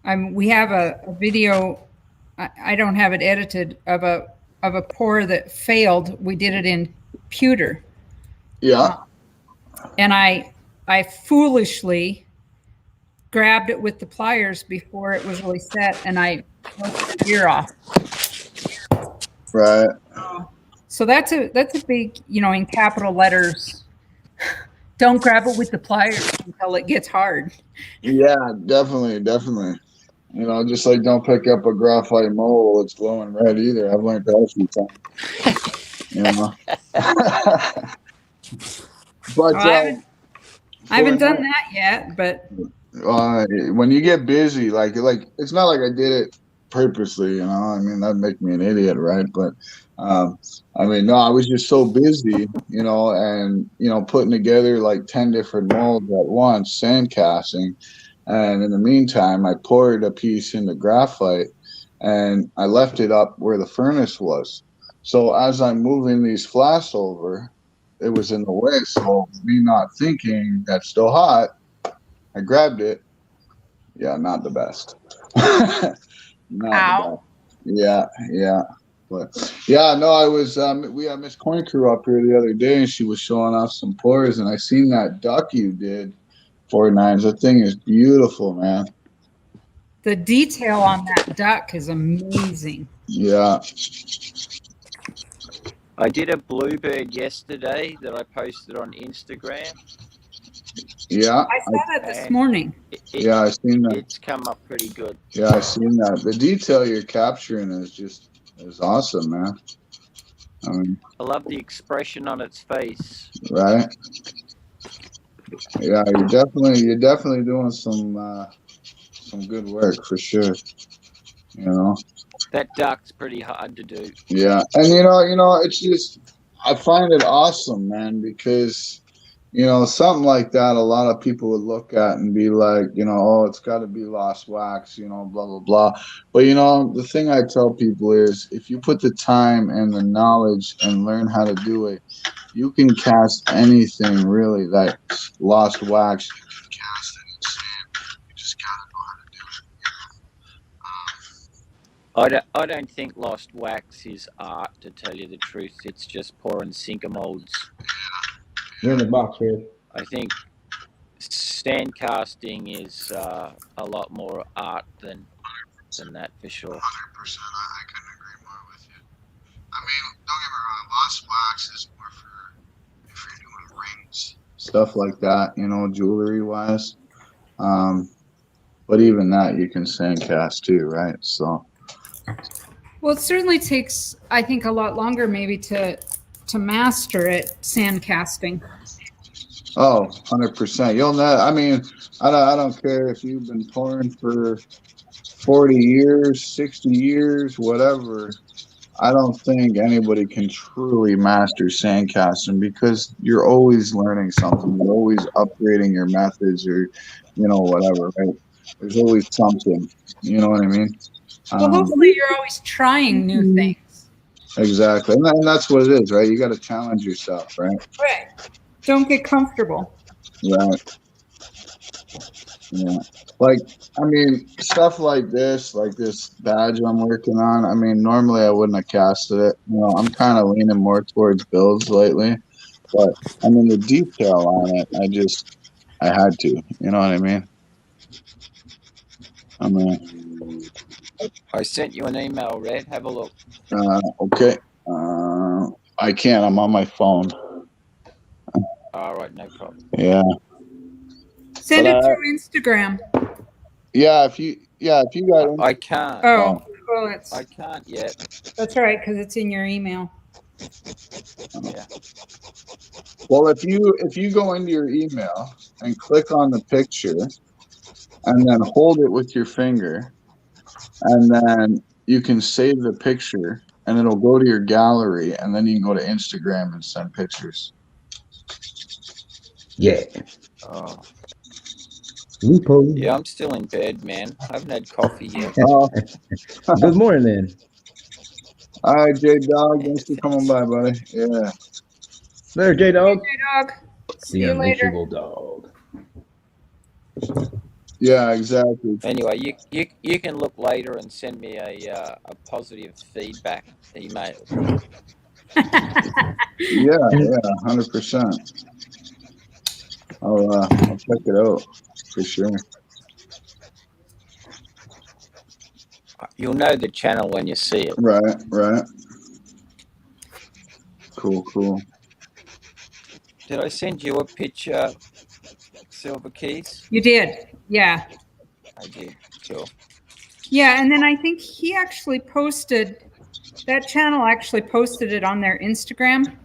We have a video. I don't have it edited of a pour that failed. We did it in pewter. Yeah. And I foolishly grabbed it with the pliers before it was really set, and I broke the ear off. Right. So that's a big, in capital letters. Don't grab it with the pliers until it gets hard. Yeah, definitely. Just like don't pick up a graphite mold, it's glowing red either. I've learned that a few times. But I haven't done that yet, but when you get busy, like it's not like I did it purposely, I mean, that'd make me an idiot, right? But no, I was just so busy, and putting together like 10 different molds at once, sandcasting. And in the meantime, I poured a piece into graphite and I left it up where the furnace was. So as I'm moving these flasks over, it was in the way. So me not thinking that's still hot, I grabbed it. Yeah, not the best. ow. Yeah. But yeah, no, I was we had Miss Coin Crew up here the other day and she was showing off some pours and I seen that duck you did 4.9s. That thing is beautiful, man. The detail on that duck is amazing. Yeah. I did a bluebird yesterday that I posted on Instagram. Yeah. I saw that this morning. Yeah, I seen that. It's come up pretty good. Yeah, I seen that. The detail you're capturing is awesome, man. I mean, I love the expression on its face. right? Yeah, you're definitely doing some good work for sure. That duck's pretty hard to do. Yeah, and it's just I find it awesome, man, because something like that, a lot of people would look at and be like, oh, it's got to be lost wax, blah blah blah. But the thing I tell people is, if you put the time and the knowledge and learn how to do it, you can cast anything really like lost wax. You can cast it in sand. You just gotta know how to do it. I don't think lost wax is art, to tell you the truth. It's just pouring sinker molds. You're in the box, Red. I think sandcasting is a lot more art than that, for sure. 100%. I couldn't agree more with you. I mean, don't get me wrong. Lost wax is more for if you're doing rings, stuff like that, jewelry wise. But even that you can sandcast too, right? So. Well, it certainly takes, I think, a lot longer maybe to master it, sandcasting. Oh, 100%. You'll know. I mean, I don't care if you've been pouring for 40 years, 60 years, whatever. I don't think anybody can truly master sandcasting because you're always learning something. You're always upgrading your methods or, whatever, right? There's always something. You know what I mean? Well, hopefully you're always trying new things. Exactly. And that's what it is, right? You got to challenge yourself, right? Right. Don't get comfortable. Right. Yeah. Like, I mean, stuff like this badge I'm working on, I mean, normally I wouldn't have casted it. I'm kind of leaning more towards builds lately. But, I mean, the detail on it, I had to. You know what I mean? I sent you an email, Red. Have a look. Okay. I can't. I'm on my phone. All right, no problem. Yeah. Send it through Instagram. Yeah, if you got. I can't. Oh, well, I can't yet. That's all right, because it's in your email. Yeah. Well, if you go into your email and click on the picture, and then hold it with your finger, and then you can save the picture, and it'll go to your gallery, and then you can go to Instagram and send pictures. Yeah. Oh. Loophole. Yeah, I'm still in bed, man. I haven't had coffee yet. Good morning, then. All right, J Dog. Thanks for coming by, buddy. Yeah. There, J Dog. Hey, Dog. See you later. Dog. Yeah, exactly. Anyway, you can look later and send me a positive feedback email. Yeah, 100%. I'll check it out for sure. You'll know the channel when you see it. Right, right. Cool. Did I send you a picture, Silver Keys? You did. Yeah. I did. Cool. Yeah. And then I think he actually posted that channel actually posted it on their Instagram.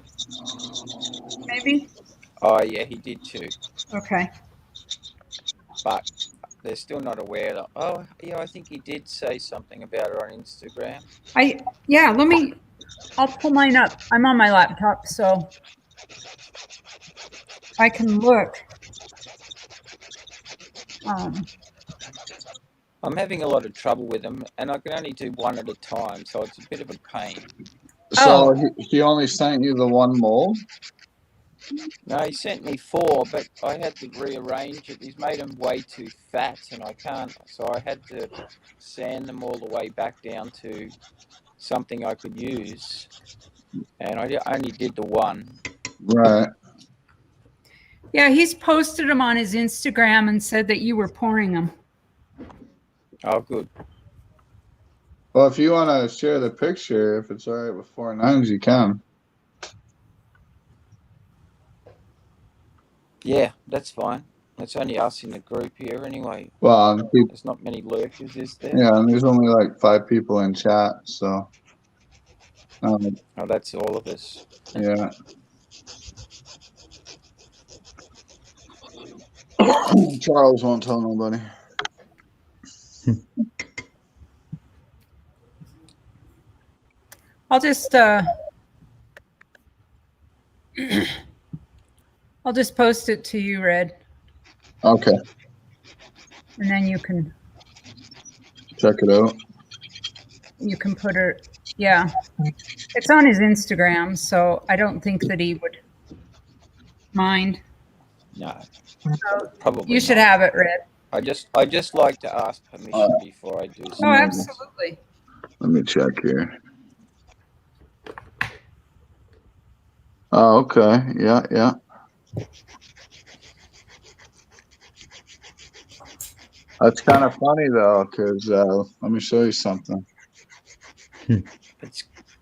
Maybe. Oh, yeah, he did too. Okay. But they're still not aware that. Oh, yeah, I think he did say something about it on Instagram. I'll pull mine up. I'm on my laptop, so I can look. I'm having a lot of trouble with them, and I can only do one at a time, so it's a bit of a pain. So he only sent you the one mold? No, he sent me 4, but I had to rearrange it. He's made them way too fat, and I can't. So I had to sand them all the way back down to something I could use, and I only did the one. Right. Yeah, he's posted them on his Instagram and said that you were pouring them. Oh, good. Well, if you want to share the picture, if it's all right with 4.9s, you can. Yeah, that's fine. It's only us in the group here anyway. Well, There's not many lurkers, is there? yeah, and there's only like 5 people in chat, so. Oh, that's all of us. Yeah. Charles won't tell nobody. I'll just post it to you, Red, Okay, and then you can check it out. put it. Yeah, it's on his Instagram, so I don't think that he would mind. No, So probably you should not. have it, Red. I just like to ask permission before I do something. Oh, absolutely. Let me check here. Oh, okay. Yeah. That's kind of funny though, because let me show you something.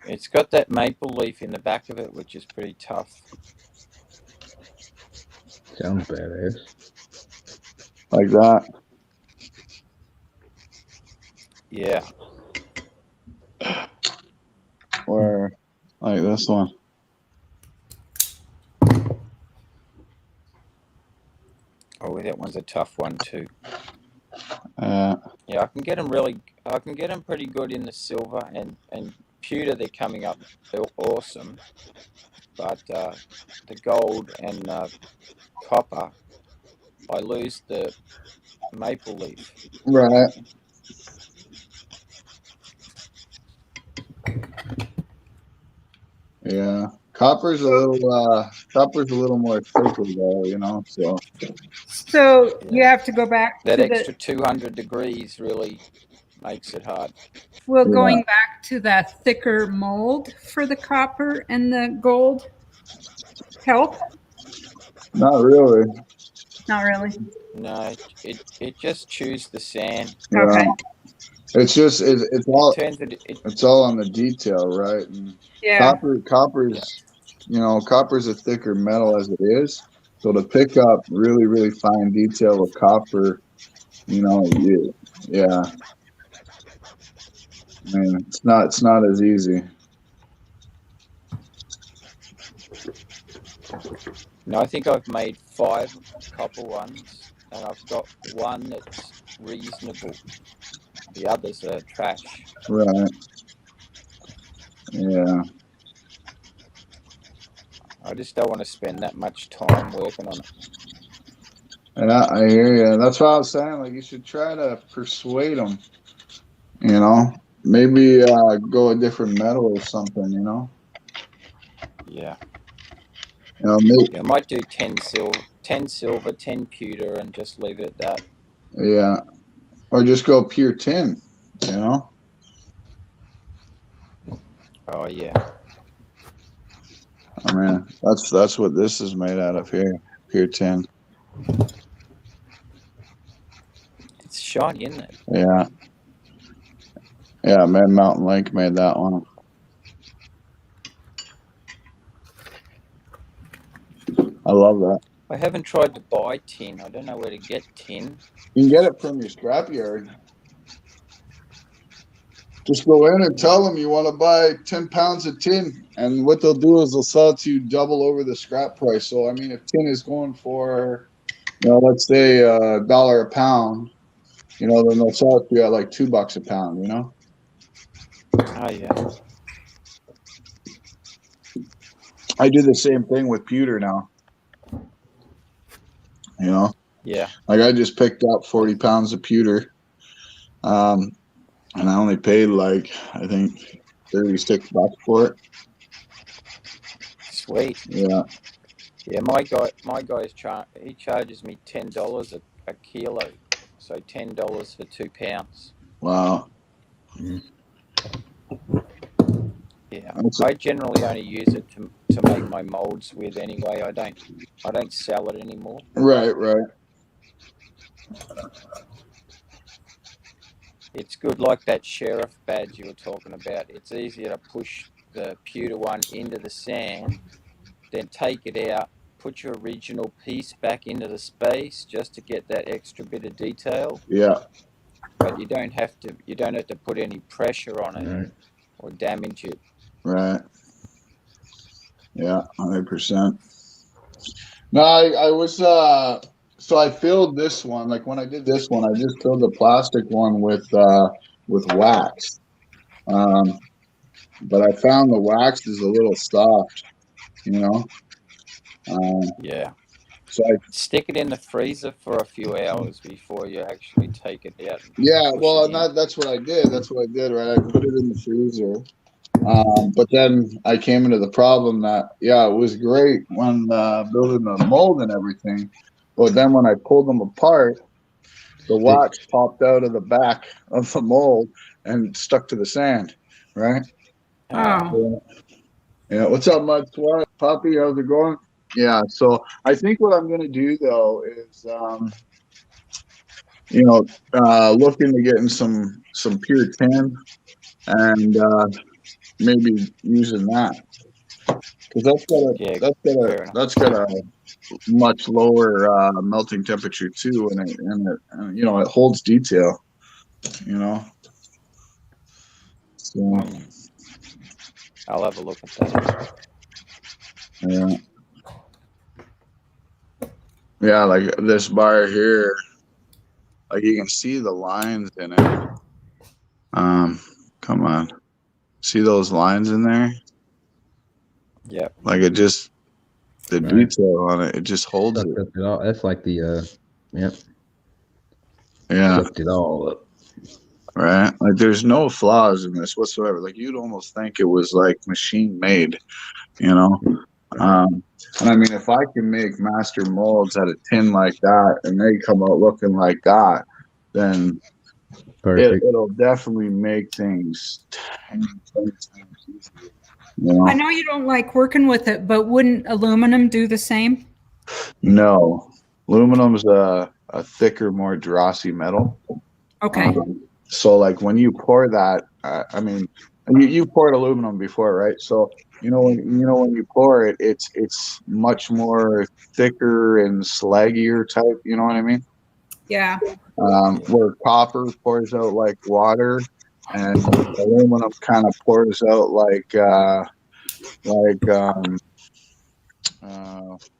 It's got that maple leaf in the back of it, which is pretty tough. Sounds badass. Like that. Yeah. Or like this one. Oh, that one's a tough one too. Yeah, I can get them pretty good in the silver and pewter. They're coming up awesome, but the gold and copper, I lose the maple leaf. right. Yeah, copper's a little more thicker though, you know. So you have to go back That to extra 200 degrees really makes it hard. going back to that thicker mold for the copper and the gold help? Not really. Not really. No, it just chews the sand. Yeah. Okay. It's just it's all Turns it, it's all on the detail, right? And Yeah. copper's copper's a thicker metal as it is. So to pick up really, really fine detail of copper, yeah. I mean, it's not as easy. No, I think I've made 5 copper ones, and I've got one that's reasonable. The others are trash. Right. Yeah. I just don't want to spend that much time working on it. And I hear you. That's what I was saying. Like, you should try to persuade them. Maybe go a different metal or something. Yeah. Maybe, I might do 10 silver, 10 pewter, and just leave it at that. yeah. Or just go pure tin. Oh yeah. I mean, that's what this is made out of here. Pure tin. It's shiny, isn't it? Yeah. Yeah, man, Mountain Lake made that one. I love that. I haven't tried to buy tin. I don't know where to get tin. You can get it from your scrapyard. Just go in and tell them you want to buy 10 pounds of tin. And what they'll do is they'll sell it to you double over the scrap price. So, I mean, if tin is going for, let's say $1 a pound, then they'll sell it to you at like $2 a pound, Oh yeah. I do the same thing with pewter now. Yeah. Like I just picked up 40 pounds of pewter. And I only paid like, I think $36 for it. Sweet. Yeah. Yeah, my guy's he charges me $10 a kilo, so $10 for 2 pounds. Wow. Yeah, I generally only use it to make my molds with anyway. I don't sell it anymore. Right. It's good, like that sheriff badge you were talking about. It's easier to push the pewter one into the sand, then take it out, put your original piece back into the space just to get that extra bit of detail. Yeah. But you don't have to put any pressure on it or damage it. Right. Yeah, 100%. No, I was so I filled this one. Like when I did this one, I just filled the plastic one with wax. But I found the wax is a little soft, Yeah. So Stick it in the freezer for a few hours before you actually take it out. That's what I did. That's what I did, right? I put it in the freezer. But then I came into the problem that, it was great when building the mold and everything. But then when I pulled them apart, the wax popped out of the back of the mold and stuck to the sand, right? Oh. Yeah. What's up, Mud Swat? Puppy, how's it going? Yeah. So I think what I'm going to do, though, is, looking to getting some pure tin and maybe using that. Because that's got a much lower melting temperature too, and it holds detail. So I'll have a look at that. Yeah, like this bar here, like you can see the lines in it. Come on, see those lines in there? Yeah. Like it just. The detail on it just holds it. That's like the Yeah. Sucked it all up. Right. Like there's no flaws in this whatsoever. Like you'd almost think it was like machine made, And I mean, if I can make master molds out of tin like that and they come out looking like that, then it'll definitely make things 10 times easier. I know you don't like working with it, but wouldn't aluminum do the same? No, aluminum's a thicker, more drossy metal. Okay. So like when you pour that, I mean, you poured aluminum before, right? So when you pour it, it's much more thicker and slaggier type. You know what I mean? Yeah. Where copper pours out like water, and aluminum kind of pours out like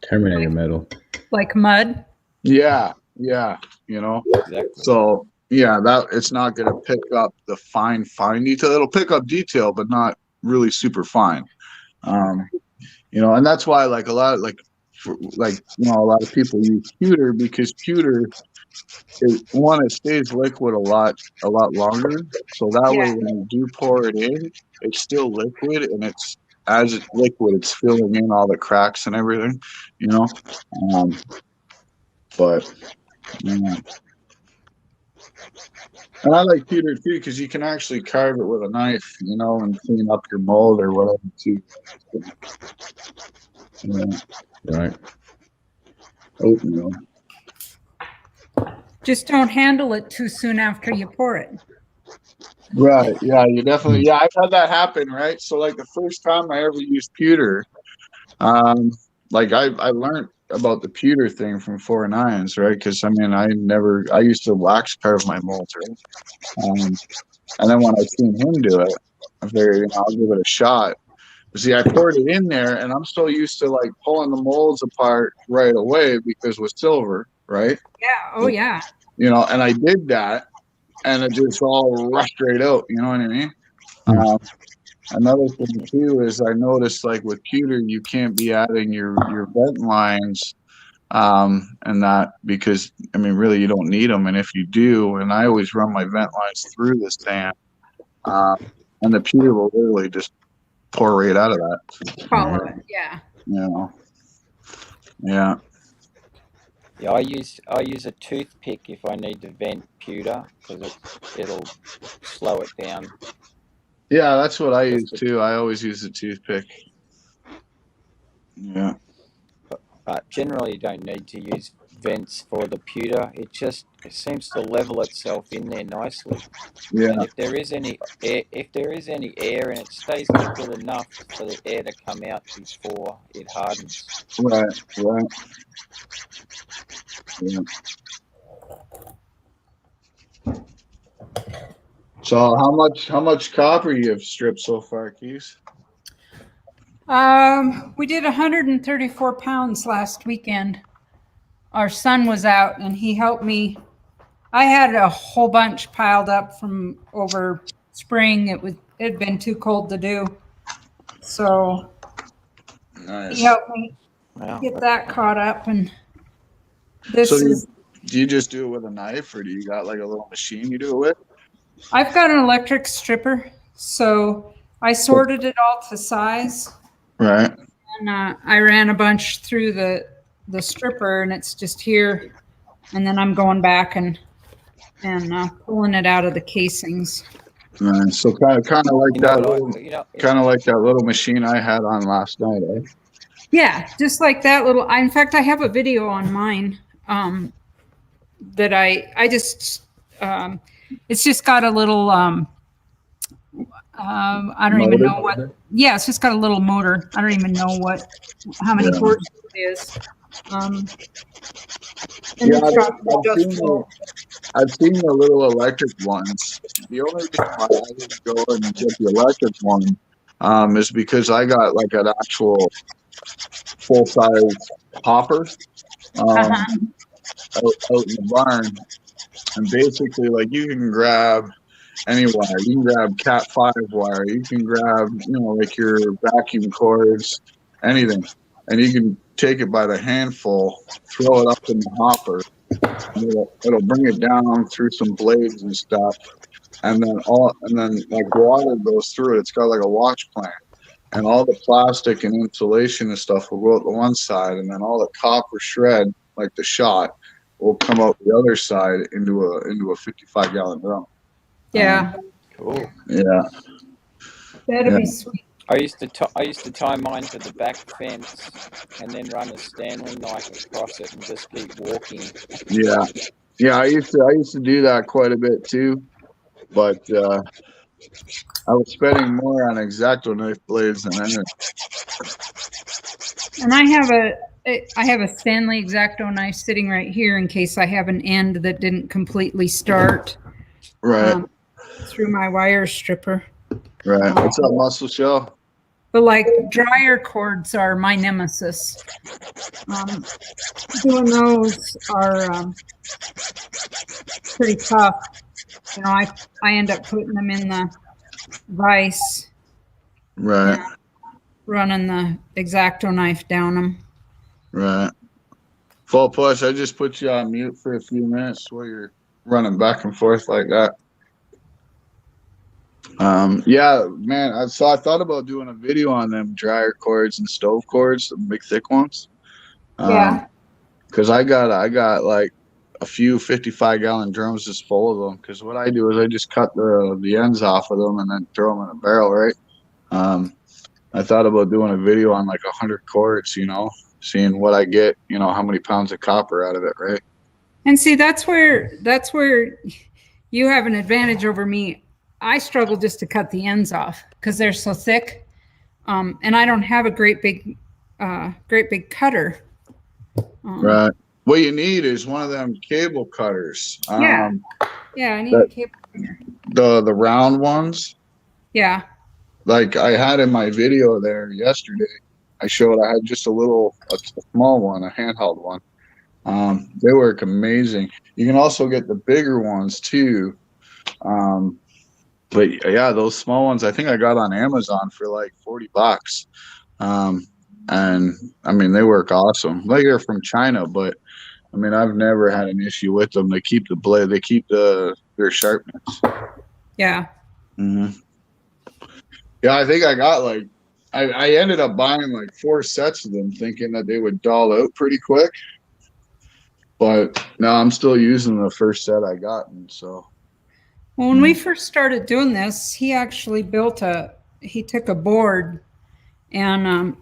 Terminator metal. Like mud? Yeah. Exactly. So that it's not going to pick up the fine detail. It'll pick up detail, but not really super fine. And that's why like a lot of people use pewter because pewter it stays liquid a lot longer. So that way when you do pour it in, it's still liquid, and as it's liquid, it's filling in all the cracks and everything, but and I like pewter too because you can actually carve it with a knife, and clean up your mold or whatever too. Right. Just don't handle it too soon after you pour it. Right. Yeah, you definitely. Yeah, I've had that happen. Right. So like the first time I ever used pewter, um, like I learned about the pewter thing from 4 nines, right? Because I mean, I used to wax carve my molds, right? And then when I seen him do it, I figured, I'll give it a shot. But see, I poured it in there, and I'm so used to like pulling the molds apart right away because with silver, right? Yeah. Oh, yeah. And I did that, and it just all rushed right out. You know what I mean? Um, Another thing too is I noticed like with pewter, you can't be adding your vent lines, and that because I mean really you don't need them, and if you do, and I always run my vent lines through the sand, um, and the pewter will literally just pour right out of that. Follow it. Yeah. Yeah. Yeah, I use a toothpick if I need to vent pewter because it'll slow it down. Yeah, that's what I use too. I always use a toothpick. Yeah. But generally, you don't need to use vents for the pewter. It seems to level itself in there nicely. Yeah. And if there is any air, and it stays liquid enough for the air to come out before it hardens. Right. Right. Yeah. So how much copper you have stripped so far, Keith? We did 134 pounds last weekend. Our son was out and he helped me. I had a whole bunch piled up from over spring. It had been too cold to do. So Nice. he helped me Wow. get that caught up. And Do you just do it with a knife, or do you got like a little machine you do it with? I've got an electric stripper, so I sorted it all to size. Right. And I ran a bunch through the stripper, and it's just here. And then I'm going back and pulling it out of the casings. Nice. So kind of like that little machine I had on last night, eh? Yeah, just like that little. In fact, I have a video on mine that I just. It's just got a little. I don't even know what. Yeah, it's just got a little motor. I don't even know how many horses it is. I've seen the little electric ones. The only reason why I didn't go and get the electric one is because I got like an actual full size hopper out in the barn, and basically like you can grab any wire. You can grab Cat 5 wire. You can grab like your vacuum cords, anything, and you can take it by the handful, throw it up in the hopper. It'll bring it down through some blades and stuff, and then like water goes through it. It's got like a watch plant, and all the plastic and insulation and stuff will go out the one side, and then all the copper shred, like the shot, will come out the other side into a 55-gallon drum. Yeah. Cool. Yeah. That'd be sweet. I used to tie mine to the back fence and then run a Stanley knife across it and just keep walking. Yeah. I used to do that quite a bit too, but I was spending more on X-Acto knife blades than anything. And I have a Stanley X-Acto knife sitting right here in case I have an end that didn't completely start. Right. Through my wire stripper. Right. What's up, Muscle Shell? But like dryer cords are my nemesis. Doing those are pretty tough. I end up putting them in the vise. Right. Running the X-Acto knife down them. Right. Full push. I just put you on mute for a few minutes while you're running back and forth like that. Yeah, man. So I thought about doing a video on them dryer cords and stove cords, the big thick ones. Yeah. Because I got like a few 55-gallon drums just full of them. Because what I do is I just cut the ends off of them and then throw them in a barrel, right? I thought about doing a video on like 100 cords, seeing what I get, how many pounds of copper out of it, right? And see, that's where you have an advantage over me. I struggle just to cut the ends off because they're so thick. And I don't have a great big cutter. Right. What you need is one of them cable cutters. Yeah. Yeah, I need a That- cable cutter. the round ones. Yeah. Like I had in my video there yesterday. I showed I had just a small one, a handheld one. They work amazing. You can also get the bigger ones too. But yeah, those small ones I think I got on Amazon for like $40. And I mean they work awesome. Like they're from China, but I mean I've never had an issue with them. They keep the blade, they keep their sharpness. Yeah. Mm-hmm. Yeah, I think I got like I ended up buying like 4 sets of them, thinking that they would dull out pretty quick. But now I'm still using the first set I got, and so. Well, when we first started doing this, he actually he took a board and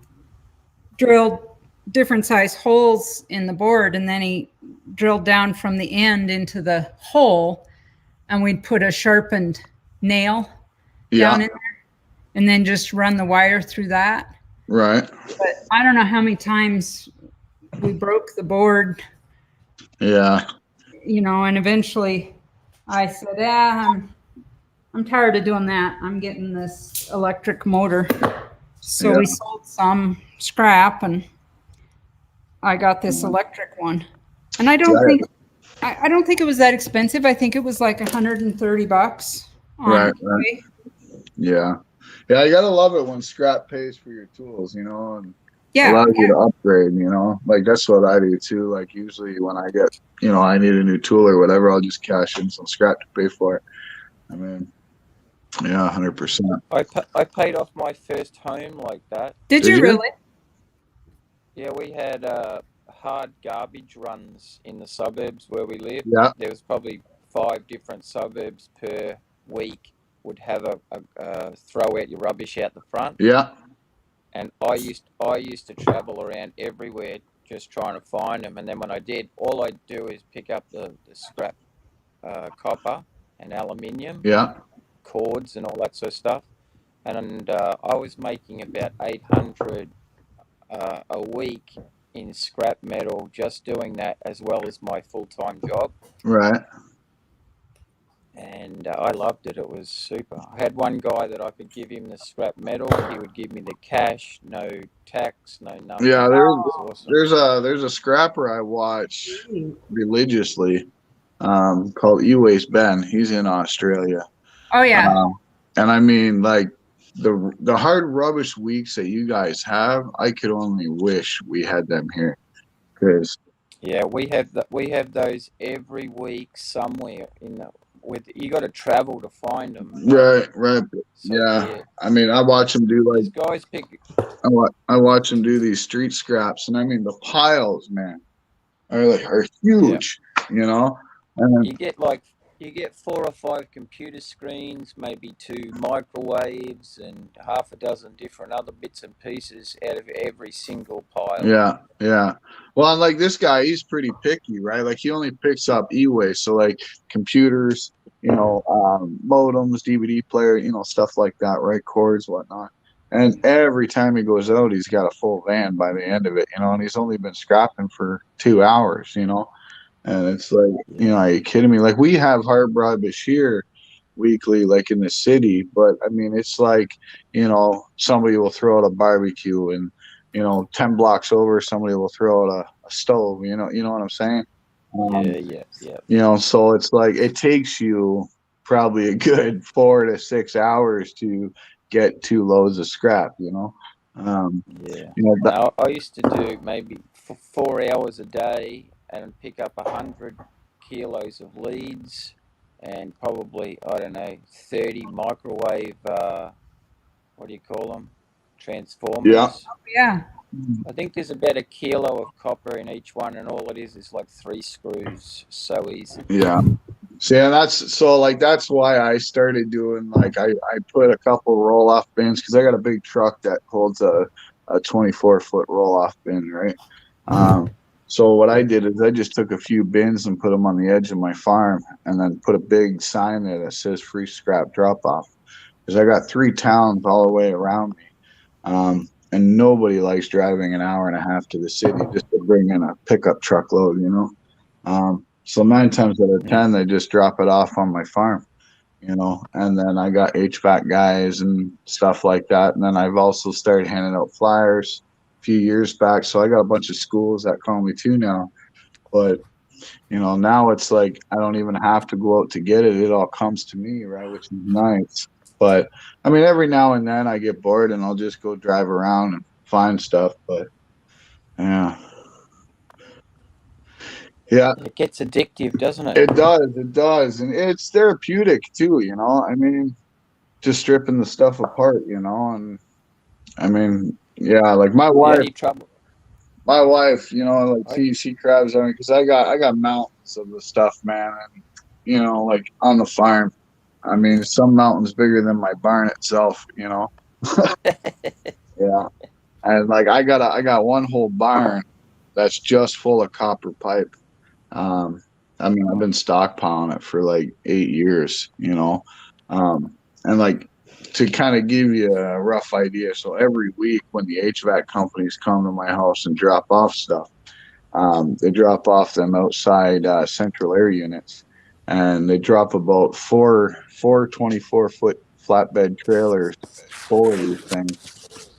drilled different size holes in the board, and then he drilled down from the end into the hole, and we'd put a sharpened nail down in there, and then just run the wire through that. Right. But I don't know how many times we broke the board. Yeah. And eventually I said, yeah, I'm tired of doing that. I'm getting this electric motor. So we sold some scrap and I got this electric one. And I don't think it was that expensive. I think it was like $130 on Right. eBay. Yeah. Yeah, you gotta love it when scrap pays for your tools, and Yeah. allows you to upgrade, Like that's what I do too. Like usually when I get, I need a new tool or whatever, I'll just cash in some scrap to pay for it. I mean, yeah, 100%. I paid off my first home like that. Did you really? Yeah, we had hard garbage runs in the suburbs where we lived. Yeah. There was probably 5 different suburbs per week would have a throw out your rubbish out the front. Yeah. And I used to travel around everywhere just trying to find them. And then when I did, all I'd do is pick up the scrap copper and aluminium, cords and all that sort of stuff. And I was making about 800 a week in scrap metal just doing that, as well as my full-time job. Right. And I loved it. It was super. I had one guy that I could give him the scrap metal. He would give me the cash, no tax, no nothing. Yeah, awesome. there's a scrapper I watch religiously, called E-Waste Ben. He's in Australia. Oh yeah. And I mean, like the hard rubbish weeks that you guys have, I could only wish we had them here, because yeah, we have those every week somewhere you got to travel to find them. Right. So, yeah. I mean, I watch them do like these guys pick. I watch them do these street scraps, and I mean the piles, man, are huge. And you get 4 or 5 computer screens, maybe 2 microwaves, and half a dozen different other bits and pieces out of every single pile. Yeah. Well, and like this guy, he's pretty picky, right? Like he only picks up e-waste, so like computers, modems, DVD player, stuff like that, right? Cords, whatnot. And every time he goes out, he's got a full van by the end of it, and he's only been scrapping for 2 hours, And it's like, are you kidding me? Like we have hard rubbish here weekly, like in the city, but I mean, it's like, somebody will throw out a barbecue, and 10 blocks over, somebody will throw out a stove. You know what I'm saying? Yeah. So it's like it takes you probably a good 4 to 6 hours to get 2 loads of scrap. I used to do maybe 4 hours a day and pick up 100 kilos of leads and probably, I don't know, 30 microwave, what do you call them? Transformers. Yeah. Yeah. I think there's about 1 kilo of copper in each one, and all it is like 3 screws. So easy. Yeah. See, and that's why I started doing, like, I put a couple roll-off bins, because I got a big truck that holds a 24-foot roll-off bin, right? So what I did is I just took a few bins and put them on the edge of my farm, and then put a big sign there that says free scrap drop off. Because I got 3 towns all the way around me, and nobody likes driving an hour and a half to the city just to bring in a pickup truckload, you know. So 9 times out of 10, they just drop it off on my farm, you know. And then I got HVAC guys and stuff like that. And then I've also started handing out flyers a few years back. So I got a bunch of schools that call me too now. But you know, now it's like I don't even have to go out to get it. It all comes to me, right? Which is nice. But I mean, every now and then I get bored and I'll just go drive around and find stuff. But yeah. Yeah, It gets addictive, doesn't it? it does. And it's therapeutic too, you know. I mean, just stripping the stuff apart, you know. And I mean, yeah, like The only trouble. my wife, you know, like she crabs on me because I got mountains of the stuff, man. And you know, like on the farm, I mean, some mountains bigger than my barn itself, you know. Yeah, and like I got one whole barn that's just full of copper pipe. Um, I mean, I've been stockpiling it for like 8 years, you know. And like to kind of give you a rough idea, so every week when the HVAC companies come to my house and drop off stuff, they drop off them outside central air units, and they drop about four 24-foot flatbed trailers full of these things.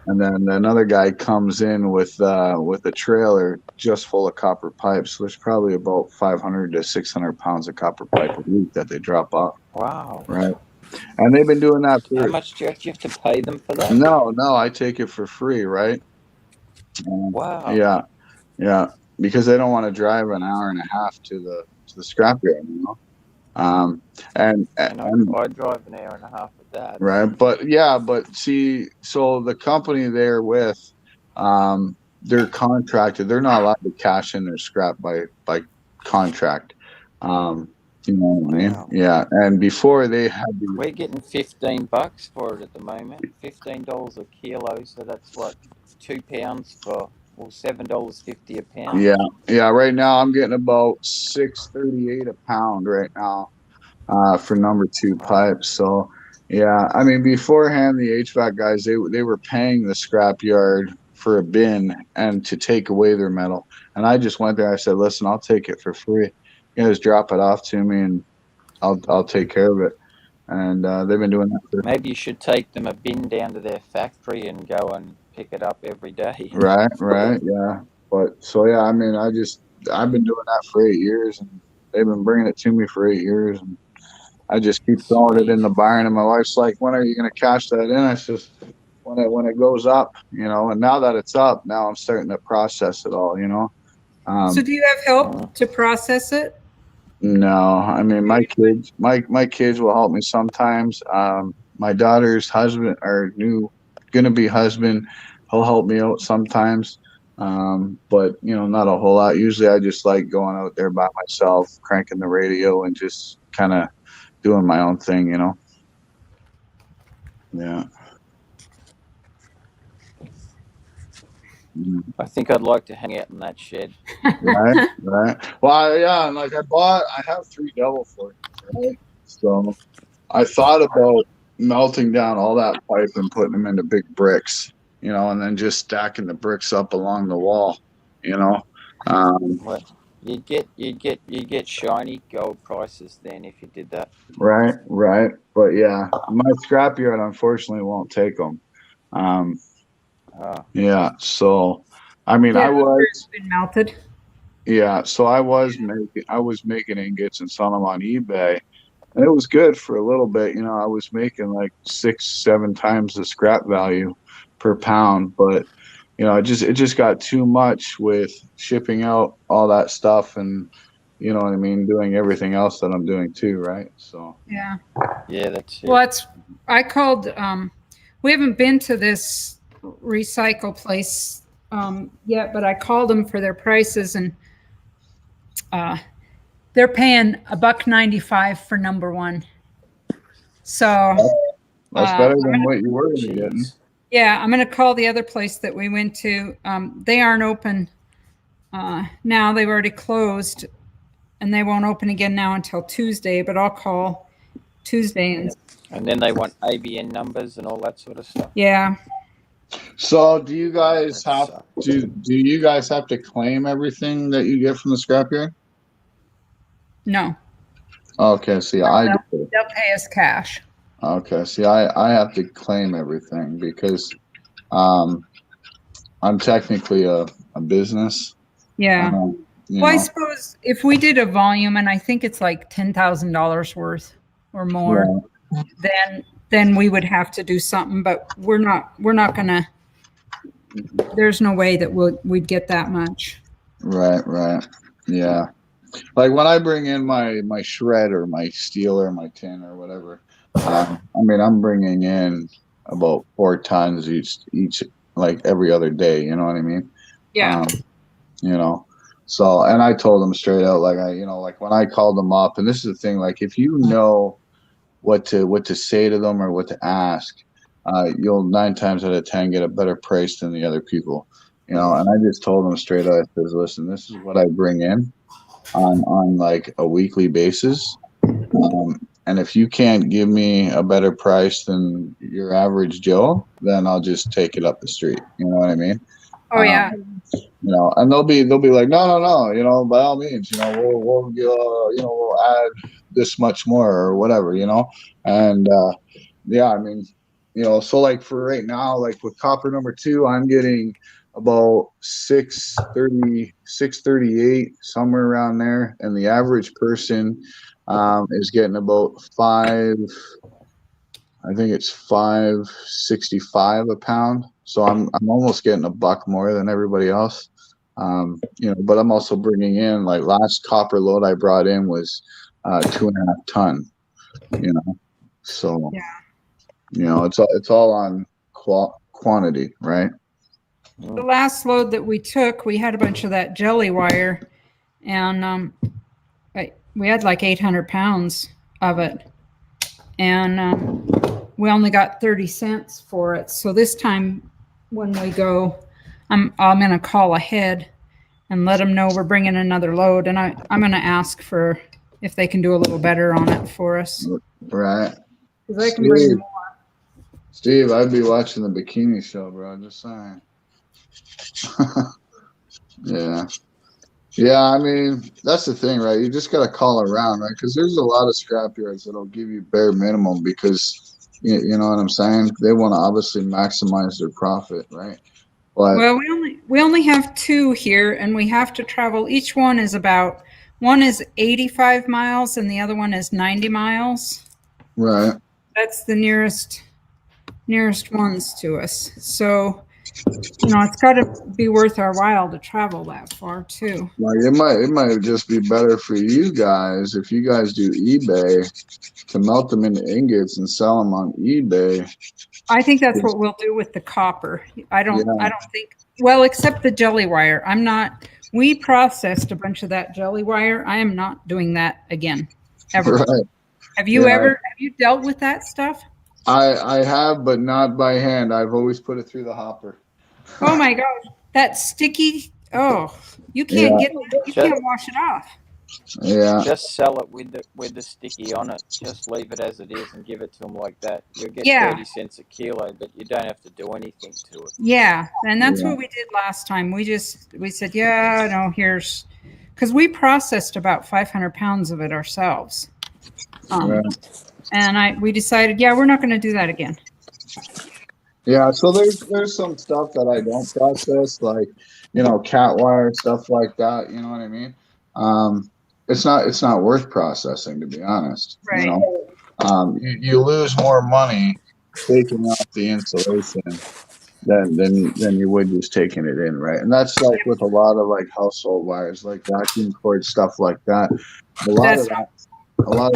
And then another guy comes in with a trailer just full of copper pipes. So there's probably about 500 to 600 pounds of copper pipe a week that they drop off. Wow. Right. And they've been doing that for. How much do you have to pay them for that? No, I take it for free, right? Wow. Yeah, yeah, because they don't want to drive an hour and a half to the scrapyard, you know. And I drive an hour and a half with that. Right, but see, so the company they're with, they're contracted. They're not allowed to cash in their scrap by contract. You know what I mean? Wow. Yeah, and before they had We're getting $15 for it at the moment. $15 a kilo, so that's what, 2 pounds for, well, $7.50 a pound. Yeah. Right now I'm getting about $6.38 a pound right now, for number 2 pipes. So yeah, I mean beforehand the HVAC guys they were paying the scrap yard for a bin and to take away their metal, and I just went there. I said, listen, I'll take it for free. You guys drop it off to me and I'll take care of it. And they've been doing that for. Maybe you should take them a bin down to their factory and go and pick it up every day. Right, yeah. But so yeah, I mean, I've been doing that for 8 years, and they've been bringing it to me for 8 years, and I just keep throwing it in the barn. And my wife's like, "When are you going to cash that in?" I says, "When it goes up, you know." And now that it's up, now I'm starting to process it all, you know. So do you have help to process it? No, I mean my kids will help me sometimes. My daughter's husband, or gonna be husband, he'll help me out sometimes. But you know, not a whole lot. Usually I just like going out there by myself, cranking the radio and just kind of doing my own thing, you know. Yeah. I think I'd like to hang out in that shed. Right. Well, yeah, and like I have 3 devil forks, right? So I thought about melting down all that pipe and putting them into big bricks, you know, and then just stacking the bricks up along the wall, you know. Well, you'd get shiny gold prices then if you did that. Right. But yeah, my scrapyard unfortunately won't take them. Yeah. So, I mean, I was been melted. Yeah. So I was making ingots and selling them on eBay. And it was good for a little bit, you know. I was making like 6-7 times the scrap value per pound, but you know, it just got too much with shipping out all that stuff, and you know what I mean, doing everything else that I'm doing too, right? So yeah, that's it. Well, I called. We haven't been to this recycle place yet, but I called them for their prices, and they're paying $1.95 for number 1. So that's better than what you were getting. Yeah, I'm going to call the other place that we went to. They aren't open Now they've already closed, and they won't open again now until Tuesday. But I'll call Tuesday And then they want ABN numbers and all that sort of stuff. yeah. So do you guys That have sucks. do you guys have to claim everything that you get from the scrapyard? No, Okay, see, I do. they'll pay us cash. Okay, see, I have to claim everything because I'm technically a business. Yeah. You Well, I know, suppose if we did a volume, and I think it's like $10,000 worth or more, then we would have to do something. But we're not gonna. There's no way that we'd get that much. right, yeah. Like when I bring in my shred or my steel or my tin or whatever, I mean, I'm bringing in about 4 tons each like every other day. You know what I mean? Yeah. You know, so, and I told them straight out, like like when I called them up, and this is the thing, like if you know what to say to them or what to ask, you'll 9 times out of 10 get a better price than the other people. And I just told them straight out, I says, listen, this is what I bring in on like a weekly basis. And if you can't give me a better price than your average Joe, then I'll just take it up the street. You know what I mean? Oh yeah. And they'll be like, no, by all means, we'll we'll add this much more or whatever, and yeah, I mean, so like for right now, like with copper number 2, I'm getting about 630, 638, somewhere around there, and the average person is getting about I think it's $5.65 a pound. So I'm almost getting $1 more than everybody else. But I'm also bringing in, like, last copper load I brought in was 2.5 ton. So Yeah. it's all on quantity, right? The last load that we took, we had a bunch of that jelly wire, and we had like 800 pounds of it, and we only got 30 cents for it. So this time when we go, I'm going to call ahead and let them know we're bringing another load, and I'm going to ask for if they can do a little better on it for us. Right. Because I can bring more. Steve, I'd be watching the bikini show, bro. Just saying. Yeah, I mean, that's the thing, right? You just got to call around, right? Because there's a lot of scrapyards that'll give you bare minimum because, you know what I'm saying? They want to obviously maximize their profit, right? But, well, we only have 2 here, and we have to travel. Each one is 85 miles, and the other one is 90 miles. right. That's the nearest ones to us. So, it's got to be worth our while to travel that far too. Like it might just be better for you guys if you guys do eBay to melt them into ingots and sell them on eBay. I think that's what we'll do with the copper. I don't think, well, except the jelly wire. We processed a bunch of that jelly wire. I am not doing that again, ever. Right. Have you dealt with that stuff? I have, but not by hand. I've always put it through the hopper. Oh my gosh, that sticky! Oh, you can't get that. You can't wash it off. Yeah. Just sell it with the sticky on it. Just leave it as it is and give it to them like that. You'll get 30 cents a kilo, but you don't have to do anything to it. Yeah, and that's what we did last time. We said, here's, because we processed about 500 pounds of it ourselves. And we decided, we're not going to do that again. Yeah, so there's some stuff that I don't process, like, cat wire, stuff like that, you know what I mean? It's not worth processing, to be honest. Right. You lose more money taking off the insulation than you would just taking it in, right? And that's like with a lot of like household wires, like vacuum cord, stuff like that. A lot of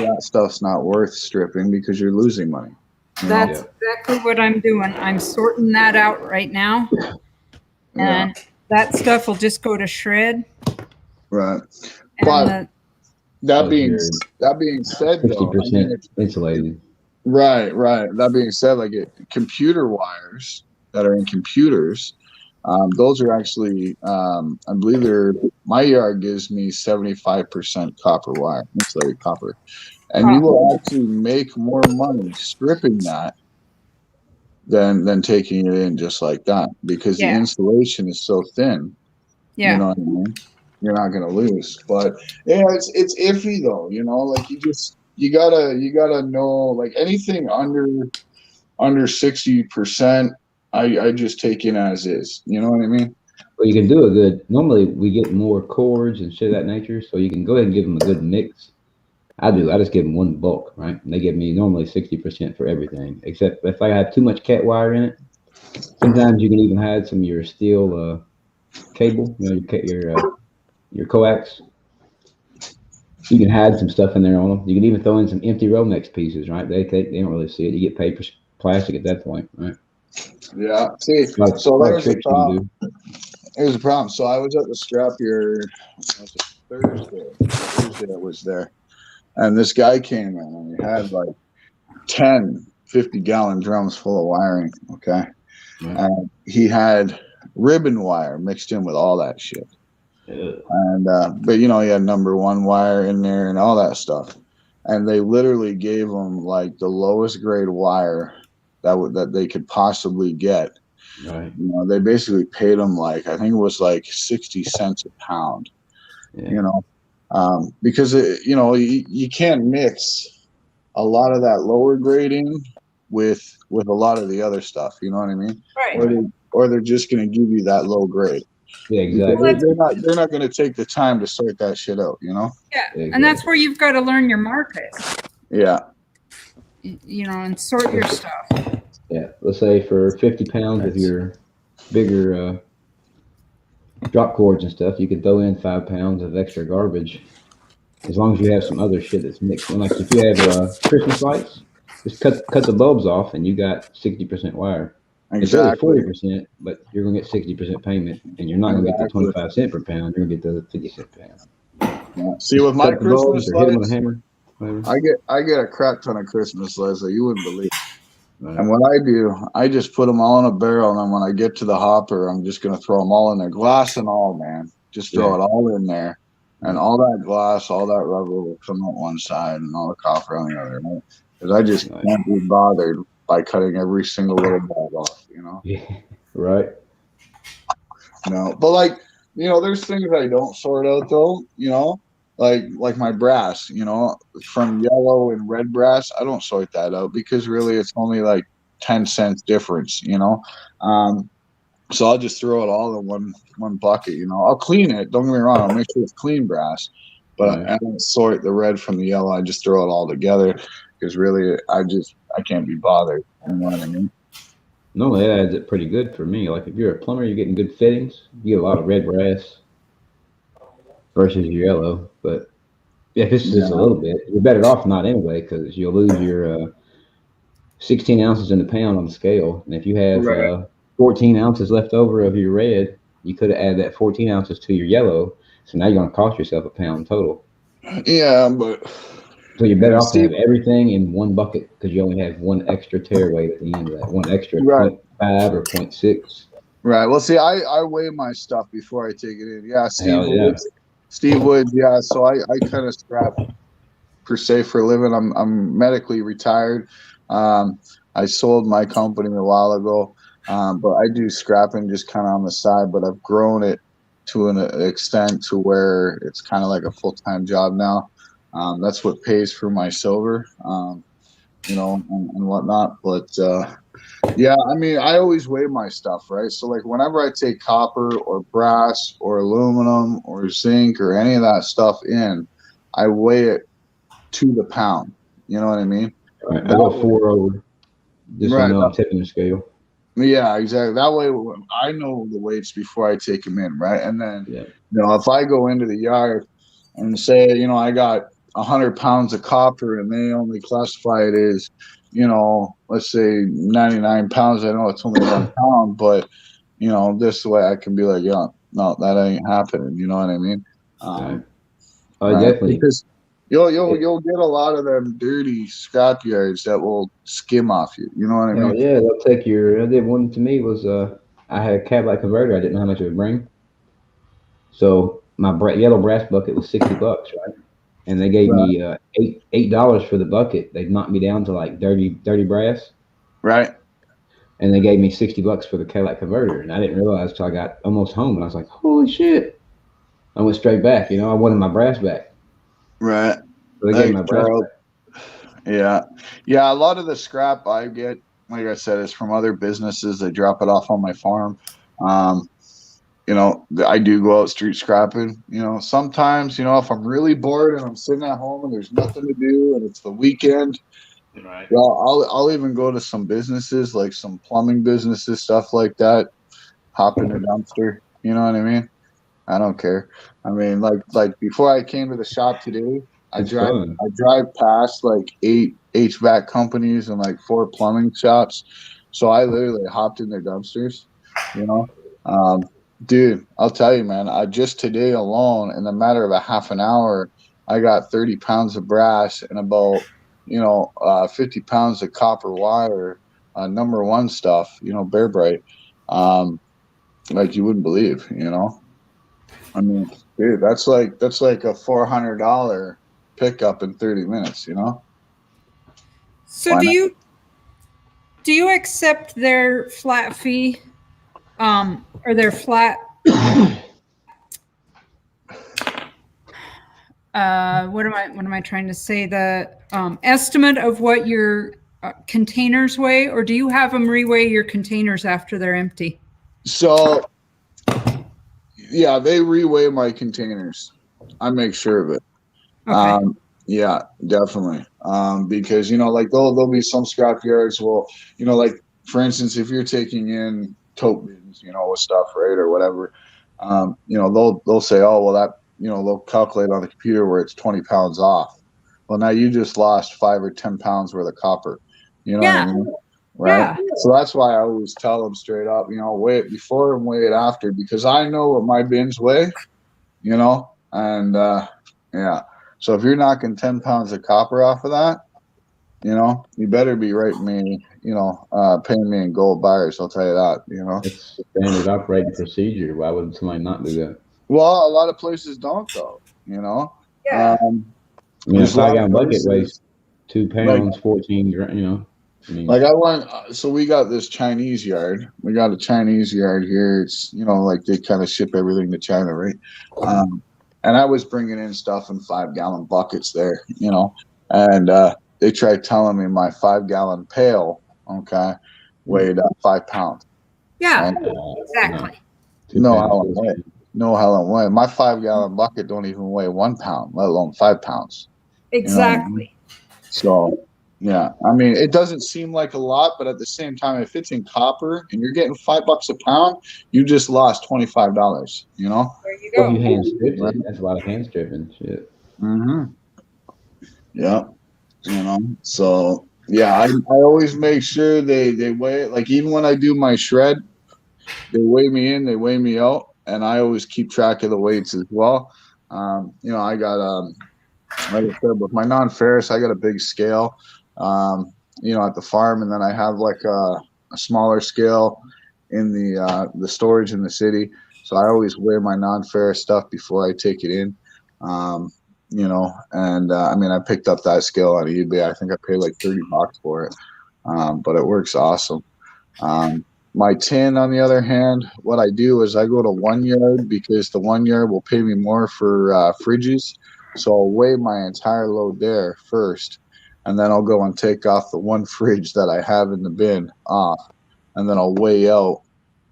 that stuff's not worth stripping because you're losing money. That's exactly what I'm doing. I'm sorting that out right now. And that stuff will just go to shred. Right. But that being said, though, 50% insulated. Right. That being said, like computer wires that are in computers, Those are actually, I believe my yard gives me 75% copper wire, insulated copper. And you will actually make more money stripping that than taking it in just like that, because the insulation is so thin. You know what I mean? You're not gonna lose. But yeah, it's iffy though, like you gotta know, like anything under 60%, I just take in as is. You know what I mean? Well, you can do a good. Normally, we get more cords and shit of that nature, so you can go ahead and give them a good mix. I do. I just give them one bulk, right? And they give me normally 60% for everything, except if I have too much cat wire in it. Sometimes you can even hide some of your steel cable, your coax. You can hide some stuff in there on them. You can even throw in some empty Romex pieces, right? They don't really see it. You get paid for plastic at that point, right? Yeah. See, so there's a problem. Here's the problem. So I was at the scrapyard Thursday I was there. And this guy came in and he had like 10 50-gallon drums full of wiring. Okay. Right. And he had ribbon wire mixed in with all that shit. Yeah. And, but he had number 1 wire in there and all that stuff. And they literally gave him like the lowest grade wire that they could possibly get. Right. They basically paid him like, I think it was like 60 cents a pound. Yeah. Because you can't mix a lot of that lower grading with a lot of the other stuff. You know what I mean? Right. Or they're just going to give you that low grade. Yeah, exactly. They're not going to take the time to sort that shit out. Yeah, exactly. And that's where you've got to learn your market. Yeah. And sort your stuff. Yeah, let's say for 50 pounds of your bigger drop cords and stuff, you can throw in 5 pounds of extra garbage, as long as you have some other shit that's mixed in. Like if you have Christmas lights, just cut the bulbs off, and you got 60% wire. Exactly. It's really 40%, but you're gonna get 60% payment, and you're not gonna get the 25 cent per pound. You're gonna get the 50 cent per pound. Yeah. See, with my Christmas lights, hit them with a lights, hammer. Whatever. I get a crap ton of Christmas lights that you wouldn't believe. Right. And what I do, I just put them all in a barrel, and then when I get to the hopper, I'm just gonna throw them all in there, glass and all, man. Just throw it all in there, and all that glass, all that rubber will come out one side, and all the copper on the other. Right? Because I just can't be bothered by cutting every single little bulb off. Yeah. Right. But like, there's things I don't sort out though. Like my brass, from yellow and red brass, I don't sort that out because really it's only like 10 cents difference, so I'll just throw it all in one bucket, I'll clean it. Don't get me wrong. I'll make sure it's clean brass, but I don't sort the red from the yellow. I just throw it all together because really I can't be bothered. You know what I mean? No, that adds it pretty good for me. Like if you're a plumber, you're getting good fittings. You get a lot of red brass versus your yellow, but if it's just a little bit, you're better off not anyway, because you'll lose your 16 ounces in the pound on the scale. And if you have 14 ounces left over of your red, you could have added that 14 ounces to your yellow. So now you're going to cost yourself a pound total. Yeah, but so you're better off to have everything in one bucket because you only have one extra tear weight at the end of that, one extra 0.5 or 0.6. Right. Well, see, I weigh my stuff before I take it in. Yeah, Steve Woods. Yeah. So I kind of scrap per se for a living. I'm medically retired. I sold my company a while ago, but I do scrapping just kind of on the side. But I've grown it to an extent to where it's kind of like a full-time job now. That's what pays for my silver, and whatnot. But yeah, I mean, I always weigh my stuff, right? So like whenever I take copper or brass or aluminum or zinc or any of that stuff in, I weigh it to the pound. You know what I mean? Right. I go 4 over, just so I know I'm tipping the scale. Yeah, exactly. That way I know the weights before I take them in, right? And then, if I go into the yard and say, I got 100 pounds of copper and they only classify it as, let's say 99 pounds. I know it's only 1 pound, but, this way I can be like, no, that ain't happening. You know what I mean? Definitely. Because you'll get a lot of them dirty scrap yards that will skim off you. You know what I mean? Yeah, they'll take I did one to me was, I had a Cadillac converter. I didn't know how much it would bring. So my yellow brass bucket was $60, right? And they gave Right. me $8 for the bucket. They knocked me down to like 30 brass, Right. and they gave me $60 for the Cadillac converter. And I didn't realize till I got almost home, and I was like, "Holy shit!" I went straight back. I wanted my brass back, Right. so they gave me Hey, my brass Charles. back. Yeah. Yeah. A lot of the scrap I get, like I said, is from other businesses. They drop it off on my farm. Um, I do go out street scrapping. Sometimes, if I'm really bored and I'm sitting at home and there's nothing to do and it's the weekend, Right. well, I'll even go to some businesses, like some plumbing businesses, stuff like that. Hop in the dumpster. You know what I mean? I don't care. I mean, like before I came to the shop today, I It's drive fun. I drive past like 8 HVAC companies and like 4 plumbing shops. So I literally hopped in their dumpsters, you know. Um, Dude, I'll tell you, man, I just today alone, in a matter of a half an hour, I got 30 pounds of brass and about 50 pounds of copper wire, number one stuff, Bear Bright, like you wouldn't believe. I mean, dude, that's like a $400 pickup in 30 minutes. So Why not? do you accept their flat fee, or their flat? What am I trying to say? The estimate of what your containers weigh, or do you have them reweigh your containers after they're empty? So, yeah, they reweigh my containers. I make sure of it. Okay. Yeah, definitely. Because like there'll be some scrap yards. Well, like for instance, if you're taking in tote bins, with stuff, right, or whatever, they'll say, oh, well, that they'll calculate on the computer where it's 20 pounds off. Well, now you just lost 5 or 10 pounds worth of copper. You know what I Yeah. mean? Right. Yeah. So that's why I always tell them straight up, weigh it before and weigh it after, because I know what my bins weigh, and yeah. So if you're knocking 10 pounds of copper off of that, you better be writing me, paying me in gold bars. I'll tell you that. It's standard operating procedure. Why would somebody not do that? Well, a lot of places don't though. Yeah. I mean, a There's a lot of 5-gallon bucket places, weighs 2 like pounds, 14 grams. I mean, like I went. So we got this Chinese yard. We got a Chinese yard here. It's like they kind of ship everything to China, right? And I was bringing in stuff in 5-gallon buckets there, and they tried telling me my 5-gallon pail, okay, weighed 5 pounds. Yeah. Right? Exactly. No pounds, hell in way. No hell in way. My 5-gallon bucket don't even weigh 1 pound, let alone 5 pounds. Exactly. So, yeah, I mean, it doesn't seem like a lot, but at the same time, if it's in copper and you're getting $5 a pound, you just lost $25. There you Well, if you go. hand stripped Right. it, that's a lot of hand stripping. Shit. Mm-hmm. Yeah. So yeah, I always make sure they weigh it. Like even when I do my shred, they weigh me in, they weigh me out, and I always keep track of the weights as well. I got like I said, with my non-ferrous, I got a big scale, at the farm, and then I have like a smaller scale in the storage in the city. So I always weigh my non-ferrous stuff before I take it in. And I mean, I picked up that scale on eBay. I think I paid like $30 for it, but it works awesome. My tin, on the other hand, what I do is I go to 1 yard because the 1 yard will pay me more for fridges. So I'll weigh my entire load there first, and then I'll go and take off the one fridge that I have in the bin off, and then I'll weigh out,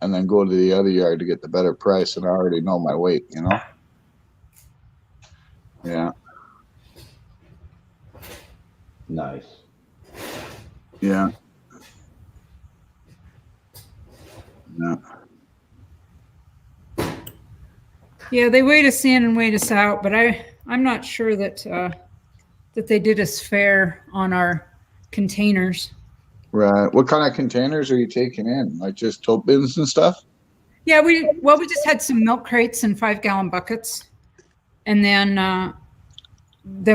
and then go to the other yard to get the better price, and I already know my weight. Yeah. Nice. Yeah. Yeah. Yeah, they weighed us in and weighed us out, but I'm not sure that that they did us fair on our containers. Right. What kind of containers are you taking in? Like just tote bins and stuff? Yeah, we just had some milk crates and 5-gallon buckets, and then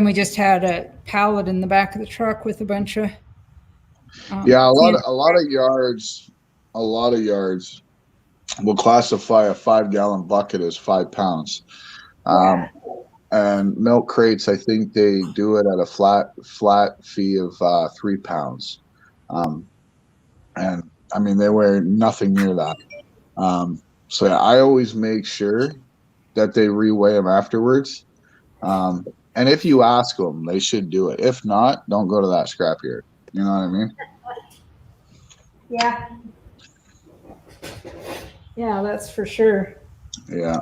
we just had a pallet in the back of the truck with a bunch of Yeah, a lot of yards will classify a 5-gallon bucket as 5 pounds. And milk crates, I think they do it at a flat fee of 3 pounds. And I mean, they weigh nothing near that. So yeah, I always make sure that they reweigh them afterwards. And if you ask them, they should do it. If not, don't go to that scrapyard. You know what I mean? Yeah. Yeah, that's for sure. Yeah.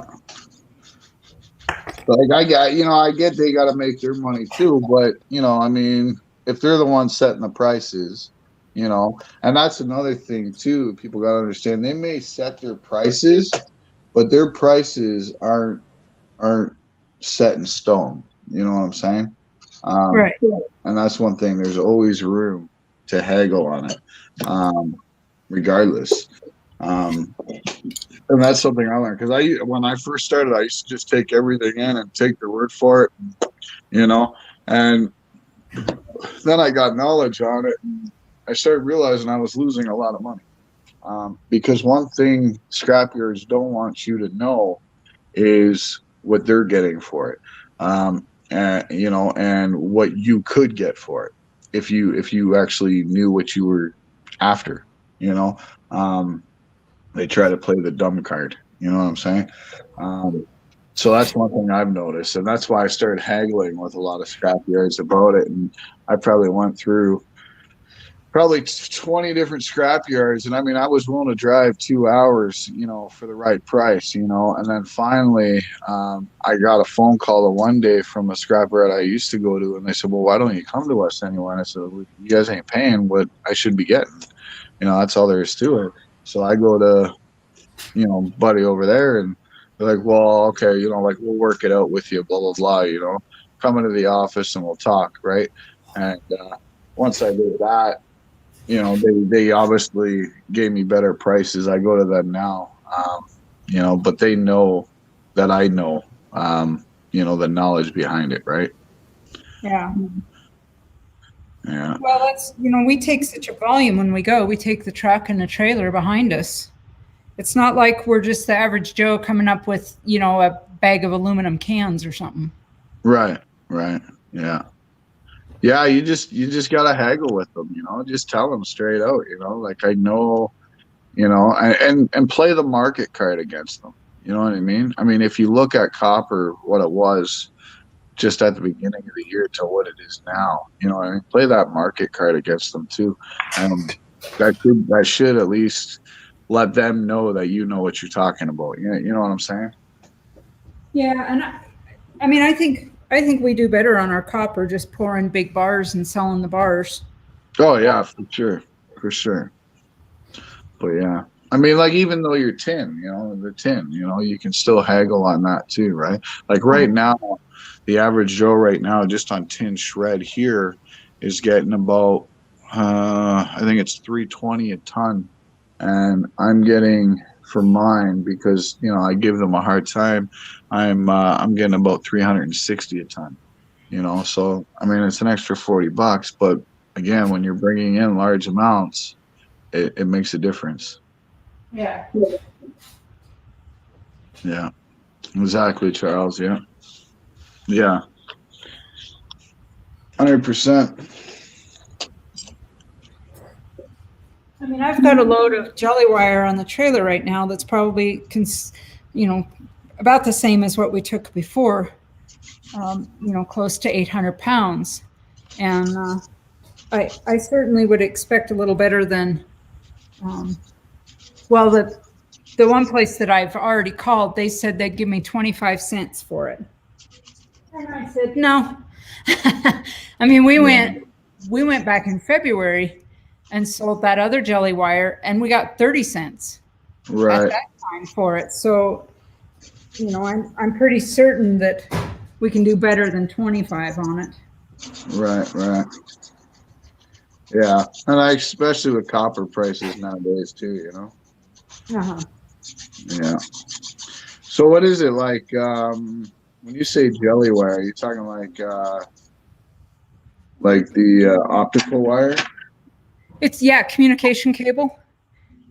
Like I get they got to make their money too, but I mean, if they're the ones setting the prices, and that's another thing too. People got to understand they may set their prices, but their prices aren't set in stone. You know what I'm saying? Right. And that's one thing. There's always room to haggle on it, regardless. And that's something I learned because when I first started, I used to just take everything in and take their word for it, and then I got knowledge on it. And I started realizing I was losing a lot of money, because one thing scrapyards don't want you to know is what they're getting for it, and what you could get for it if you actually knew what you were after. They try to play the dumb card. You know what I'm saying? So that's one thing I've noticed, and that's why I started haggling with a lot of scrapyards about it. And I probably went through 20 different scrapyards, and I mean, I was willing to drive 2 hours, for the right price, and then finally, I got a phone call the one day from a scrapyard I used to go to, and they said, "Well, why don't you come to us anyway?" And I said, "Well, you guys ain't paying what I should be getting." That's all there is to it. So I go to, buddy over there, and they're like, "Well, okay, like we'll work it out with you, blah, blah, blah, come into the office and we'll talk." Right. And once I did that, they obviously gave me better prices. I go to them now, but they know that I know, the knowledge behind it. Right. Yeah. Yeah. Well, that's, we take such a volume when we go. We take the truck and the trailer behind us. It's not like we're just the average Joe coming up with, a bag of aluminum cans or something. Right. Yeah. Yeah. You just got to haggle with them, just tell them straight out, like I know, and play the market card against them. You know what I mean? I mean, if you look at copper, what it was just at the beginning of the year to what it is now, I mean, play that market card against them too. That should at least let them know that you know what you're talking about. You know what I'm saying? Yeah, and I mean, I think we do better on our copper just pouring big bars and selling the bars. Oh yeah, for sure. But yeah, I mean, like even though you're tin, the tin, you can still haggle on that too, right? Like right now, the average Joe right now, just on tin shred here, is getting about, I think it's $320 a ton, and I'm getting for mine because I give them a hard time. I'm getting about $360 a ton. So I mean it's an extra $40, but again, when you're bringing in large amounts, it makes a difference. Yeah. Yeah, exactly, Charles. Yeah. 100%. I mean, I've got a load of jelly wire on the trailer right now that's probably, about the same as what we took before, close to 800 pounds. And I certainly would expect a little better than, the one place that I've already called, they said they'd give me 25 cents for it. And I said, no. I mean, we went back in February and sold that other jelly wire, and we got 30 cents right at that time for it. So, I'm pretty certain that we can do better than 25 on it. Right. Yeah, and especially with copper prices nowadays too, Uh-huh. Yeah. So what is it like when you say jelly wire? Are you talking like the optical wire? It's communication cable.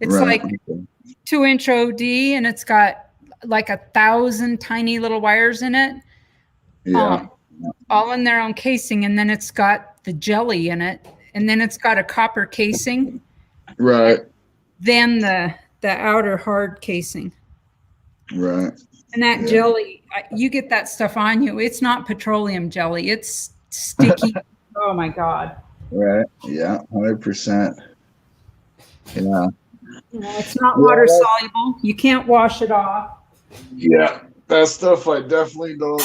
It's Right. like Okay. 2-inch OD, and it's got like 1,000 tiny little wires in it. Yeah. All in their own casing, and then it's got the jelly in it, and then it's got a copper casing, Right. then the outer hard casing. Right. And that Yeah. jelly, you get that stuff on you. It's not petroleum jelly. It's sticky. Oh my God. Right. Yeah. 100%. Yeah. It's not water soluble. You can't wash it off. Yeah. That stuff I definitely don't.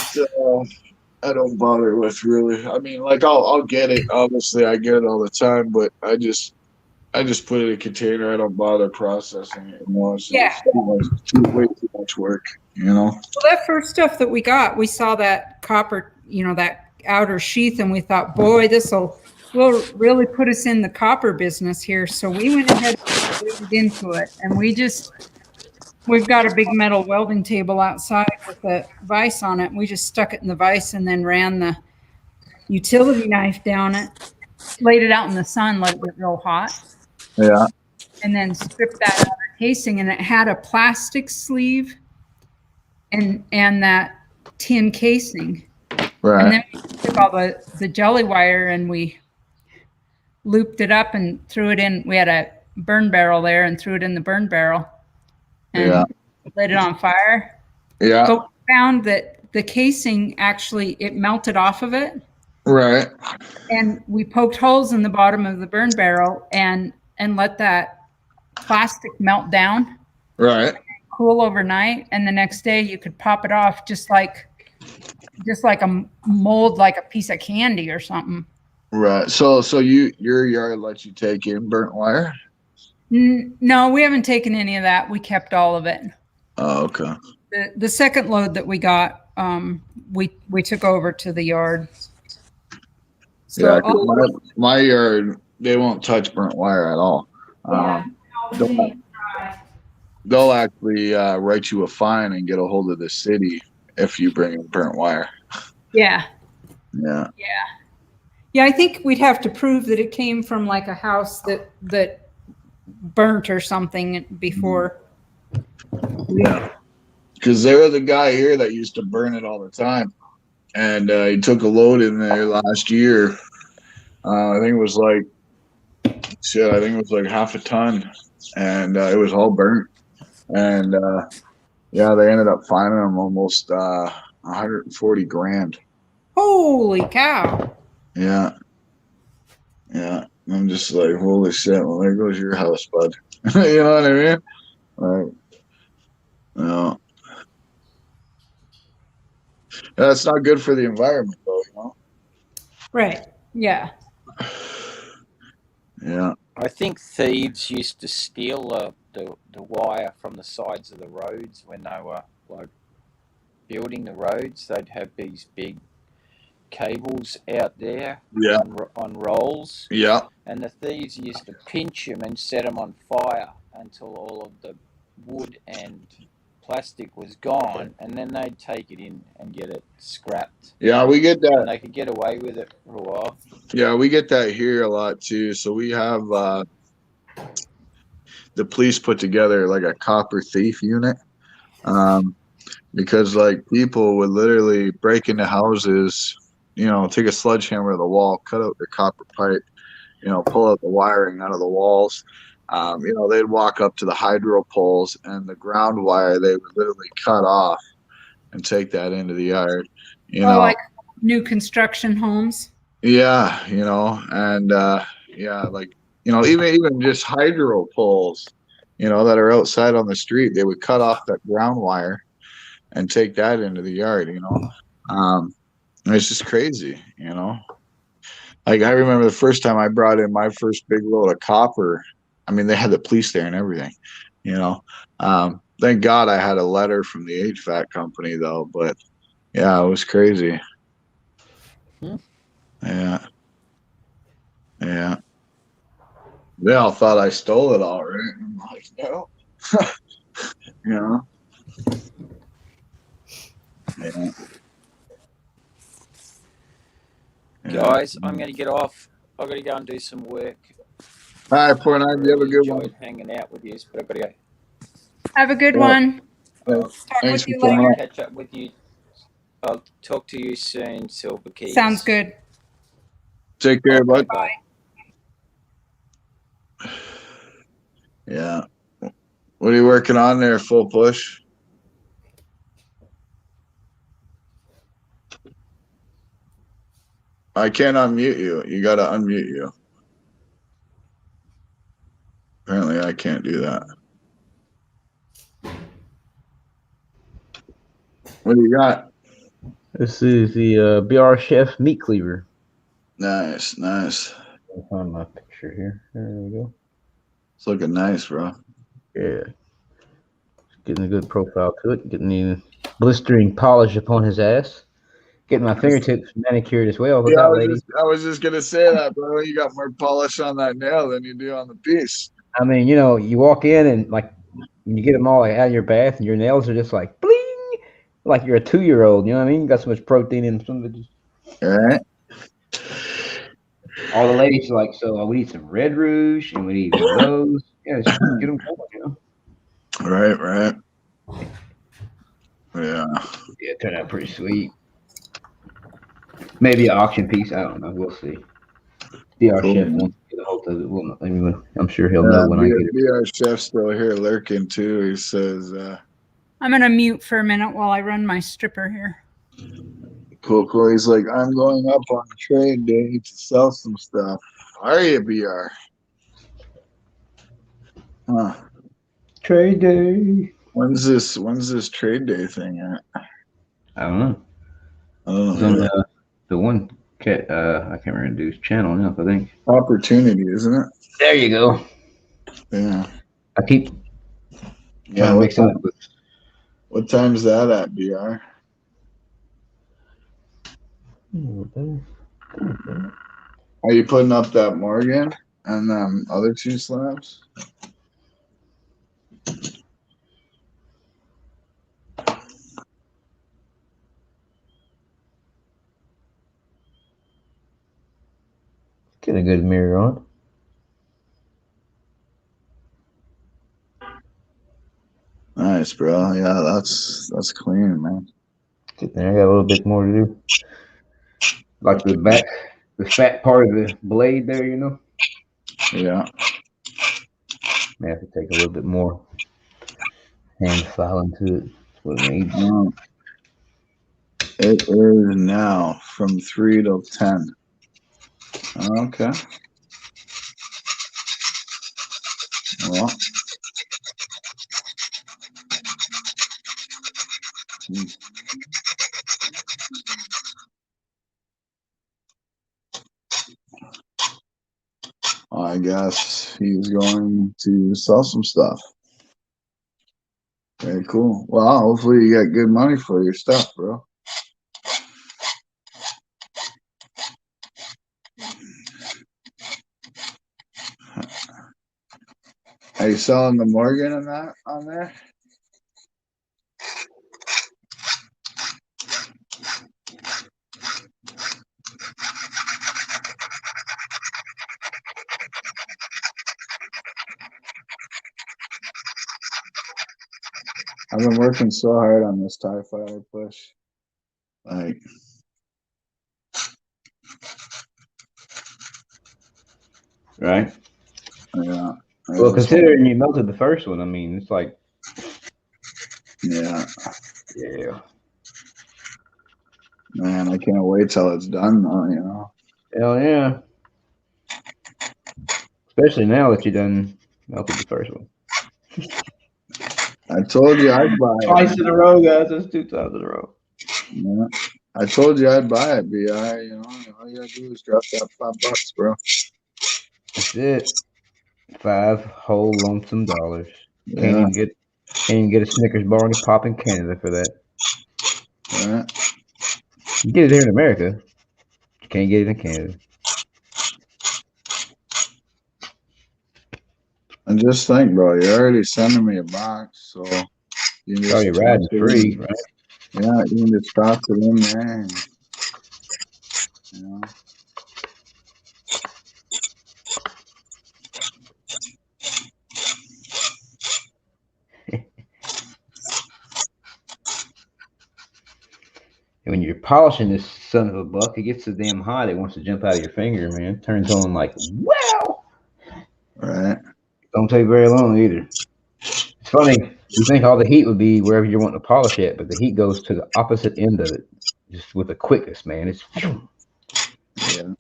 I don't bother with really. I mean, like I'll get it. Obviously, I get it all the time, but I just put it in a container. I don't bother processing it. It's Yeah. way too much work. Well, that first stuff that we got, we saw that copper, that outer sheath, and we thought, boy, will really put us in the copper business here. So we went ahead and waded into it, and we've got a big metal welding table outside with a vise on it. We just stuck it in the vise and then ran the utility knife down it, laid it out in the sun, let it get real hot. Yeah. And then stripped that outer casing, and it had a plastic sleeve and that tin casing. Right. And then we took all the jelly wire and we looped it up and threw it in. We had a burn barrel there and threw it in the burn barrel and lit it on fire. Yeah. But we found that the casing actually, it melted off of it. Right. And we poked holes in the bottom of the burn barrel and let that plastic melt down. Right. Cool overnight, and the next day you could pop it off just like a mold, like a piece of candy or something. Right. So your yard lets you take in burnt wire? No, we haven't taken any of that. We kept all of it. Oh, okay. The second load that we got, we took over to the yard. So Yeah, 'cause my yard, they won't touch burnt wire at all. They'll actually write you a fine and get a hold of the city if you bring in burnt wire. Yeah. Yeah. I think we'd have to prove that it came from like a house that burnt or something before. Yeah. Because there was a guy here that used to burn it all the time. And he took a load in there last year. I think it was like half a ton. And it was all burnt. And they ended up fining him almost 140 grand. Holy cow. Yeah. I'm just like, holy shit. Well, there goes your house, bud. You know what I mean? Like, no. That's not good for the environment, though, Right. Yeah. Yeah. I think thieves used to steal the wire from the sides of the roads when they were like building the roads. They'd have these big cables out there on rolls. Yeah. And the thieves used to pinch them and set them on fire until all of the wood and plastic was gone, and then they'd take it in and get it scrapped. Yeah, we get that. And they could get away with it for a while. Yeah, we get that here a lot too. So we have the police put together like a copper thief unit, because like people would literally break into houses, take a sledgehammer to the wall, cut out the copper pipe, pull out the wiring out of the walls. They'd walk up to the hydro poles and the ground wire they would literally cut off and take that into the yard. Like new construction homes. Yeah, and even just hydro poles, that are outside on the street, they would cut off that ground wire and take that into the yard. It's just crazy, Like I remember the first time I brought in my first big load of copper. I mean, they had the police there and everything, Thank God I had a letter from the HVAC company though, but yeah, it was crazy. Yeah. They all thought I stole it all, right? I'm like, no. Yeah. Guys, I'm going to get off. I've got to go and do some work. All right, Portnoy, you have a good one. Enjoyed hanging out with you, but I've got to go. Have a good Yeah. one. I'll, Talk Thanks with for you coming later. on. catch up with you. I'll talk to you soon, Silver Keys. Sounds good. Take care, Okay, bud. bye. Yeah. What are you working on there? Full push? I can't unmute you. You got to unmute you. Apparently, I can't do that. What do you got? This is the BR Chef meat cleaver. Nice, nice. I'll find my picture here. There we go. It's looking nice, bro. Yeah. Getting a good profile to it. Getting the blistering polish upon his ass. Getting my fingertips manicured as well. Look Yeah, out, ladies. I was just gonna say that, bro. You got more polish on that nail than you do on the piece. I mean, you know, you walk in and like when you get them all like, out of your bath and your nails are just like bling, like you're a 2-year-old. You know what I mean? You got so much protein in some of it. All right. All the ladies are like, so we need some Red Rouge and we need one of those. Yeah, just get them going, you know? Right, right. Yeah. Yeah, it turned out pretty sweet. Maybe an auction piece. I don't know. We'll see. DR Cool, Chef man. wants to get a hold of it. Well, I mean, I'm sure he'll Yeah, know when I get it. BR Chef's still here lurking too. He says, I'm going to mute for a minute while I run my stripper here. cool, cool. He's like, I'm going up on trade day to sell some stuff. Are you, BR? Huh. Trade day. When's this trade day thing at? I don't know. Oh, It's on yeah. the one cat. I can't remember the dude's channel now. I think. Opportunity, isn't it? There you go. Yeah. I keep Yeah. trying to mix it up with. What time's that at, BR? Are you putting up that Morgan and other 2 slabs? Get a good mirror on. Nice, bro. Yeah, that's clean, man. Get there. I got a little bit more to do. Like the fat part of the blade there, you know. Yeah. May have to take a little bit more hand filing to it. That's what it needs. It is now from 3 till 10. Okay. Well. I guess he's going to sell some stuff. Very cool. Well, hopefully you got good money for your stuff, bro. Are you selling the Morgan and that on there? I've been working so hard on this TIE Fighter push. Like, Right. yeah. Well, considering you melted the first one, I mean, it's like, yeah. yeah. Man, I can't wait till it's done though, you know. Hell yeah. Especially now that you done melted the first one. I told you I'd buy it. Twice in a row, guys. That's 2 times in a row. Yeah. I told you I'd buy it, BI. You know, all you gotta do is drop that $5, bro. That's it. 5 whole lonesome dollars. Can't Yeah. even get a Snickers bar and a pop in Canada for that. Yeah. You get it here in America. You can't get it in Canada. And just think, bro, you're already sending me a box, so you can It's just already riding toss it free, in. right? Yeah, you can just toss it in there. And, you know. And when you're polishing this son of a buck, it gets so damn hot it wants to jump out of your finger, man. It turns on like, wow. Right. Don't take very long either. It's funny. You think all the heat would be wherever you're wanting to polish it, but the heat goes to the opposite end of it, just with the quickness, man. It's Yeah.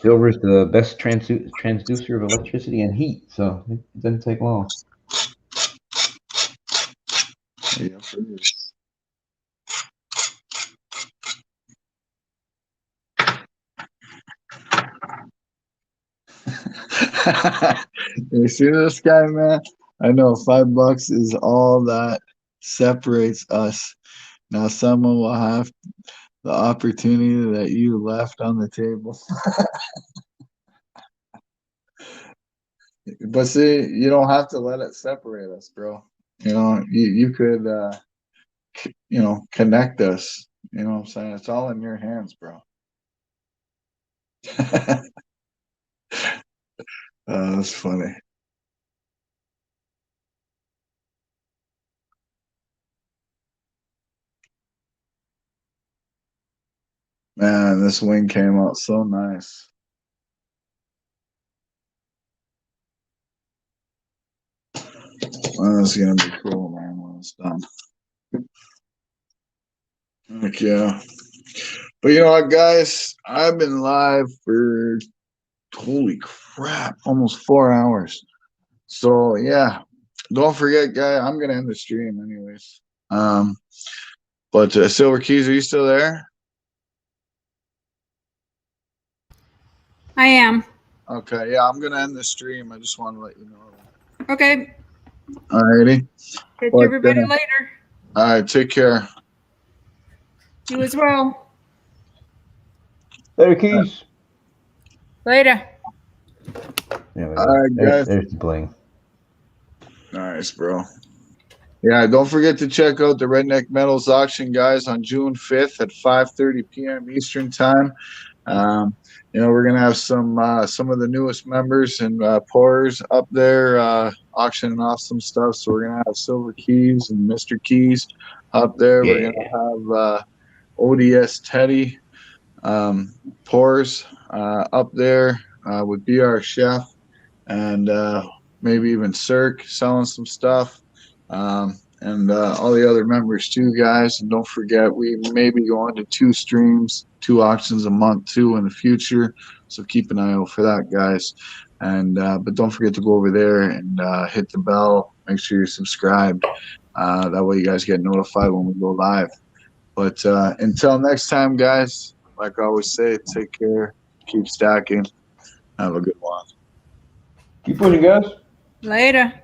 silver is the best transducer of electricity and heat, so it doesn't take long. Yeah, it is. You see this guy, man? I know $5 is all that separates us. Now someone will have the opportunity that you left on the table. But see, you don't have to let it separate us, bro. You know, you could connect us. You know what I'm saying? It's all in your hands, bro. That's funny. Man, this wing came out so nice. Well, it's gonna be cool, man, when it's done. Heck yeah. But you know what, guys? I've been live for holy crap, almost 4 hours. So yeah, don't forget, guy. I'm gonna end the stream anyways. But Silver Keys, are you still there? I am. Okay, yeah, I'm gonna end the stream. I just want to let you know that. Okay. Alrighty. Catch But, everybody later. All right, take care. You as well. Later, Keys. Later. There we All go. right, guys. There's the bling. Nice, bro. Yeah, don't forget to check out the Redneck Metals auction, guys, on June 5th at 5:30 p.m. Eastern time. We're gonna have some of the newest members and pourers up there auctioning off some stuff. So we're gonna have Silver Keys and Mr. Keys up there. Yeah. We're gonna have ODS Teddy pours up there with BR Chef and maybe even Cirque selling some stuff. And all the other members too, guys. And don't forget, we may be going to 2 streams, 2 auctions a month too in the future. So keep an eye out for that, guys. And but don't forget to go over there and hit the bell. Make sure you're subscribed. That way you guys get notified when we go live. But until next time, guys, like I always say, take care, keep stacking, have a good one. Keep pushing, guys. Later.